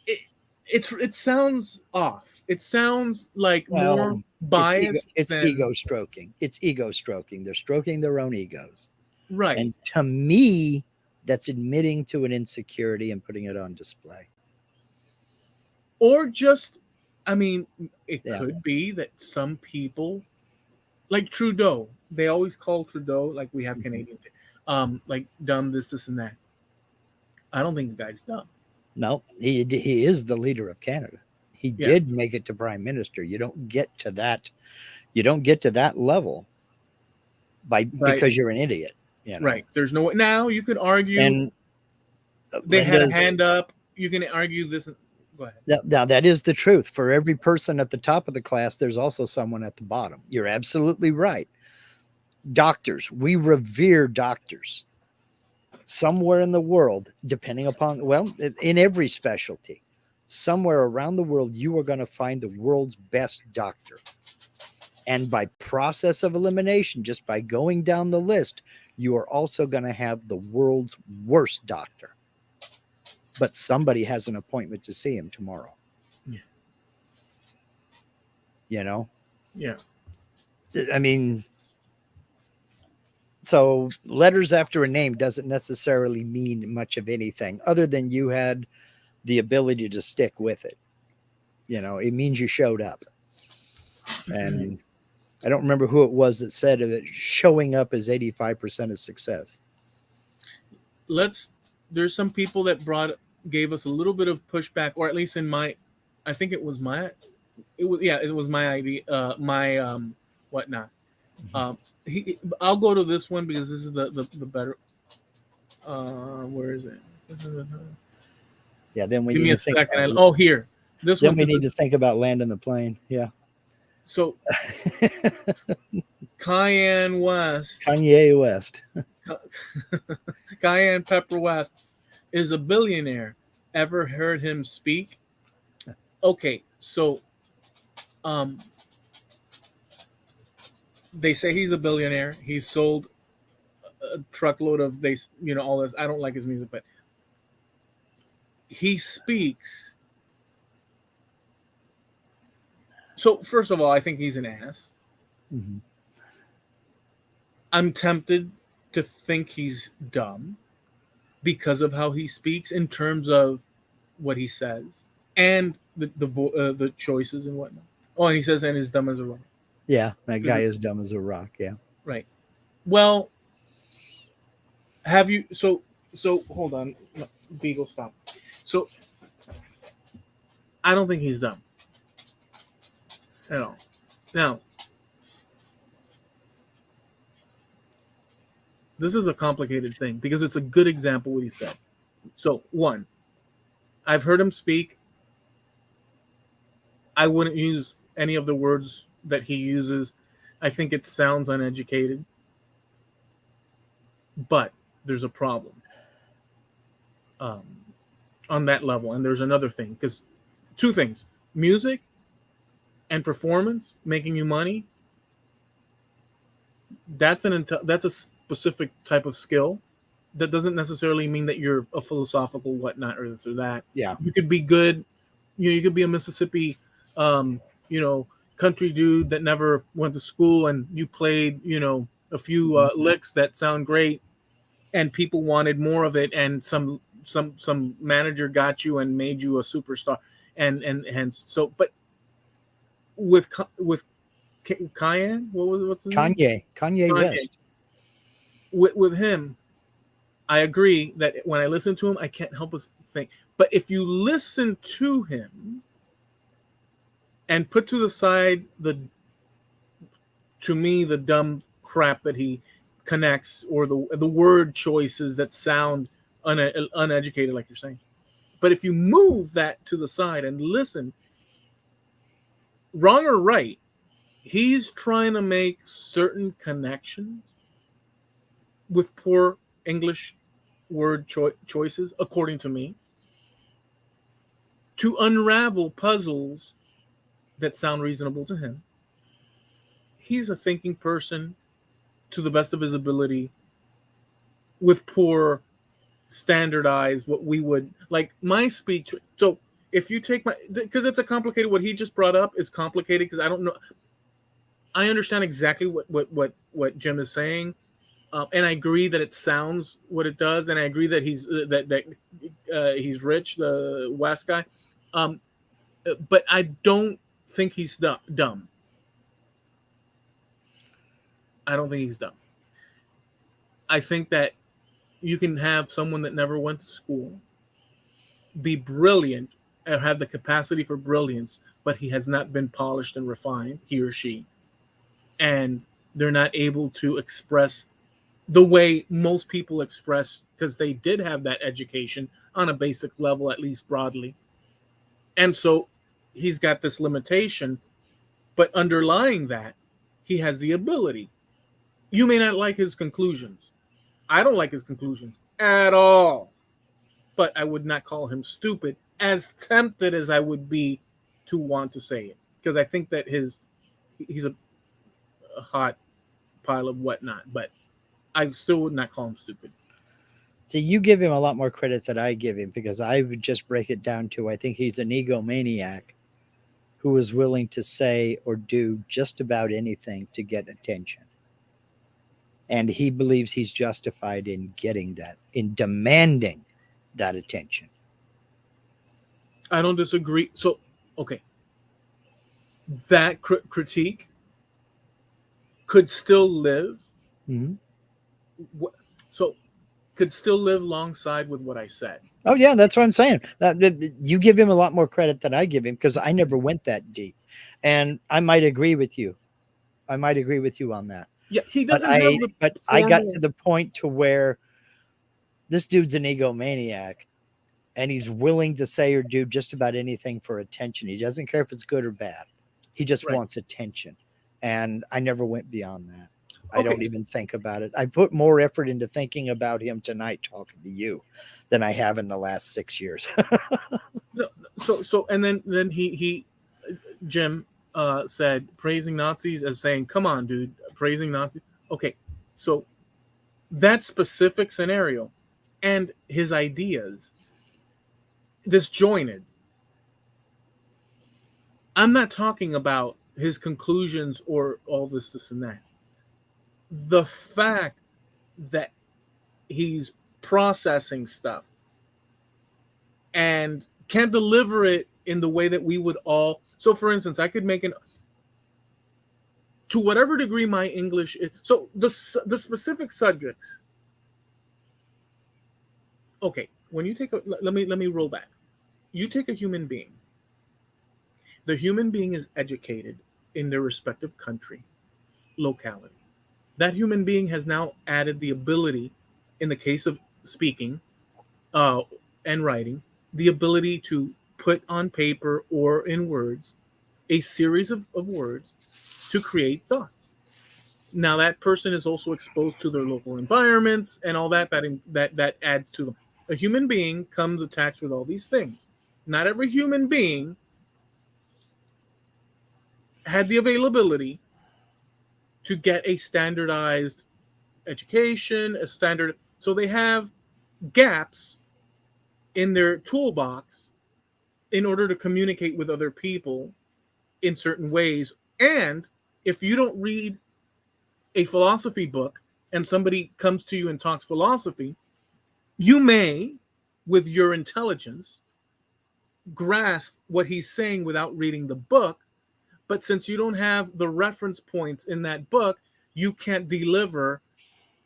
it. It sounds off. It sounds like more
Well,
biased
it's
than
ego stroking. It's ego stroking. They're stroking their own egos.
right.
And to me, that's admitting to an insecurity and putting it on display.
Or just, I mean, it
Yeah.
could be that some people, like Trudeau, they always call Trudeau, like we have
Mhm.
Canadians, like dumb, this, and that. I don't think the guy's dumb.
No, he is the leader of Canada. He
Yeah.
did make it to prime minister. You don't get to that. You don't get to that level because you're an idiot. You know?
Right. There's no now you could argue
And
they had a
Linda's
hand up. You can argue this. Go ahead.
now that is the truth. For every person at the top of the class, there's also someone at the bottom. You're absolutely right. Doctors, we revere doctors. Somewhere in the world, depending upon, well, in every specialty, somewhere around the world, you are going to find the world's best doctor. And by process of elimination, just by going down the list, you are also going to have the world's worst doctor. But somebody has an appointment to see him tomorrow.
Yeah.
You know?
Yeah.
I mean, so letters after a name doesn't necessarily mean much of anything other than you had the ability to stick with it. You know, it means you showed up. And I don't remember who it was that said that showing up is 85% of success.
There's some people that gave us a little bit of pushback, or at least in my, I think it was my idea, my whatnot. I'll go to this one because this is the better. Where is it?
Yeah, then we
Give me
need
a
to think
second.
about,
Here. This
then
one.
we need to think about landing the plane. Yeah.
So Cayenne West,
Kanye West.
Cayenne Pepper West is a billionaire. Ever heard him speak? Okay, so they say he's a billionaire. He's sold a truckload of all this. I don't like his music, but he speaks. So first of all, I think he's an ass.
Mm-hmm.
I'm tempted to think he's dumb because of how he speaks in terms of what he says and the choices and whatnot. Oh, and he says, and he's dumb as a rock.
Yeah, that guy is dumb as a rock. Yeah.
Right. Well, have you? So hold on, no, Beagle, stop. So I don't think he's dumb at all. Now, this is a complicated thing because it's a good example what he said. So one, I've heard him speak. I wouldn't use any of the words that he uses. I think it sounds uneducated. But there's a problem on that level. And there's another thing, because two things: music and performance, making you money. That's a specific type of skill. That doesn't necessarily mean that you're a philosophical whatnot or this or that.
Yeah.
You could be good. You could be a Mississippi, country dude that never went to school, and you played, a few licks that sound great, and people wanted more of it, and some manager got you and made you a superstar, and so. But with Cayenne, what's his name?
Kanye West.
With him, I agree that when I listen to him, I can't help but think. But if you listen to him and put to the side the to me, the dumb crap that he connects, or the word choices that sound uneducated, like you're saying. But if you move that to the side and listen, wrong or right, he's trying to make certain connections with poor English word choices, according to me, to unravel puzzles that sound reasonable to him. He's a thinking person to the best of his ability, with poor standardized what we would like my speech. So if you take my, because it's a complicated, what he just brought up is complicated, because I don't know, I understand exactly what Jim is saying, and I agree that it sounds what it does, and I agree that he's rich, the West guy, um, but I don't think he's dumb. I don't think he's dumb. I think that you can have someone that never went to school be brilliant or have the capacity for brilliance, but he has not been polished and refined, he or she, and they're not able to express the way most people express, because they did have that education on a basic level, at least broadly. And so he's got this limitation, but underlying that, he has the ability. You may not like his conclusions. I don't like his conclusions at all, but I would not call him stupid, as tempted as I would be to want to say it, because I think that he's a hot pile of whatnot, but I still would not call him stupid.
See, you give him a lot more credit than I give him, because I would just break it down to, I think he's an egomaniac who is willing to say or do just about anything to get attention. And he believes he's justified in getting that, in demanding that attention.
I don't disagree. So, okay, that critique could still live.
Mm-hmm.
So, could still live alongside with what I said.
Oh yeah, that's what I'm saying. You give him a lot more credit than I give him, because I never went that deep, and I might agree with you. I might agree with you on that.
Yeah, he doesn't have the.
But I got to the point to where this dude's an egomaniac, and he's willing to say or do just about anything for attention. He doesn't care if it's good or bad. He just wants attention, and I never went beyond that. I don't even think about it. I put more effort into thinking about him tonight talking to you than I have in the last 6 years.
So and then he Jim said praising Nazis as saying, "Come on, dude, praising Nazis." Okay, so that specific scenario and his ideas disjointed. I'm not talking about his conclusions or all this and that. The fact that he's processing stuff and can't deliver it in the way that we would all. So, for instance, I could make to whatever degree my English is. So the specific subjects. Okay, when you take let me roll back. You take a human being. The human being is educated in their respective country, locality. That human being has now added the ability, in the case of speaking and writing, the ability to put on paper or in words a series of words to create thoughts. Now that person is also exposed to their local environments and all that adds to them. A human being comes attached with all these things. Not every human being had the availability to get a standardized education, a standard. So they have gaps in their toolbox in order to communicate with other people in certain ways. And if you don't read a philosophy book and somebody comes to you and talks philosophy, you may, with your intelligence, grasp what he's saying without reading the book. But since you don't have the reference points in that book, you can't deliver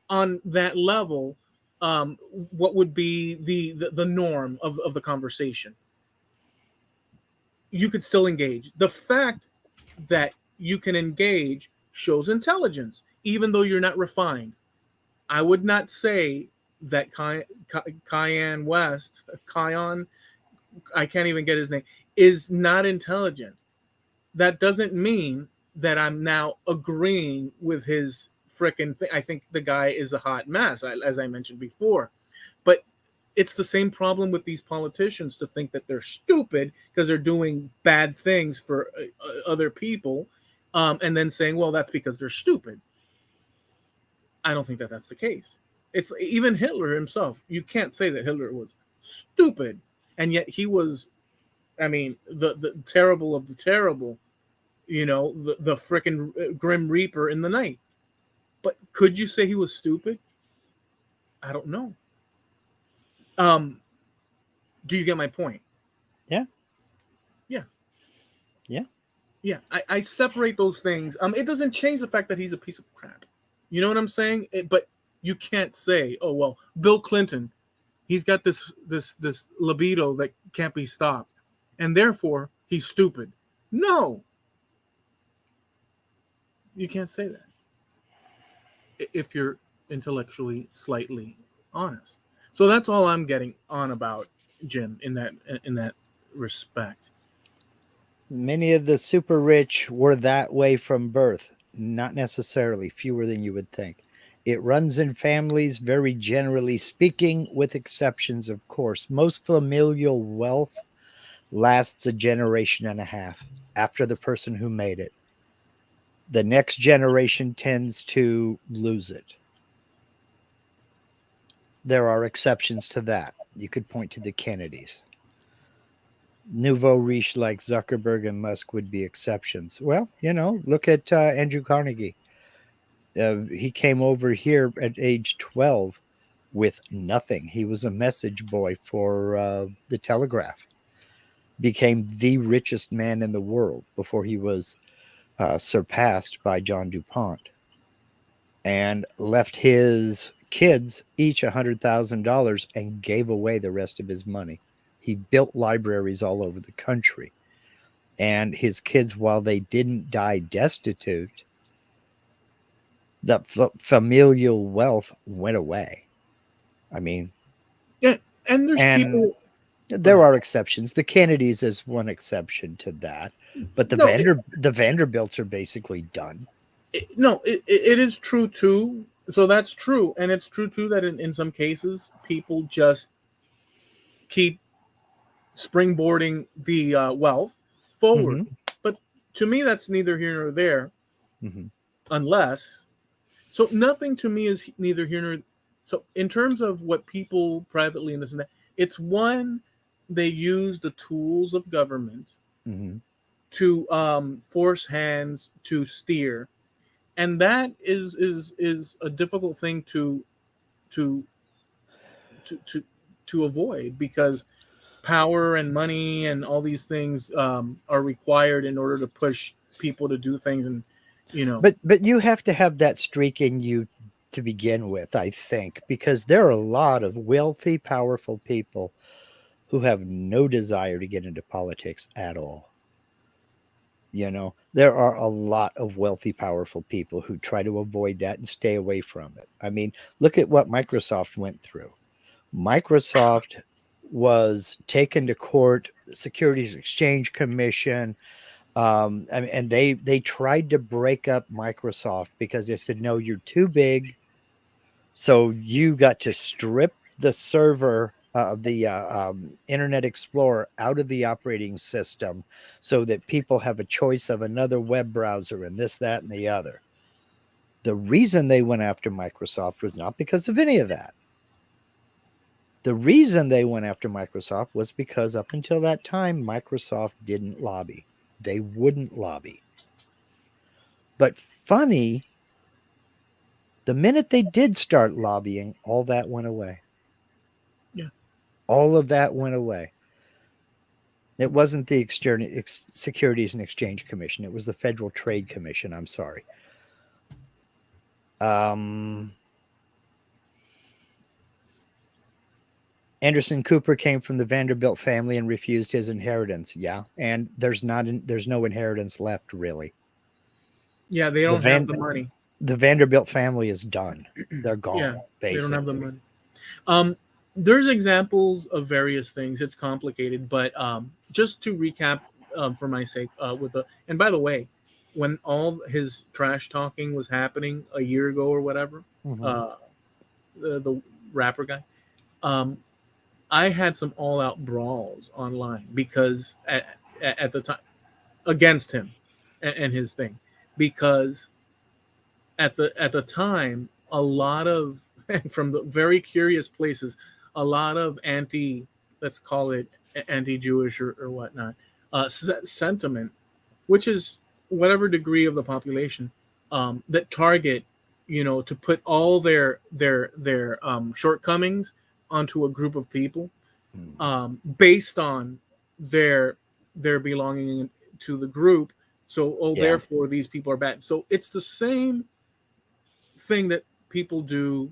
on that level what would be the norm of the conversation. You could still engage. The fact that you can engage shows intelligence, even though you're not refined. I would not say that Kyan West, Kion, I can't even get his name, is not intelligent. That doesn't mean that I'm now agreeing with his freaking thing. I think the guy is a hot mess, as I mentioned before. But it's the same problem with these politicians to think that they're stupid because they're doing bad things for other people, and then saying, well, that's because they're stupid. I don't think that that's the case. It's even Hitler himself. You can't say that Hitler was stupid, and yet he was. I mean, the terrible of the terrible. The freaking Grim Reaper in the night. But could you say he was stupid? I don't know. Um, do you get my point?
Yeah.
Yeah.
Yeah.
Yeah. I separate those things. It doesn't change the fact that he's a piece of crap. You know what I'm saying? But you can't say, oh well, Bill Clinton, he's got this libido that can't be stopped, and therefore he's stupid. No, you can't say that if you're intellectually slightly honest. So that's all I'm getting on about, Jim, in that respect.
Many of the super rich were that way from birth, not necessarily, fewer than you would think. It runs in families, very generally speaking, with exceptions, of course. Most familial wealth lasts a generation and a half after the person who made it. The next generation tends to lose it. There are exceptions to that. You could point to the Kennedys. Nouveau riche like Zuckerberg and Musk would be exceptions. Well, look at Andrew Carnegie. He came over here at age 12 with nothing. He was a message boy for the Telegraph. Became the richest man in the world before he was surpassed by John DuPont, and left his kids each $100,000 and gave away the rest of his money. He built libraries all over the country. And his kids, while they didn't die destitute, the familial wealth went away. I mean,
Yeah, and there's people.
There are exceptions. The Kennedys is one exception to that, but the
No,
the Vanderbilts are basically done.
It is true too. So that's true, and it's true too that in some cases people just keep springboarding the wealth forward.
Mm-hmm.
But to me, that's neither here nor there,
Mm-hmm.
unless. So nothing to me is neither here nor. So in terms of what people privately and this and that, it's one, they use the tools of government
Mm-hmm.
to force hands to steer, and that is a difficult thing to to to to avoid, because power and money and all these things are required in order to push people to do things, and
But you have to have that streak in you to begin with, I think, because there are a lot of wealthy, powerful people who have no desire to get into politics at all. There are a lot of wealthy, powerful people who try to avoid that and stay away from it. I mean, look at what Microsoft went through. Microsoft was taken to court, Securities Exchange Commission, and they tried to break up Microsoft because they said, no, you're too big. So you got to strip the server of the Internet Explorer out of the operating system so that people have a choice of another web browser and this, that, and the other. The reason they went after Microsoft was not because of any of that. The reason they went after Microsoft was because up until that time, Microsoft didn't lobby. They wouldn't lobby. But funny, the minute they did start lobbying, all that went away.
Yeah.
All of that went away. It wasn't the Securities and Exchange Commission. It was the Federal Trade Commission. I'm sorry. Anderson Cooper came from the Vanderbilt family and refused his inheritance. Yeah, and there's no inheritance left, really.
Yeah, they
The
don't have the money.
the Vanderbilt family is done. They're
Yeah,
gone,
they don't have the
basically.
money. Um, there's examples of various things. It's complicated, but just to recap, for my sake, with the and by the way, when all his trash talking was happening a year ago or whatever,
Mhm.
uh, the rapper guy, um, I had some all out brawls online because at the time against him and his thing because at the time a lot of from the very curious places a lot of anti, let's call it anti-Jewish or whatnot, sentiment, which is whatever degree of the population, that target, to put all their shortcomings onto a group of people,
Mhm.
based on their their belonging to the group. So, oh,
Yeah.
therefore these people are bad. So it's the same thing that people do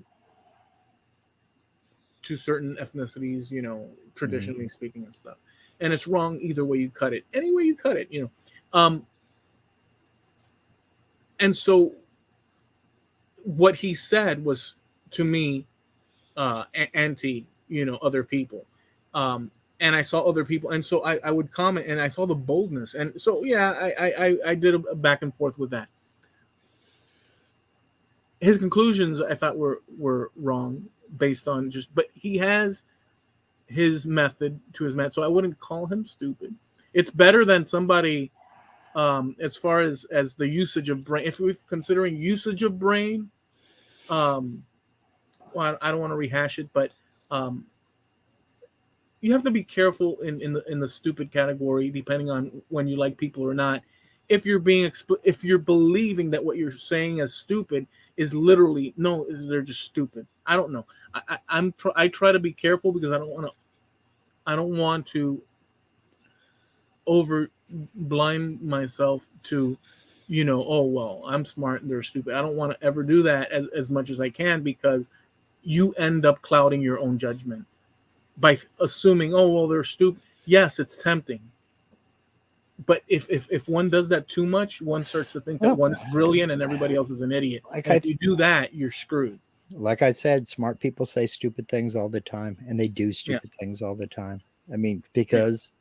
to certain ethnicities,
Mhm.
traditionally speaking and stuff. And it's wrong either way you cut it. Any way you cut it. Um, and so what he said was, to me, anti, other people. Um, and I saw other people, and so I would comment, and I saw the boldness, and so yeah, I did a back and forth with that. His conclusions I thought were wrong based on just, but he has his method to his method, so I wouldn't call him stupid. It's better than somebody, as far as the usage of brain. If we're considering usage of brain, um, well, I don't want to rehash it, but um, you have to be careful in the stupid category, depending on when you like people or not. If you're if you're believing that what you're saying as stupid is literally no, they're just stupid. I don't know. I try to be careful because I don't want to over blind myself to, oh well, I'm smart and they're stupid. I don't want to ever do that as much as I can, because you end up clouding your own judgment by assuming, oh well, they're stupid. Yes, it's tempting, but if one does that too much, one starts to think that
Well,
one's brilliant and everybody else is an idiot.
like
And
I
if you do that, you're screwed.
like I said, smart people say stupid things all the time, and they do
Yeah,
stupid things all the time. I mean,
yeah.
because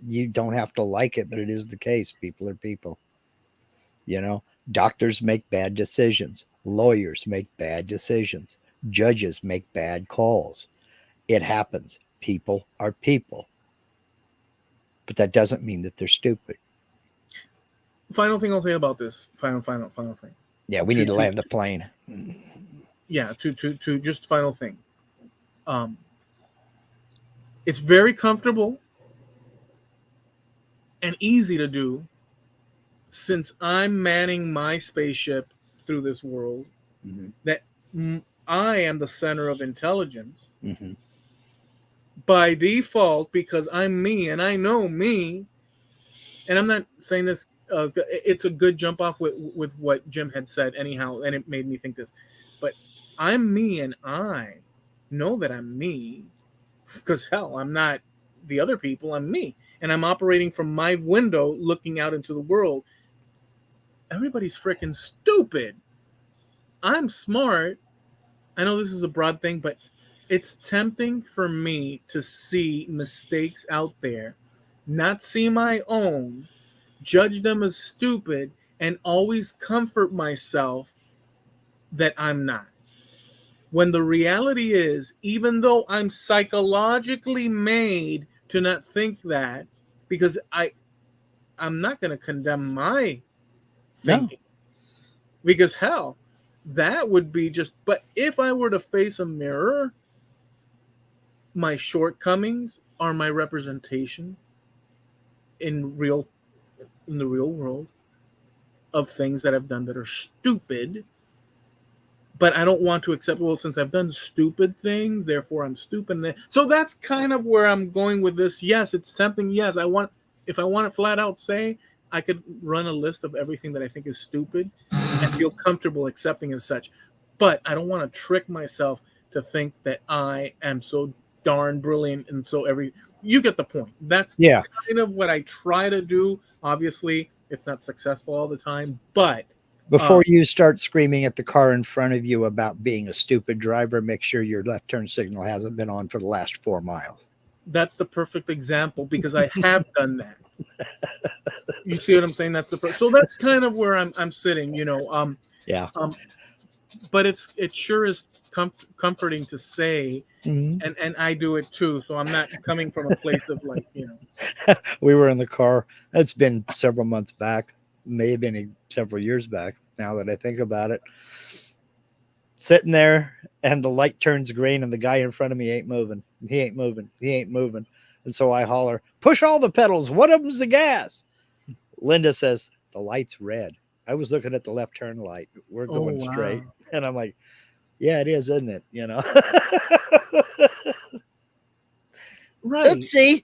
you don't have to like it, but it is the case. People are people. You know, doctors make bad decisions, lawyers make bad decisions, judges make bad calls. It happens. People are people, but that doesn't mean that they're stupid.
Final thing I'll say about this. Final thing.
Yeah, we
To
need to
to,
land the
to
plane.
yeah. To just final thing. Um, it's very comfortable and easy to do, since I'm manning my spaceship through this world,
Mm-hmm.
that I am the center of intelligence
Mm-hmm.
by default, because I'm me and I know me. And I'm not saying this. It's a good jump off with what Jim had said, anyhow, and it made me think this. But I'm me, and I know that I'm me, because hell, I'm not the other people. I'm me, and I'm operating from my window, looking out into the world. Everybody's freaking stupid. I'm smart. I know this is a broad thing, but it's tempting for me to see mistakes out there, not see my own, judge them as stupid, and always comfort myself that I'm not. When the reality is, even though I'm psychologically made to not think that, because I'm not going to condemn my
No,
thinking, because hell, that would be just. But if I were to face a mirror, my shortcomings are my representation in real in the real world of things that I've done that are stupid. But I don't want to accept, well, since I've done stupid things, therefore I'm stupid. So that's kind of where I'm going with this. Yes, it's tempting. Yes, if I want to flat out say, I could run a list of everything that I think is stupid and feel comfortable accepting as such. But I don't want to trick myself to think that I am so darn brilliant. And so you get the point. That's
yeah,
kind of what I try to do. Obviously, it's not successful all the time, but
Before you start screaming at the car in front of you about being a stupid driver, make sure your left turn signal hasn't been on for the last 4 miles.
That's the perfect example because I have done that. You see what I'm saying? So that's kind of where I'm sitting,
Yeah.
Um, but it sure is comforting to say,
Mhm.
and I do it too. So I'm not coming from a place of like,
We were in the car. That's been several months back, may have been several years back. Now that I think about it, sitting there and the light turns green and the guy in front of me ain't moving. He ain't moving. He ain't moving. And so I holler, push all the pedals. One of them's the gas. Linda says, the light's red. I was looking at the left turn light. We're
oh
going
wow,
straight. And I'm like, yeah, it is, isn't it?
right,
Oopsie.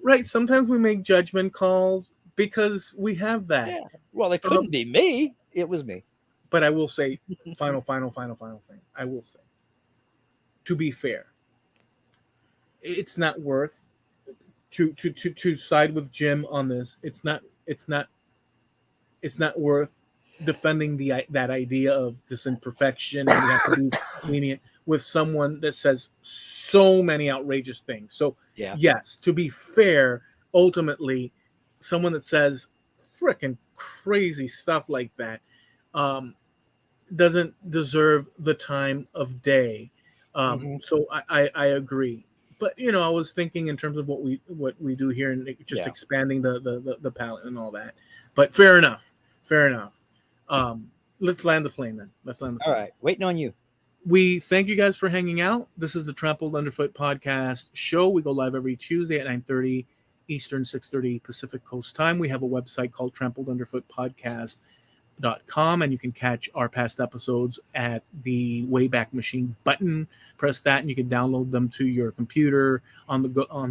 right. Sometimes we make judgment calls because we have that.
Yeah. Well, it
Um,
couldn't be me. It was me.
but I will say, final thing. I will say, to be fair, it's not worth to side with Jim on this. It's not worth defending that idea of this imperfection and we have to be lenient with someone that says so many outrageous things. So
Yeah.
yes, to be fair, ultimately, someone that says freaking crazy stuff like that um, doesn't deserve the time of day.
Mm-hmm.
So I agree. But I was thinking in terms of what we do here and just
Yeah.
expanding the palette and all that. But fair enough. Fair enough. Let's land the plane then. Let's land the
All
plane.
right. Waiting on you.
We thank you guys for hanging out. This is the Trampled Underfoot podcast show. We go live every Tuesday at 9:30 Eastern, 6:30 Pacific Coast time. We have a website called Trampled Underfoot Podcast.com, and you can catch our past episodes at the Wayback Machine button. Press that and you can download them to your computer, on the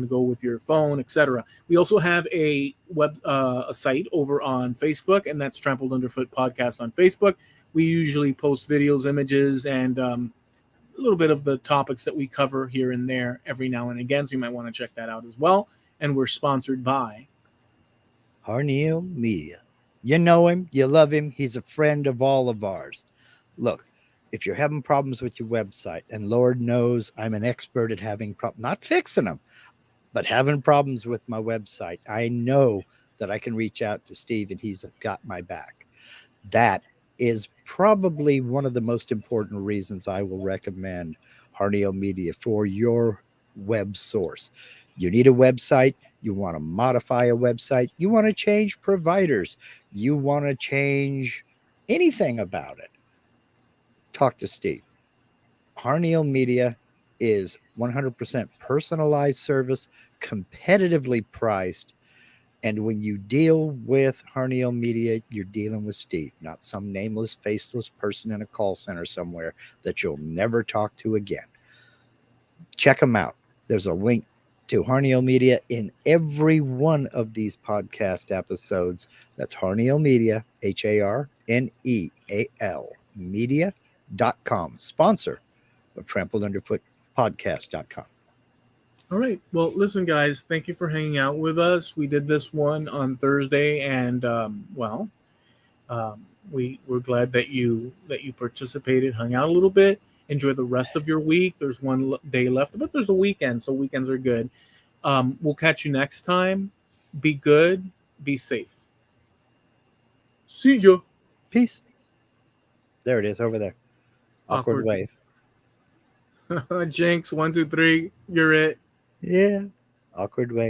go with your phone, etc. We also have a site over on Facebook, and that's Trampled Underfoot Podcast on Facebook. We usually post videos, images, and a little bit of the topics that we cover here and there every now and again, so you might want to check that out as well. And we're sponsored by
Harneil Media. You know him, you love him, he's a friend of all of ours. Look, if you're having problems with your website, and Lord knows I'm an expert at having problems, not fixing them, but having problems with my website, I know that I can reach out to Steve and he's got my back. That is probably one of the most important reasons I will recommend Harneil Media for your web source. You need a website, you want to modify a website, you want to change providers, you want to change anything about it. Talk to Steve. Harneil Media is 100% personalized service, competitively priced. And when you deal with Harneil Media, you're dealing with Steve, not some nameless, faceless person in a call center somewhere that you'll never talk to again. Check them out. There's a link to Harneil Media in every one of these podcast episodes. That's Harneil Media, HARNEAL media.com, sponsor of Trampled Underfoot podcast.com.
All right. Well, listen, guys, thank you for hanging out with us. We did this one on Thursday, and we're glad that you participated, hung out a little bit. Enjoy the rest of your week. There's one day left, but there's a weekend, so weekends are good. We'll catch you next time. Be good. Be safe. See ya.
Peace. There it is over there. Awkward wave.
Jinx, 1, 2, 3. You're it.
Yeah. Awkward wave.